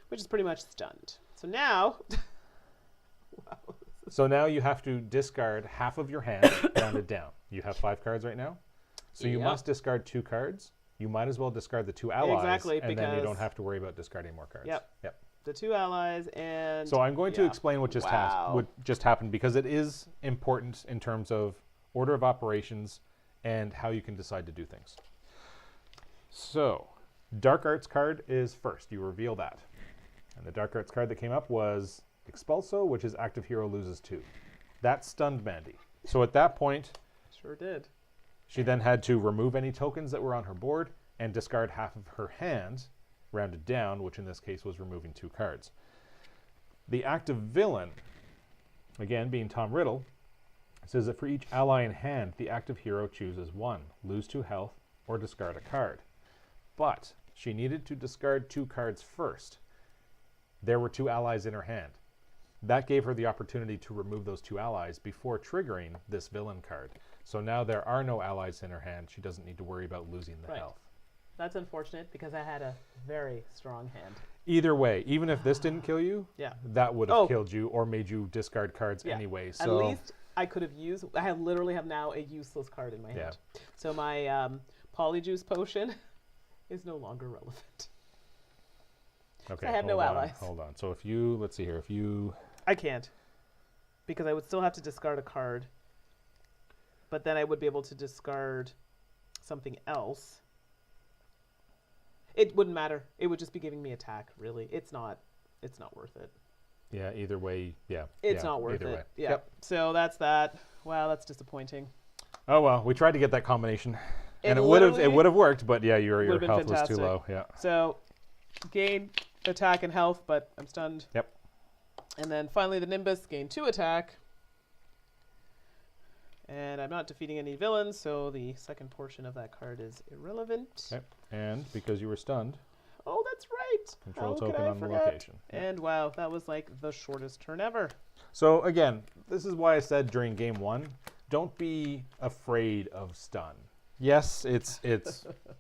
Speaker 1: Which is pretty much stunned. So now... Wow.
Speaker 2: So now you have to discard half of your hand, rounded down. You have 5 cards right now. So you
Speaker 1: Yep.
Speaker 2: must discard 2 cards. You might as well discard the 2 allies.
Speaker 1: Exactly,
Speaker 2: and then you
Speaker 1: because-
Speaker 2: don't have to worry about discarding more cards.
Speaker 1: Yep.
Speaker 2: Yep.
Speaker 1: The 2 allies and...
Speaker 2: So I'm going to
Speaker 1: yeah.
Speaker 2: explain what
Speaker 1: Wow.
Speaker 2: just happened, because it is important in terms of order of operations and how you can decide to do things. So, Dark Arts card is first. You reveal that. And the Dark Arts card that came up was Expulso, which is active hero loses 2. That stunned Mandi. So at that point,
Speaker 1: Sure did.
Speaker 2: she then had to remove any tokens that were on her board and discard half of her hand, rounded down, which in this case was removing 2 cards. The active villain, again being Tom Riddle, says that for each ally in hand, the active hero chooses 1, lose 2 health, or discard a card. But she needed to discard 2 cards first. There were 2 allies in her hand. That gave her the opportunity to remove those 2 allies before triggering this villain card. So now there are no allies in her hand. She doesn't need to worry about losing the
Speaker 1: Right.
Speaker 2: health.
Speaker 1: That's unfortunate because I had a very strong hand.
Speaker 2: Either way, even if this didn't kill you,
Speaker 1: Yeah.
Speaker 2: that would have killed you or made you discard cards
Speaker 1: Yeah.
Speaker 2: anyway.
Speaker 1: At
Speaker 2: So
Speaker 1: least I could have used... I literally have now a useless card in my hand. So my Polyjuice potion is no longer relevant.
Speaker 2: okay,
Speaker 1: I have no allies.
Speaker 2: Hold on. So if you, let's see here, if you...
Speaker 1: I can't. Because I would still have to discard a card. But then I would be able to discard something else. It wouldn't matter. It would just be giving me attack, really. It's not worth it.
Speaker 2: Yeah, either way, yeah.
Speaker 1: It's
Speaker 2: yeah,
Speaker 1: not worth
Speaker 2: either
Speaker 1: it.
Speaker 2: way.
Speaker 1: Yeah.
Speaker 2: Yep.
Speaker 1: So that's that. Wow, that's disappointing.
Speaker 2: Oh well, we tried to get that combination, and it
Speaker 1: literally
Speaker 2: would have worked, but yeah, your
Speaker 1: would've been
Speaker 2: health was
Speaker 1: fantastic.
Speaker 2: too low. Yeah.
Speaker 1: So gain attack and health, but I'm stunned.
Speaker 2: Yep.
Speaker 1: And then finally the Nimbus, gain 2 attack. And I'm not defeating any villains, so the second portion of that card is irrelevant.
Speaker 2: Okay. And because you were stunned,
Speaker 1: Oh, that's right.
Speaker 2: control
Speaker 1: How could
Speaker 2: token
Speaker 1: I
Speaker 2: on the
Speaker 1: forget?
Speaker 2: location.
Speaker 1: And wow, that was like the shortest turn ever.
Speaker 2: So again, this is why I said during game 1, don't be afraid of stun. Yes, it's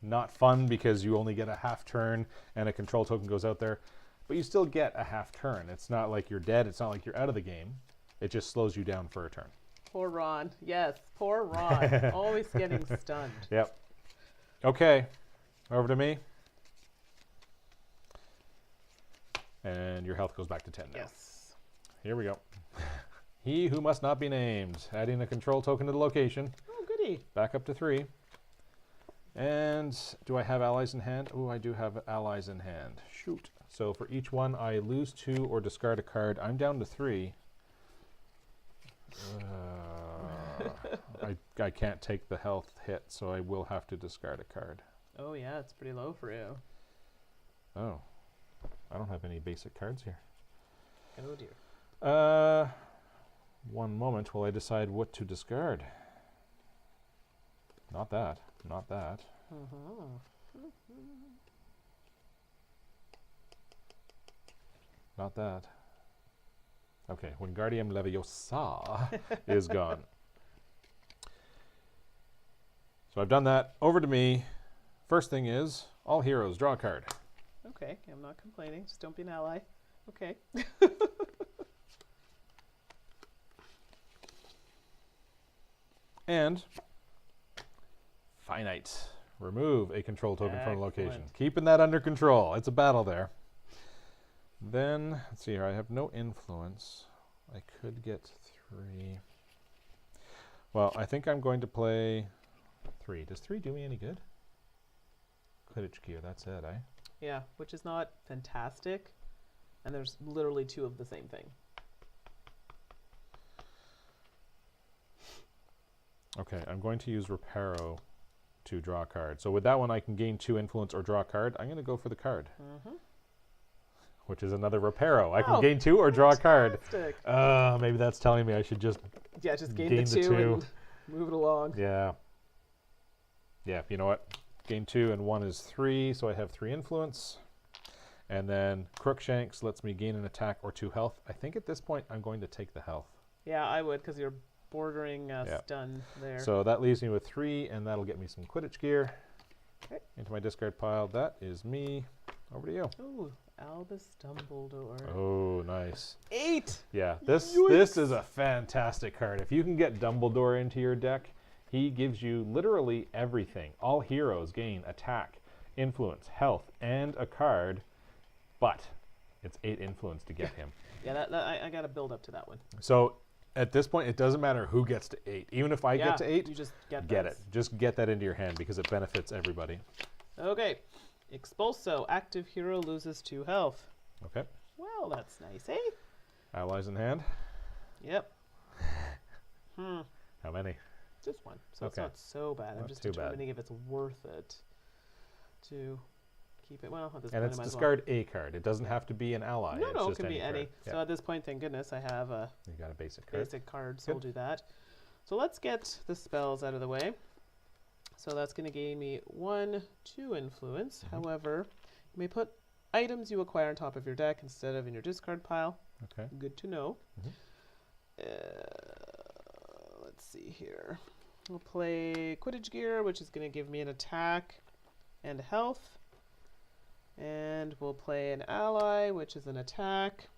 Speaker 2: not fun because you only get a half turn and a control token goes out there, but you still get a half turn. It's not like you're dead. It's not like you're out of the game. It just slows you down for a turn.
Speaker 1: Poor Ron. Yes, poor Ron. Always getting stunned.
Speaker 2: Yep. Okay, over to me. And your health goes back to 10 now.
Speaker 1: Yes.
Speaker 2: Here we go. He who must not be named. Adding a control token to the location.
Speaker 1: Oh, goody.
Speaker 2: Back up to 3. And do I have allies in hand? Oh, I do have allies in hand. Shoot. So for each one, I lose 2 or discard a card. I'm down to 3. I can't take the health hit, so I will have to discard a card.
Speaker 1: Oh, yeah, it's pretty low for you.
Speaker 2: Oh, I don't have any basic cards here.
Speaker 1: Oh, dear.
Speaker 2: One moment while I decide what to discard. Not that. Not that. Not that. Okay, Wingardium Leviosa is gone. So I've done that. Over to me. First thing is, all heroes, draw a card.
Speaker 1: Okay, I'm not complaining. Just don't be an ally. Okay.
Speaker 2: And finite. Remove a control token from a location.
Speaker 1: Excellent.
Speaker 2: Keeping that under control. It's a battle there. Then, let's see here. I have no influence. I could get 3. Well, I think I'm going to play 3. Does 3 do me any good? Quidditch gear, that's it, eh?
Speaker 1: Yeah, which is not fantastic. And there's literally 2 of the same thing.
Speaker 2: Okay, I'm going to use Reparo to draw a card. So with that one, I can gain 2 influence or draw a card. I'm going to go for the card, which is another Reparo. I can gain 2 or draw a card. Maybe that's telling me I should just
Speaker 1: just gain the 2 and move it along.
Speaker 2: Yeah. Yeah, you know what? Gain 2 and 1 is 3, so I have 3 influence. And then Crookshanks lets me gain an attack or 2 health. I think at this point I'm going to take the health.
Speaker 1: Yeah, I would, because you're bordering stun there.
Speaker 2: So that leaves me with 3, and that'll get me some Quidditch gear.
Speaker 1: Okay.
Speaker 2: Into my discard pile. That is me. Over to you.
Speaker 1: Ooh, Albus Dumbledore.
Speaker 2: Oh, nice.
Speaker 1: 8!
Speaker 2: Yeah, this is a fantastic card. If you can get Dumbledore into your deck, he gives you literally everything. All heroes gain attack, influence, health, and a card, but it's 8 influence to get him.
Speaker 1: Yeah, I got to build up to that one.
Speaker 2: So at this point, it doesn't matter who gets to 8. Even if I get to 8,
Speaker 1: you just get
Speaker 2: it. Just get that into your hand because it benefits everybody.
Speaker 1: Okay. Expulso. Active hero loses 2 health.
Speaker 2: Okay.
Speaker 1: Well, that's nice, eh?
Speaker 2: Allies in hand?
Speaker 1: Yep.
Speaker 2: How many?
Speaker 1: Just 1. So it's not so bad. I'm just determining if it's worth it to keep it. Well, at this point,
Speaker 2: and it's discard a card. It doesn't have to be an ally.
Speaker 1: No,
Speaker 2: it's
Speaker 1: it can be any.
Speaker 2: Yeah.
Speaker 1: So at this point, thank goodness, I have a
Speaker 2: you got a basic card.
Speaker 1: So we'll do that. So let's get the spells out of the way. So that's going to gain me 1, 2 influence. However, you may put items you acquire on top of your deck instead of in your discard pile.
Speaker 2: Okay.
Speaker 1: Good to know. Let's see here. We'll play Quidditch gear, which is going to give me an attack and health. And we'll play an ally, which is an attack.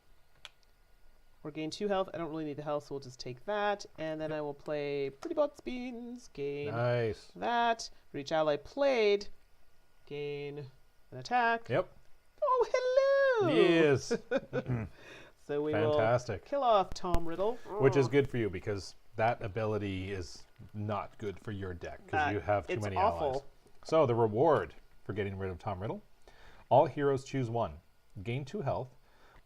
Speaker 1: Or gain 2 health. I don't really need the health, so we'll just take that. And then I will play Pretty Bots Beans, gain that. For each ally played, gain an attack.
Speaker 2: Yep.
Speaker 1: Oh, hello!
Speaker 2: Yes.
Speaker 1: So we
Speaker 2: Fantastic.
Speaker 1: will kill off Tom Riddle.
Speaker 2: Which is good for you because that ability is not good for your deck because you have too many allies. So the reward for getting rid of Tom Riddle. All heroes choose 1, gain 2 health,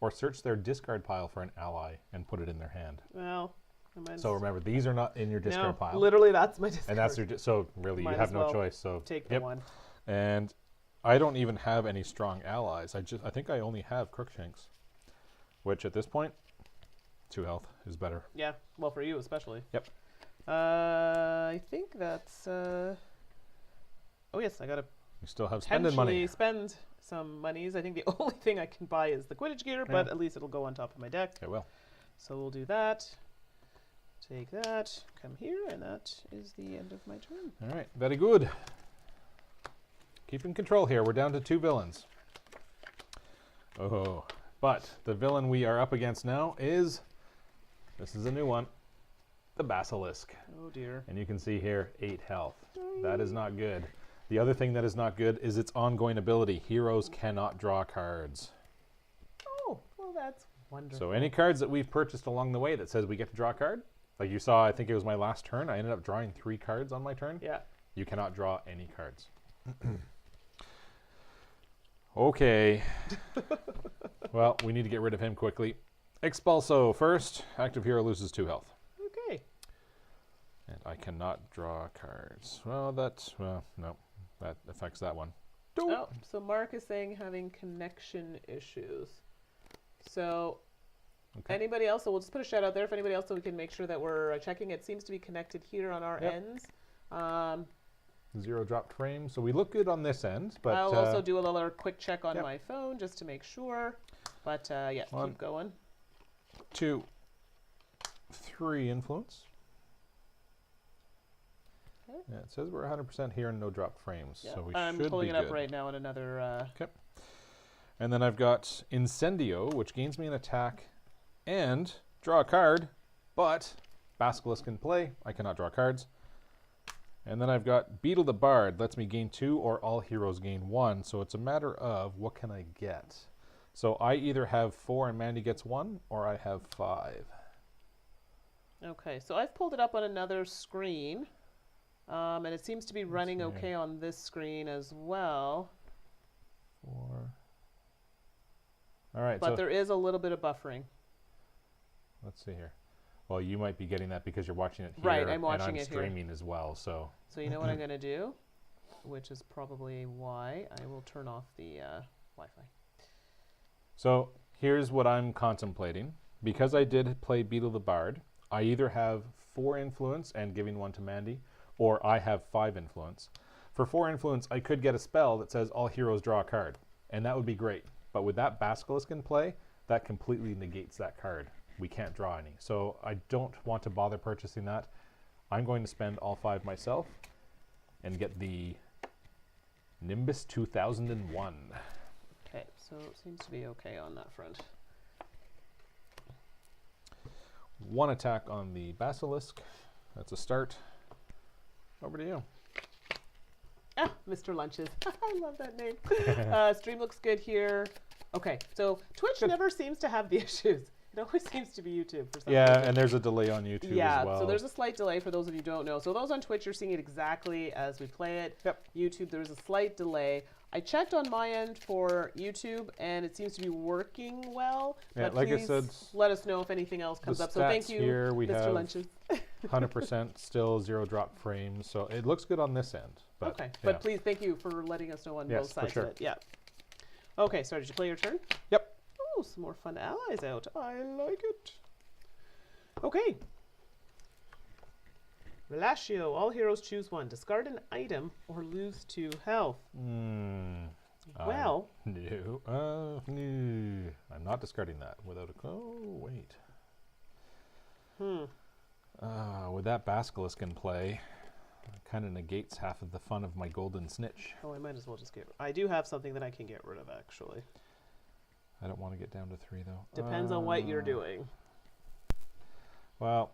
Speaker 2: or search their discard pile for an ally and put it in their hand.
Speaker 1: Well,
Speaker 2: so remember, these are not in your discard pile.
Speaker 1: Literally, that's my discard.
Speaker 2: And that's your so really, you have no choice. So
Speaker 1: take the 1.
Speaker 2: And I don't even have any strong allies. I think I only have Crookshanks, which at this point, 2 health is better.
Speaker 1: Yeah, well for you especially.
Speaker 2: Yep.
Speaker 1: I think that's. Oh yes, I gotta.
Speaker 2: You still have spending money.
Speaker 1: Spend some monies. I think the only thing I can buy is the Quidditch gear, but at least it'll go on top of my deck.
Speaker 2: It will.
Speaker 1: So we'll do that. Take that. Come here, and that is the end of my turn.
Speaker 2: All right, very good. Keeping control here. We're down to 2 villains. Oh, but the villain we are up against now is, this is a new one, the Basilisk.
Speaker 1: Oh dear.
Speaker 2: And you can see here, 8 health. That is not good. The other thing that is not good is its ongoing ability. Heroes cannot draw cards.
Speaker 1: Oh, well that's wonderful.
Speaker 2: So any cards that we've purchased along the way that says we get to draw a card, like you saw, I think it was my last turn, I ended up drawing 3 cards on my turn.
Speaker 1: Yeah.
Speaker 2: You cannot draw any cards. Okay. Well, we need to get rid of him quickly. Expulso first. Active hero loses 2 health.
Speaker 1: Okay.
Speaker 2: And I cannot draw cards. Well, no. That affects that one.
Speaker 1: Oh, so Mark is saying having connection issues. So anybody else, so we'll just put a shout out there if anybody else, so we can make sure that we're checking. It seems to be connected here on our ends.
Speaker 2: 0 dropped frame. So we look good on this end, but
Speaker 1: I'll also do a little quick check on my phone just to make sure. But yeah,
Speaker 2: 1,
Speaker 1: keep going.
Speaker 2: to 3 influence.
Speaker 1: Okay.
Speaker 2: Yeah, it says we're 100% here and no drop frames,
Speaker 1: Yeah.
Speaker 2: so we
Speaker 1: I'm
Speaker 2: should
Speaker 1: pulling
Speaker 2: be
Speaker 1: it up
Speaker 2: good.
Speaker 1: right now in another.
Speaker 2: Okay. And then I've got Incendio, which gains me an attack and draw a card, but Basilisk can play. I cannot draw cards. And then I've got Beetle the Bard, lets me gain 2 or all heroes gain 1. So it's a matter of what can I get. So I either have 4 and Mandy gets 1, or I have 5.
Speaker 1: Okay, so I've pulled it up on another screen, and it seems to be running
Speaker 2: see.
Speaker 1: okay on this screen as well.
Speaker 2: 4. All right.
Speaker 1: But
Speaker 2: so
Speaker 1: there is a little bit of buffering.
Speaker 2: let's see here. Well, you might be getting that because you're watching it here.
Speaker 1: Right, I'm watching
Speaker 2: and I'm
Speaker 1: it here.
Speaker 2: streaming as well. So
Speaker 1: So you know what I'm going to do, which is probably why I will turn off the Wi-Fi.
Speaker 2: So here's what I'm contemplating. Because I did play Beetle the Bard, I either have 4 influence and giving 1 to Mandy, or I have 5 influence. For 4 influence, I could get a spell that says all heroes draw a card, and that would be great. But with that Basilisk in play, that completely negates that card. We can't draw any. So I don't want to bother purchasing that. I'm going to spend all 5 myself and get the Nimbus 2001.
Speaker 1: Okay, so it seems to be okay on that front.
Speaker 2: 1 attack on the Basilisk. That's a start. Over to you.
Speaker 1: Ah, Mr. Lunches. I love that name. Stream looks good here. Okay, so Twitch never seems to have the issues. It always seems to be YouTube for some
Speaker 2: Yeah,
Speaker 1: reason.
Speaker 2: and there's a delay on YouTube as well.
Speaker 1: So there's a slight delay for those of you who don't know. So those on Twitch, you're seeing it exactly as we play it.
Speaker 2: Yep.
Speaker 1: YouTube, there's a slight delay. I checked on my end for YouTube, and it seems to be working well.
Speaker 2: Yeah,
Speaker 1: but
Speaker 2: like I
Speaker 1: please
Speaker 2: said,
Speaker 1: let us know if anything else comes up. So thank
Speaker 2: stats
Speaker 1: you,
Speaker 2: here we
Speaker 1: Mr.
Speaker 2: have
Speaker 1: Lunches.
Speaker 2: 100% still 0 drop frames, so it looks good on this end. But
Speaker 1: Okay,
Speaker 2: yeah.
Speaker 1: but please, thank you for letting us know on
Speaker 2: Yes,
Speaker 1: both
Speaker 2: for
Speaker 1: sides
Speaker 2: sure.
Speaker 1: of it. Yeah. Okay, so did you play your turn?
Speaker 2: Yep.
Speaker 1: Oh, some more fun allies out. I like it. Okay. Relatio. All heroes choose 1. Discard an item or lose 2 health. Well.
Speaker 2: No. No. I'm not discarding that without a... Oh, wait. With that Basilisk in play, it kind of negates half of the fun of my golden snitch.
Speaker 1: Oh, I might as well just get... I do have something that I can get rid of, actually.
Speaker 2: I don't want to get down to 3, though.
Speaker 1: Depends on what you're doing.
Speaker 2: Well,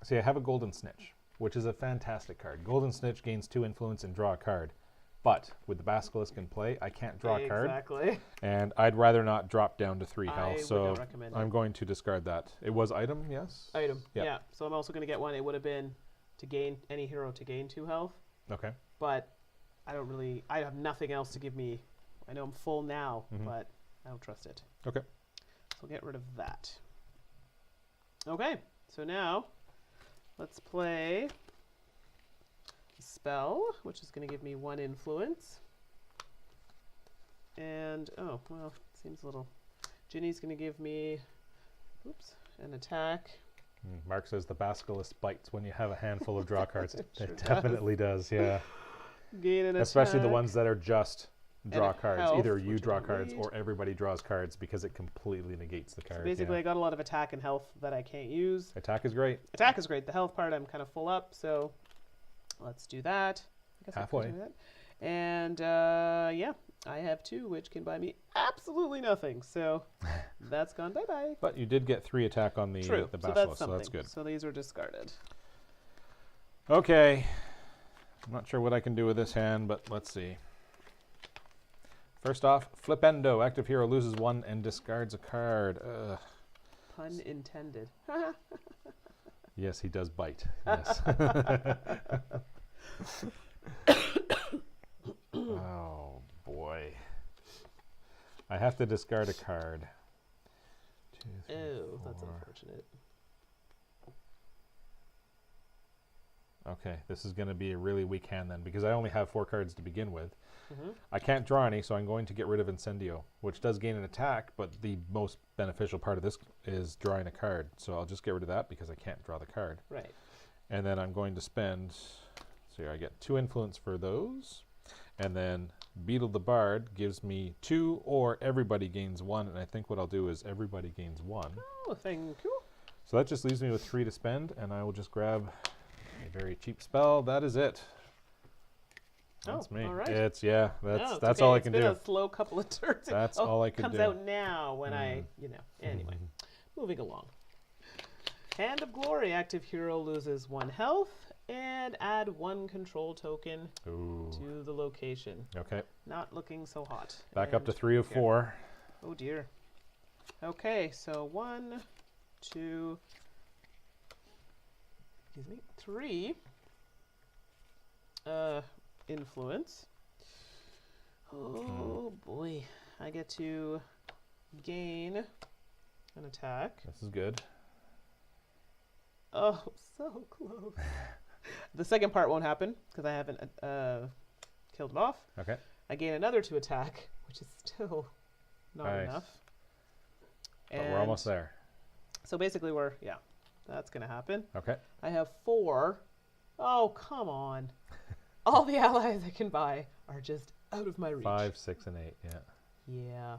Speaker 2: see, I have a Golden Snitch, which is a fantastic card. Golden Snitch gains 2 influence and draw a card. But with the Basilisk in play, I can't draw a card.
Speaker 1: Exactly.
Speaker 2: And I'd rather not drop down to 3 health,
Speaker 1: I would
Speaker 2: so
Speaker 1: not recommend it.
Speaker 2: I'm going to discard that. It was item, yes?
Speaker 1: Item,
Speaker 2: Yep.
Speaker 1: yeah. So I'm also going to get 1. It would have been to gain any hero to gain 2 health.
Speaker 2: Okay.
Speaker 1: But I don't really... I have nothing else to give me... I know I'm full now, but I don't trust it.
Speaker 2: Okay.
Speaker 1: So we'll get rid of that. Okay, so now let's play a spell, which is going to give me 1 influence. And, oh, well, seems a little... Ginny's going to give me, oops, an attack.
Speaker 2: Mark says the Basilisk bites when you have a handful of draw cards. It
Speaker 1: Sure
Speaker 2: definitely does, yeah.
Speaker 1: Gain an
Speaker 2: Especially the
Speaker 1: attack.
Speaker 2: ones that are just draw cards.
Speaker 1: health,
Speaker 2: Either you
Speaker 1: which
Speaker 2: draw
Speaker 1: I don't
Speaker 2: cards
Speaker 1: need.
Speaker 2: or everybody draws cards because it completely negates the card.
Speaker 1: So basically,
Speaker 2: yeah.
Speaker 1: I got a lot of attack and health that I can't use.
Speaker 2: Attack is great.
Speaker 1: Attack is great. The health part, I'm kind of full up, so let's do that. I guess I could
Speaker 2: Halfway.
Speaker 1: do that. And, yeah, I have 2, which can buy me absolutely nothing. So that's gone bye-bye.
Speaker 2: But you did get 3 attack on the
Speaker 1: True.
Speaker 2: the
Speaker 1: So
Speaker 2: Basilisk,
Speaker 1: that's
Speaker 2: so
Speaker 1: something.
Speaker 2: that's good.
Speaker 1: So these are discarded.
Speaker 2: Okay. I'm not sure what I can do with this hand, but let's see. First off, Flipendo. Active hero loses 1 and discards a card. Ugh.
Speaker 1: Pun intended.
Speaker 2: Yes, he does bite. Yes. Oh, boy. I have to discard a card. 2, 3,
Speaker 1: Oh, that's
Speaker 2: 4.
Speaker 1: unfortunate.
Speaker 2: Okay, this is going to be a really weak hand then, because I only have 4 cards to begin with.
Speaker 1: Mm-hmm.
Speaker 2: I can't draw any, so I'm going to get rid of Incendio, which does gain an attack, but the most beneficial part of this is drawing a card. So I'll just get rid of that because I can't draw the card.
Speaker 1: Right.
Speaker 2: And then I'm going to spend, so here I get 2 influence for those, and then Beetle the Bard gives me 2, or everybody gains 1. And I think what I'll do is everybody gains 1.
Speaker 1: Oh, thank you.
Speaker 2: So that just leaves me with 3 to spend, and I will just grab a very cheap spell. That is it. That's me.
Speaker 1: All right.
Speaker 2: That's
Speaker 1: No,
Speaker 2: that's
Speaker 1: okay.
Speaker 2: all I can
Speaker 1: It's
Speaker 2: do.
Speaker 1: been a slow couple of turns.
Speaker 2: That's all I can do.
Speaker 1: Comes out now when Anyway, moving along. Hand of Glory. Active hero loses 1 health and add 1 control token to the location.
Speaker 2: Okay.
Speaker 1: Not looking so hot.
Speaker 2: Back up to 3 of 4.
Speaker 1: Oh dear. Okay, so 1, 2, 3. Influence. Oh boy. I get to gain an attack.
Speaker 2: This is good.
Speaker 1: Oh, so close. The second part won't happen because I haven't killed it off.
Speaker 2: Okay.
Speaker 1: I gain another 2 attack, which is still not enough.
Speaker 2: But we're almost there.
Speaker 1: So basically that's going to happen.
Speaker 2: Okay.
Speaker 1: I have 4. Oh, come on. All the allies I can buy are just out of my reach.
Speaker 2: 5, 6, and 8, yeah.
Speaker 1: Yeah.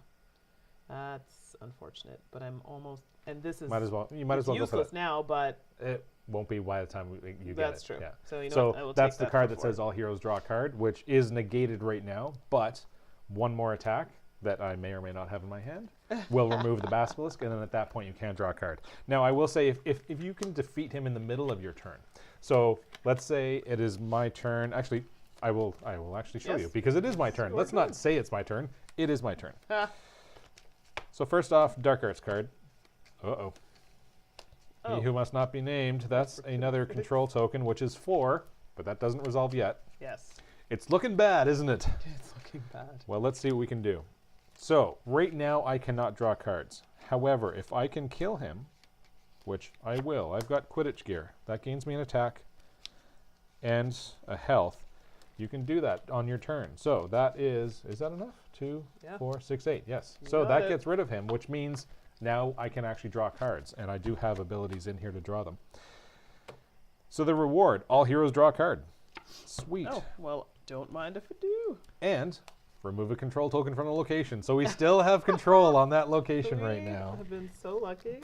Speaker 1: That's unfortunate, but I'm almost, and this is
Speaker 2: you might as well go for
Speaker 1: useless
Speaker 2: that.
Speaker 1: now, but
Speaker 2: it won't be by the time you get it.
Speaker 1: That's true.
Speaker 2: Yeah.
Speaker 1: So you know
Speaker 2: so
Speaker 1: what? I will
Speaker 2: that's
Speaker 1: take
Speaker 2: the
Speaker 1: that
Speaker 2: card
Speaker 1: for
Speaker 2: that
Speaker 1: 4.
Speaker 2: says all heroes draw a card, which is negated right now, but 1 more attack that I may or may not have in my hand will remove the basilisk, and then at that point you can draw a card. Now I will say if you can defeat him in the middle of your turn. So let's say it is my turn. Actually, I will actually show you because it is my turn. Let's not say it's my turn. It is my turn. So first off, Dark Arts card. Uh-oh. He who must not be named. That's another control token, which is 4, but that doesn't resolve yet.
Speaker 1: Yes.
Speaker 2: It's looking bad, isn't it?
Speaker 1: It's looking bad.
Speaker 2: Well, let's see what we can do. So right now I cannot draw cards. However, if I can kill him, which I will, I've got Quidditch gear. That gains me an attack and a health. You can do that on your turn. So that is that enough? 2, 4, 6, 8. Yes. So that gets rid of him, which means now I can actually draw cards, and I do have abilities in here to draw them. So the reward, all heroes draw a card. Sweet.
Speaker 1: Oh, well, don't mind if I do.
Speaker 2: And remove a control token from the location. So we still have control on that location right now.
Speaker 1: I've been so lucky.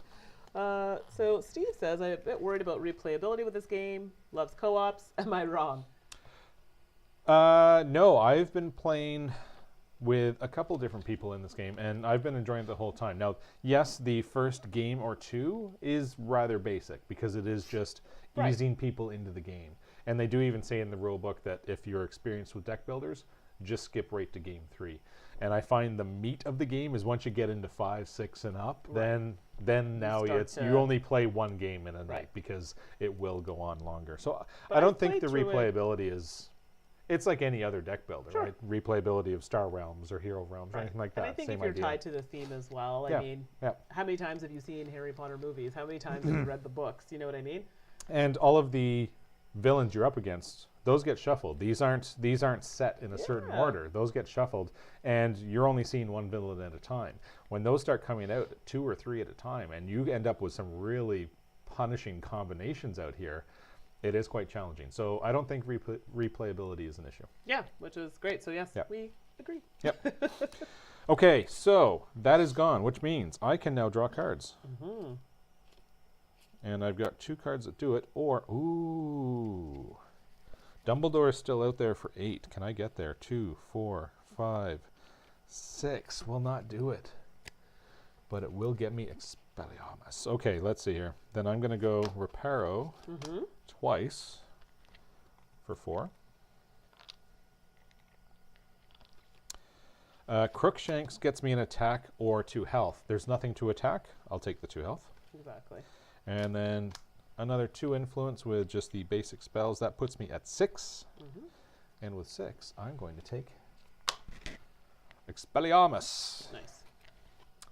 Speaker 1: So Steve says, I'm a bit worried about replayability with this game. Loves co-ops. Am I wrong?
Speaker 2: No, I've been playing with a couple different people in this game, and I've been enjoying it the whole time. Now, yes, the first game or 2 is rather basic because it is just easing people into the game. And they do even say in the rule book that if you're experienced with deck builders, just skip right to game 3. And I find the meat of the game is once you get into 5, 6, and up, then now you only play 1 game in a night because it will go on longer. So I don't think the replayability is. It's like any other deck builder, right? Replayability of Star Realms or Hero Realms or anything like that.
Speaker 1: And I think if you're tied to the theme as well, I mean, how many times have you seen Harry Potter movies? How many times have you read the books? You know what I mean?
Speaker 2: And all of the villains you're up against, those get shuffled. These aren't set in a certain order. Those get shuffled, and you're only seeing 1 villain at a time. When those start coming out 2 or 3 at a time, and you end up with some really punishing combinations out here, it is quite challenging. So I don't think replayability is an issue.
Speaker 1: Yeah, which is great. So yes, we agree.
Speaker 2: Yep. Okay, so that is gone, which means I can now draw cards.
Speaker 1: Mm-hmm.
Speaker 2: And I've got 2 cards that do it, or, ooh, Dumbledore is still out there for 8. Can I get there? 2, 4, 5, 6 will not do it. But it will get me Expelliarmus. Okay, let's see here. Then I'm going to go Reparo twice for 4. Crookshanks gets me an attack or 2 health. There's nothing to attack. I'll take the 2 health.
Speaker 1: Exactly.
Speaker 2: And then another 2 influence with just the basic spells. That puts me at 6. And with 6, I'm going to take Expelliarmus.
Speaker 1: Nice.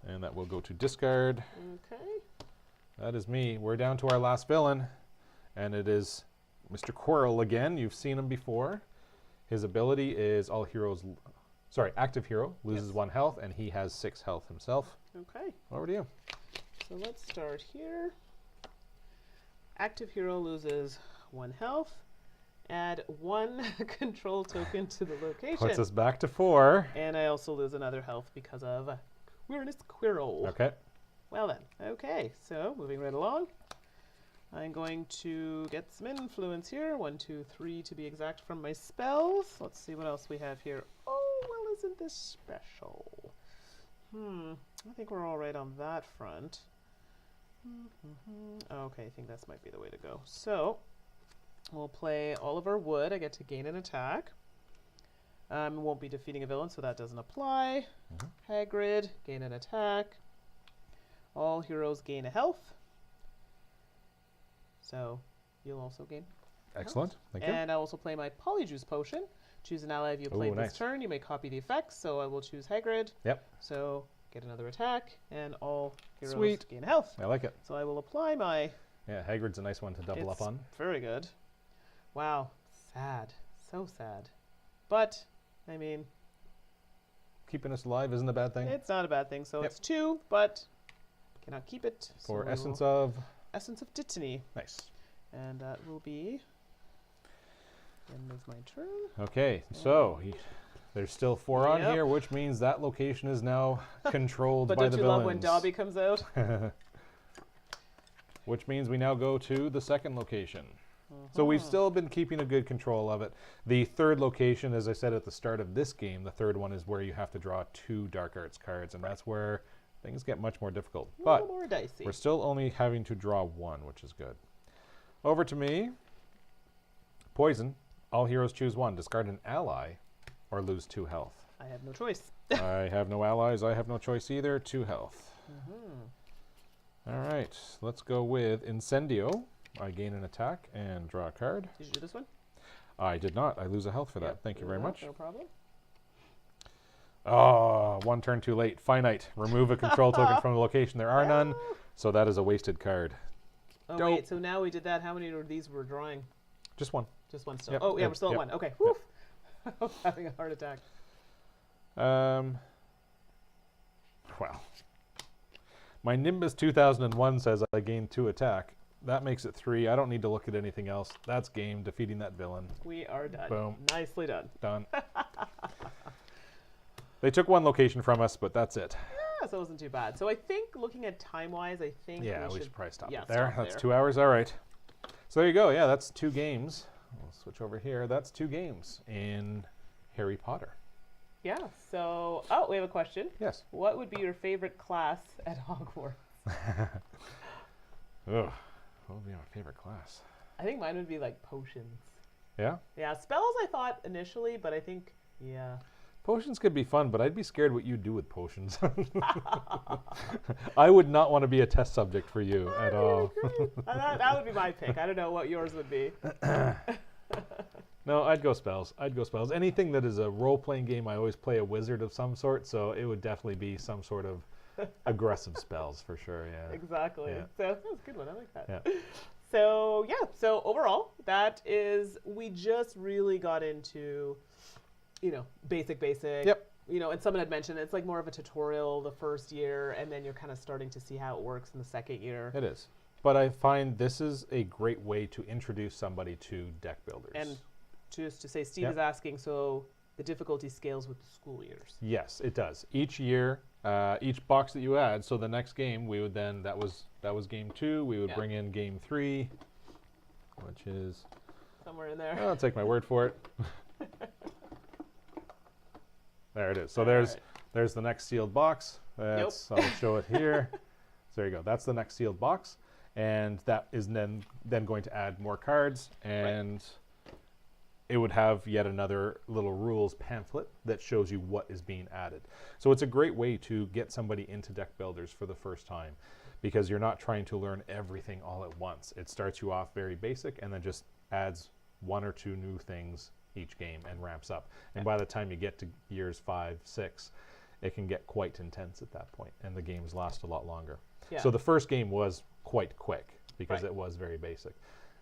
Speaker 2: And that will go to discard.
Speaker 1: Okay.
Speaker 2: That is me. We're down to our last villain. And it is Mr. Quirrell again. You've seen him before. His ability is all heroes... Sorry, active hero loses 1 health, and he has 6 health himself.
Speaker 1: Okay.
Speaker 2: Over to you.
Speaker 1: So let's start here. Active hero loses 1 health, add 1 control token to the location.
Speaker 2: Puts us back to 4.
Speaker 1: And I also lose another health because of Queerness Quirrell.
Speaker 2: Okay.
Speaker 1: Well then, okay, so moving right along. I'm going to get some influence here. 1, 2, 3 to be exact from my spells. Let's see what else we have here. Oh, well, isn't this special? I think we're all right on that front. Okay, I think this might be the way to go. So, we'll play Oliver Wood. I get to gain an attack. Won't be defeating a villain, so that doesn't apply. Hagrid, gain an attack. All heroes gain a health. So, you'll also gain
Speaker 2: Excellent. Thank you.
Speaker 1: And I also play my Polyjuice Potion. Choose an ally if you played this
Speaker 2: nice.
Speaker 1: turn. You may copy the effects, so I will choose Hagrid.
Speaker 2: Yep.
Speaker 1: So, get another attack, and all heroes
Speaker 2: Sweet.
Speaker 1: gain health.
Speaker 2: I like it.
Speaker 1: So I will apply my...
Speaker 2: Yeah, Hagrid's a nice one to double up on.
Speaker 1: Very good. Wow. Sad. So sad. But, I mean...
Speaker 2: Keeping us alive isn't a bad thing.
Speaker 1: It's not a bad thing. So it's 2, but cannot keep it.
Speaker 2: For
Speaker 1: so
Speaker 2: Essence of...
Speaker 1: Essence of Dittany.
Speaker 2: Nice.
Speaker 1: And that will be end of my turn.
Speaker 2: Okay, so there's still 4 on
Speaker 1: Yep.
Speaker 2: here, which means that location is now controlled
Speaker 1: But
Speaker 2: by
Speaker 1: don't
Speaker 2: the
Speaker 1: you
Speaker 2: villains.
Speaker 1: love when Dobby comes out?
Speaker 2: Which means we now go to the second location. So we've still been keeping a good control of it. The third location, as I said at the start of this game, the third one is where you have to draw 2 Dark Arts cards, and that's where things get much more difficult.
Speaker 1: A
Speaker 2: But
Speaker 1: little more dicey.
Speaker 2: we're still only having to draw 1, which is good. Over to me. Poison. All heroes choose 1. Discard an ally or lose 2 health.
Speaker 1: I have no choice.
Speaker 2: I have no allies. I have no choice either. 2 health. All right. Let's go with Incendio. I gain an attack and draw a card.
Speaker 1: Did you do this one?
Speaker 2: I did not. I lose a health for that. Thank you very much.
Speaker 1: No problem.
Speaker 2: Oh, 1 turn too late. Finite. Remove a control token from the location. There are none. So that is a wasted card.
Speaker 1: Oh,
Speaker 2: Dope.
Speaker 1: wait. So now we did that. How many of these were drawing?
Speaker 2: Just 1.
Speaker 1: Just one still.
Speaker 2: Yep,
Speaker 1: Oh, yeah,
Speaker 2: yep,
Speaker 1: we're still at
Speaker 2: yep.
Speaker 1: 1. Okay. Whew. I'm having a heart attack.
Speaker 2: Well. My Nimbus 2001 says I gain 2 attack. That makes it 3. I don't need to look at anything else. That's game. Defeating that villain.
Speaker 1: We are done.
Speaker 2: Boom.
Speaker 1: Nicely done.
Speaker 2: Done. They took 1 location from us, but that's it.
Speaker 1: Yeah, so it wasn't too bad. So I think looking at time-wise, I think
Speaker 2: Yeah, we
Speaker 1: should
Speaker 2: should probably stop
Speaker 1: yeah,
Speaker 2: it there.
Speaker 1: stop
Speaker 2: That's
Speaker 1: there.
Speaker 2: 2 hours. All right. So there you go. Yeah, that's 2 games. We'll switch over here. That's 2 games in Harry Potter.
Speaker 1: Yeah. So, oh, we have a question.
Speaker 2: Yes.
Speaker 1: What would be your favorite class at Hogwarts?
Speaker 2: Ugh. What would be my favorite class?
Speaker 1: I think mine would be like potions.
Speaker 2: Yeah?
Speaker 1: Yeah, spells I thought initially, but I think, yeah.
Speaker 2: Potions could be fun, but I'd be scared what you do with potions. I would not want to be a test subject for you at all.
Speaker 1: That would be my pick. I don't know what yours would be.
Speaker 2: No, I'd go spells. I'd go spells. Anything that is a role-playing game, I always play a wizard of some sort, so it would definitely be some sort of aggressive spells for sure, yeah.
Speaker 1: Exactly.
Speaker 2: Yeah.
Speaker 1: So that was a good one. I like that.
Speaker 2: Yeah.
Speaker 1: So, yeah. So overall, that is, we just really got into, basic.
Speaker 2: Yep.
Speaker 1: And someone had mentioned it's like more of a tutorial the first year, and then you're kind of starting to see how it works in the second year.
Speaker 2: It is. But I find this is a great way to introduce somebody to deck builders.
Speaker 1: And just to say, Steve
Speaker 2: Yep.
Speaker 1: is asking, so the difficulty scales with the school years.
Speaker 2: Yes, it does. Each year, each box that you add, so the next game, we would then, that was game 2, we would
Speaker 1: Yeah.
Speaker 2: bring in game 3, which is,
Speaker 1: Somewhere in there.
Speaker 2: I'll take my word for it. There it is. So
Speaker 1: All
Speaker 2: there's
Speaker 1: right.
Speaker 2: there's the next sealed box. That's, I'll show it here. So there you go. That's the next sealed box. And that is then going to add more cards, and it would have yet another little rules pamphlet that shows you what is being added. So it's a great way to get somebody into deck builders for the first time, because you're not trying to learn everything all at once. It starts you off very basic and then just adds 1 or 2 new things each game and ramps up. And by the time you get to years 5, 6, it can get quite intense at that point, and the games last a lot longer.
Speaker 1: Yeah.
Speaker 2: So the first game was quite quick because
Speaker 1: Right.
Speaker 2: it was very basic.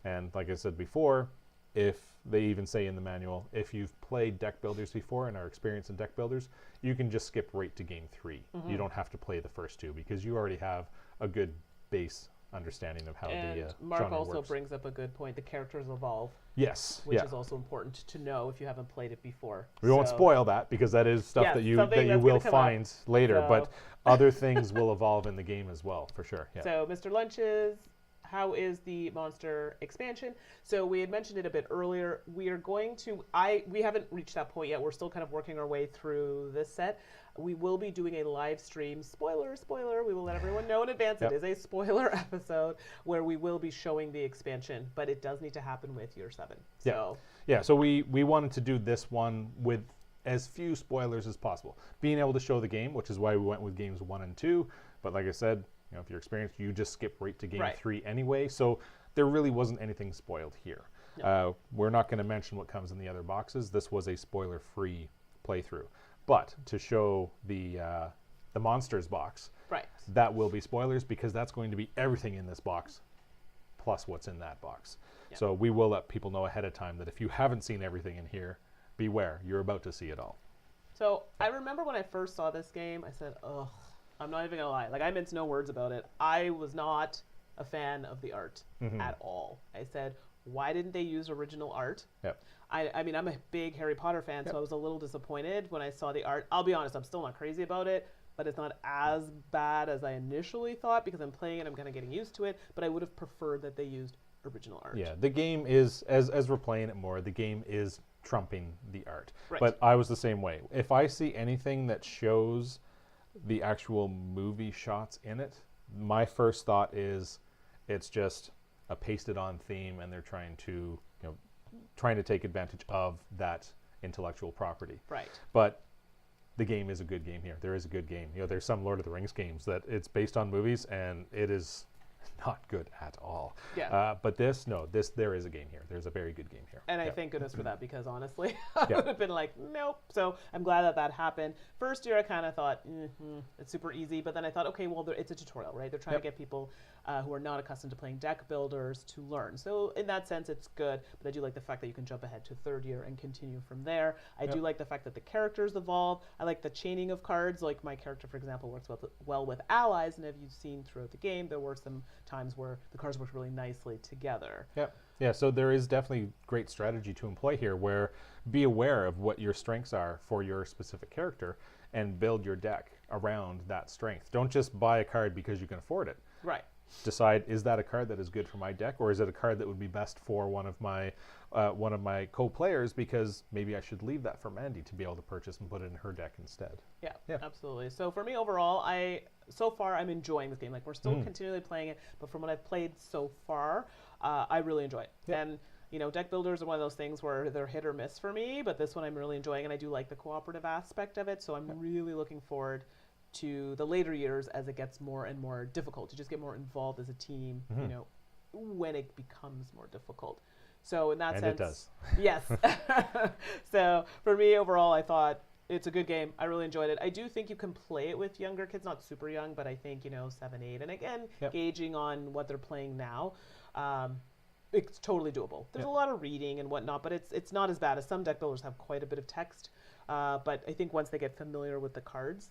Speaker 2: And like I said before, if they even say in the manual, if you've played deck builders before and are experienced in deck builders, you can just skip right to game 3. You don't have to play the first 2 because you already have a good base understanding of how
Speaker 1: And
Speaker 2: the
Speaker 1: Mark
Speaker 2: genre
Speaker 1: also
Speaker 2: works.
Speaker 1: brings up a good point. The characters evolve,
Speaker 2: Yes,
Speaker 1: which
Speaker 2: yeah.
Speaker 1: is also important to know if you haven't played it before.
Speaker 2: We won't spoil that because that is stuff
Speaker 1: Yes,
Speaker 2: that you
Speaker 1: something that's
Speaker 2: will
Speaker 1: gonna come up.
Speaker 2: find later. But
Speaker 1: So-
Speaker 2: other things will evolve in the game as well, for sure. Yeah.
Speaker 1: So, Mr. Lunches, how is the monster expansion? So we had mentioned it a bit earlier. We are going to, we haven't reached that point yet. We're still kind of working our way through this set. We will be doing a live stream. Spoiler, we will let everyone know in advance.
Speaker 2: Yep.
Speaker 1: It is a spoiler episode where we will be showing the expansion, but it does need to happen with year 7.
Speaker 2: Yeah.
Speaker 1: So
Speaker 2: Yeah, so we wanted to do this one with as few spoilers as possible. Being able to show the game, which is why we went with games 1 and 2. But like I said, if you're experienced, you just skip right to game
Speaker 1: Right.
Speaker 2: 3 anyway. So there really wasn't anything spoiled here.
Speaker 1: No.
Speaker 2: We're not going to mention what comes in the other boxes. This was a spoiler-free playthrough. But to show the monsters box,
Speaker 1: right.
Speaker 2: that will be spoilers because that's going to be everything in this box plus what's in that box.
Speaker 1: Yeah.
Speaker 2: So we will let people know ahead of time that if you haven't seen everything in here, beware, you're about to see it all.
Speaker 1: So I remember when I first saw this game, I said, ugh, I'm not even going to lie. Like, I mince no words about it. I was not a fan of the art at all. I said, why didn't they use original art?
Speaker 2: Yep.
Speaker 1: I mean, I'm a big Harry Potter fan, so I was a little disappointed when I saw the art. I'll be honest, I'm still not crazy about it, but it's not as bad as I initially thought because I'm playing it, I'm kind of getting used to it, but I would have preferred that they used original art.
Speaker 2: Yeah, the game is, as we're playing it more, the game is trumping the art.
Speaker 1: Right.
Speaker 2: But I was the same way. If I see anything that shows the actual movie shots in it, my first thought is it's just a pasted on theme and they're trying to take advantage of that intellectual property.
Speaker 1: Right.
Speaker 2: But the game is a good game here. There is a good game. There's some Lord of the Rings games that it's based on movies and it is not good at all.
Speaker 1: Yeah.
Speaker 2: But there is a game here. There's a very good game here.
Speaker 1: And I
Speaker 2: Yeah.
Speaker 1: thank goodness for that because honestly, I
Speaker 2: Yeah.
Speaker 1: would have been like, nope. So I'm glad that that happened. First year, I kind of thought, it's super easy. But then I thought, okay, well, it's a tutorial, right? They're trying
Speaker 2: Yep.
Speaker 1: to get people who are not accustomed to playing deck builders to learn. So in that sense, it's good. But I do like the fact that you can jump ahead to third year and continue from there. I do like the fact that the characters evolve. I like the chaining of cards. Like my character, for example, works well with allies. And as you've seen throughout the game, there were some times where the cards worked really nicely together.
Speaker 2: Yep. Yeah, so there is definitely great strategy to employ here where be aware of what your strengths are for your specific character and build your deck around that strength. Don't just buy a card because you can afford it.
Speaker 1: Right.
Speaker 2: Decide, is that a card that is good for my deck or is it a card that would be best for one of my co-players because maybe I should leave that for Mandi to be able to purchase and put it in her deck instead.
Speaker 1: Yeah,
Speaker 2: Yeah.
Speaker 1: absolutely. So for me overall, so far I'm enjoying this game. Like we're still continually playing it, but from what I've played so far, I really enjoy it.
Speaker 2: Yeah.
Speaker 1: And deck builders are one of those things where they're hit or miss for me, but this one I'm really enjoying, and I do like the cooperative aspect of it. So I'm really looking forward to the later years as it gets more and more difficult to just get more involved as a team. When it becomes more difficult. So in that
Speaker 2: And
Speaker 1: sense,
Speaker 2: it does.
Speaker 1: Yes. So for me overall, I thought it's a good game. I really enjoyed it. I do think you can play it with younger kids, not super young, but I think 7, 8, and again,
Speaker 2: Yep.
Speaker 1: gauging on what they're playing now, it's totally doable. There's
Speaker 2: Yep.
Speaker 1: a lot of reading and whatnot, but it's not as bad as some deck builders have quite a bit of text. But I think once they get familiar with the cards,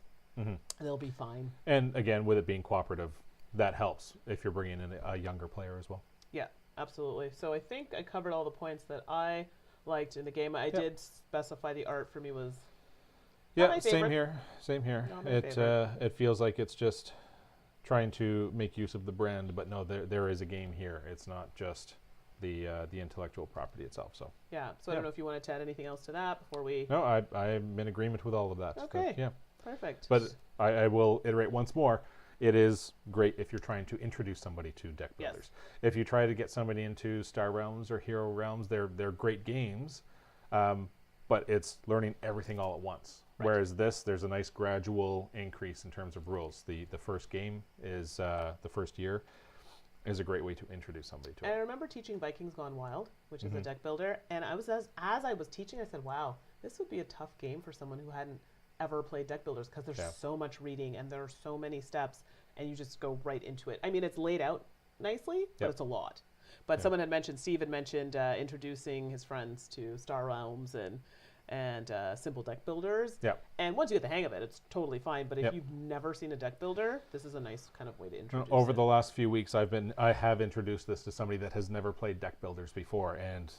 Speaker 1: they'll be fine.
Speaker 2: And again, with it being cooperative, that helps if you're bringing in a younger player as well.
Speaker 1: Yeah, absolutely. So I think I covered all the points that I liked in the game. I did specify the art for me was not my
Speaker 2: Yeah,
Speaker 1: favorite.
Speaker 2: same here.
Speaker 1: Not my favorite.
Speaker 2: It feels like it's just trying to make use of the brand, but no, there is a game here. It's not just the intellectual property itself. So
Speaker 1: Yeah, so I don't know if you wanted to add anything else to that before we...
Speaker 2: no, I'm in agreement with all of that.
Speaker 1: Okay.
Speaker 2: Yeah.
Speaker 1: Perfect.
Speaker 2: But I will iterate once more. It is great if you're trying to introduce somebody to deck
Speaker 1: Yes.
Speaker 2: builders. If you try to get somebody into Star Realms or Hero Realms, they're great games, but it's learning everything all at once.
Speaker 1: Right.
Speaker 2: Whereas there's a nice gradual increase in terms of rules. The first game is the first year is a great way to introduce somebody to
Speaker 1: And I
Speaker 2: it.
Speaker 1: remember teaching Vikings Gone Wild, which is a deck builder, and I was as I was teaching, I said, wow, this would be a tough game for someone who hadn't ever played deck builders because there's
Speaker 2: Yeah.
Speaker 1: so much reading and there are so many steps and you just go right into it. I mean, it's laid out nicely, but
Speaker 2: Yep.
Speaker 1: it's a lot. But someone had mentioned, Steve had mentioned introducing his friends to Star Realms and and simple deck builders.
Speaker 2: Yep.
Speaker 1: And once you get the hang of it, it's totally fine. But if
Speaker 2: Yep.
Speaker 1: you've never seen a deck builder, this is a nice kind of way to introduce
Speaker 2: Over
Speaker 1: it.
Speaker 2: the last few weeks, I have introduced this to somebody that has never played deck builders before, and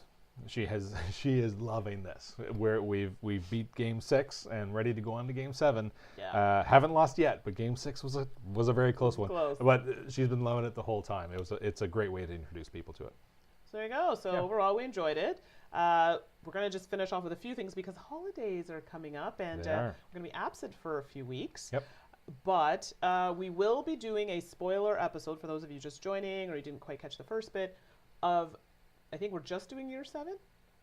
Speaker 2: she is loving this. We've beat game 6 and ready to go on to game 7.
Speaker 1: Yeah.
Speaker 2: Haven't lost yet, but game 6 was a very close one.
Speaker 1: Close.
Speaker 2: But she's been loving it the whole time. It's a great way to introduce people to it.
Speaker 1: So there you go. So
Speaker 2: Yeah.
Speaker 1: overall, we enjoyed it. We're going to just finish off with a few things because holidays are coming up, and
Speaker 2: They are.
Speaker 1: we're going to be absent for a few weeks.
Speaker 2: Yep.
Speaker 1: But we will be doing a spoiler episode for those of you just joining or you didn't quite catch the first bit of, I think we're just doing year 7?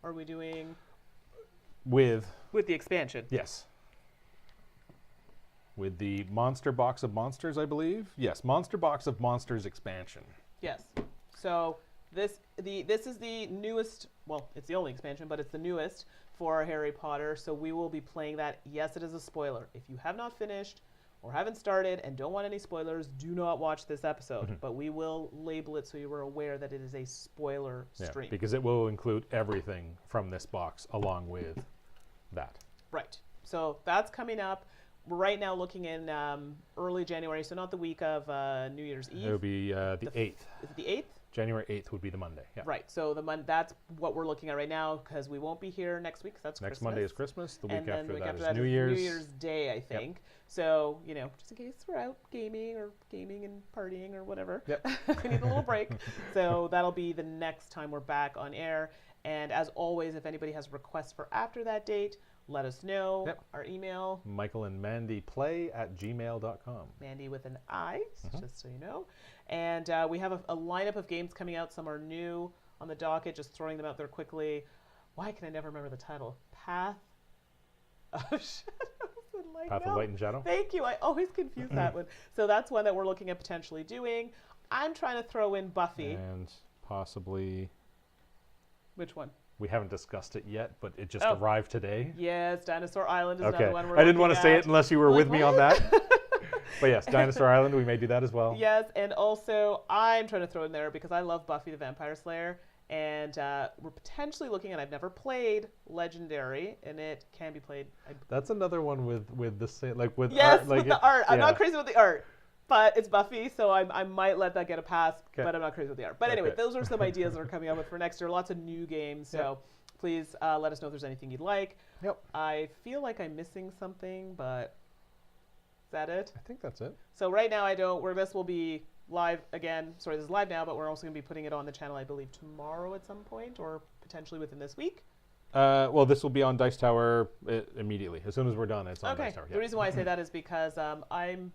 Speaker 1: Or are we doing...
Speaker 2: With
Speaker 1: the expansion.
Speaker 2: Yes. With the Monster Box of Monsters, I believe. Yes, Monster Box of Monsters expansion.
Speaker 1: Yes. So this is the newest, well, it's the only expansion, but it's the newest for Harry Potter. So we will be playing that. Yes, it is a spoiler. If you have not finished or haven't started and don't want any spoilers, do not watch this episode. But we will label it so you are aware that it is a spoiler stream.
Speaker 2: Because it will include everything from this box along with that.
Speaker 1: Right. So that's coming up. We're right now looking in early January, so not the week of New Year's Eve.
Speaker 2: It'll be the 8th.
Speaker 1: Is it the 8th?
Speaker 2: January 8th would be the Monday. Yeah.
Speaker 1: Right. So that's what we're looking at right now because we won't be here next week. 'Cause that's
Speaker 2: Next
Speaker 1: Christmas.
Speaker 2: Monday is Christmas. The week
Speaker 1: And then
Speaker 2: after
Speaker 1: the week
Speaker 2: that
Speaker 1: after
Speaker 2: is
Speaker 1: that
Speaker 2: New
Speaker 1: is
Speaker 2: Year's.
Speaker 1: New Year's Day, I think. So, just in case we're out gaming and partying or whatever.
Speaker 2: Yep.
Speaker 1: We need a little break. So that'll be the next time we're back on air. And as always, if anybody has requests for after that date, let us know.
Speaker 2: Yep.
Speaker 1: Our email,
Speaker 2: MichaelandMandiPlay @gmail.com.
Speaker 1: Mandy with an I, just so you know. And we have a lineup of games coming out. Some are new on the docket, just throwing them out there quickly. Why can I never remember the title? Path of Shadows and Light.
Speaker 2: Path of Light and Shadow.
Speaker 1: Thank you. I always confuse that one. So that's one that we're looking at potentially doing. I'm trying to throw in Buffy.
Speaker 2: And possibly,
Speaker 1: Which one?
Speaker 2: we haven't discussed it yet, but it just arrived today.
Speaker 1: Yes, Dinosaur Island is
Speaker 2: Okay.
Speaker 1: another one we're
Speaker 2: I didn't
Speaker 1: looking
Speaker 2: want to say
Speaker 1: at.
Speaker 2: it unless you were
Speaker 1: Like,
Speaker 2: with me on
Speaker 1: what?
Speaker 2: that. But yes, Dinosaur Island, we may do that as well.
Speaker 1: Yes, and also I'm trying to throw in there because I love Buffy the Vampire Slayer, and we're potentially looking at, I've never played Legendary, and it can be played.
Speaker 2: That's another one with the same, like with
Speaker 1: Yes,
Speaker 2: art. Like
Speaker 1: with the art. I'm
Speaker 2: yeah.
Speaker 1: not crazy with the art, but it's Buffy, so I might let that get a pass, but I'm not crazy with the art. But anyway,
Speaker 2: Okay.
Speaker 1: those are some ideas that are coming up with for next year. Lots of new games, so please let us know if there's anything you'd like.
Speaker 2: Yep.
Speaker 1: I feel like I'm missing something, but is that it?
Speaker 2: I think that's it.
Speaker 1: So right now this will be live again. Sorry, this is live now, but we're also going to be putting it on the channel, I believe, tomorrow at some point or potentially within this week.
Speaker 2: Well, this will be on Dice Tower immediately. As soon as we're done, it's on Dice Tower.
Speaker 1: The reason why I say that is because I'm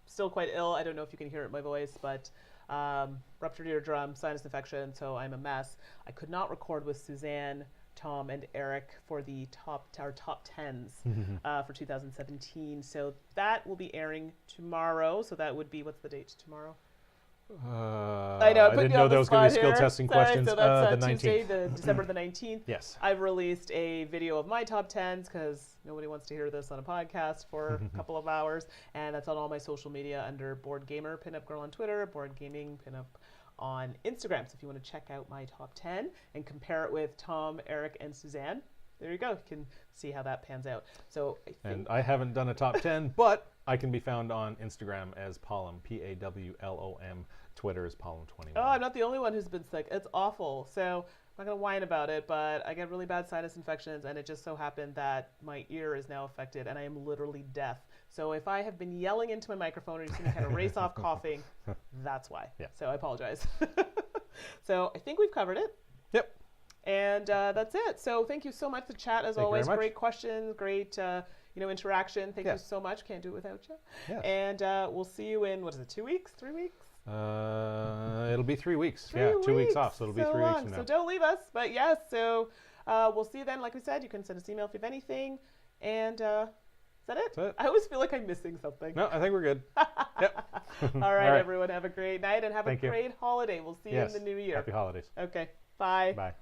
Speaker 1: still quite ill. I don't know if you can hear it in my voice, but ruptured eardrum, sinus infection, so I'm a mess. I could not record with Suzanne, Tom, and Eric for our top 10s for 2017. So that will be airing tomorrow. So that would be, what's the date tomorrow?
Speaker 2: I
Speaker 1: know,
Speaker 2: didn't know there was going to be skill testing questions.
Speaker 1: So that's
Speaker 2: the
Speaker 1: Tuesday,
Speaker 2: 19th.
Speaker 1: December the 19th.
Speaker 2: Yes.
Speaker 1: I've released a video of my top 10s because nobody wants to hear this on a podcast for a couple of hours. And that's on all my social media under Board Gamer, Pinup Girl on Twitter, Board Gaming, Pinup on Instagram. So if you want to check out my top 10 and compare it with Tom, Eric, and Suzanne, there you go. You can see how that pans out. So
Speaker 2: I haven't done a top 10, but I can be found on Instagram as Pawlom, Pawlom. Twitter is Pawlom21.
Speaker 1: Oh, I'm not the only one who's been sick. It's awful. So I'm not going to whine about it, but I get really bad sinus infections, and it just so happened that my ear is now affected, and I am literally deaf. So if I have been yelling into my microphone or you see me kind of race off coughing, that's why.
Speaker 2: Yeah.
Speaker 1: So I apologize. So I think we've covered it.
Speaker 2: Yep.
Speaker 1: And that's it. So thank you so much. The chat, as always, great questions, great interaction. Thank you so much. Can't do it without you.
Speaker 2: Yes.
Speaker 1: And we'll see you in, 2 weeks, 3 weeks?
Speaker 2: It'll be 3 weeks.
Speaker 1: 2
Speaker 2: 2 weeks off, so it'll be 3 weeks from now.
Speaker 1: So don't leave us. But yes, so we'll see you then. Like we said, you can send us email if you have anything. And is that it?
Speaker 2: That's it.
Speaker 1: I always feel like I'm missing something.
Speaker 2: No, I think we're good. Yep.
Speaker 1: All right, everyone, have a great night and have
Speaker 2: Thank
Speaker 1: a
Speaker 2: you.
Speaker 1: great holiday. We'll see you in the new year.
Speaker 2: Happy holidays.
Speaker 1: Okay, bye.
Speaker 2: Bye.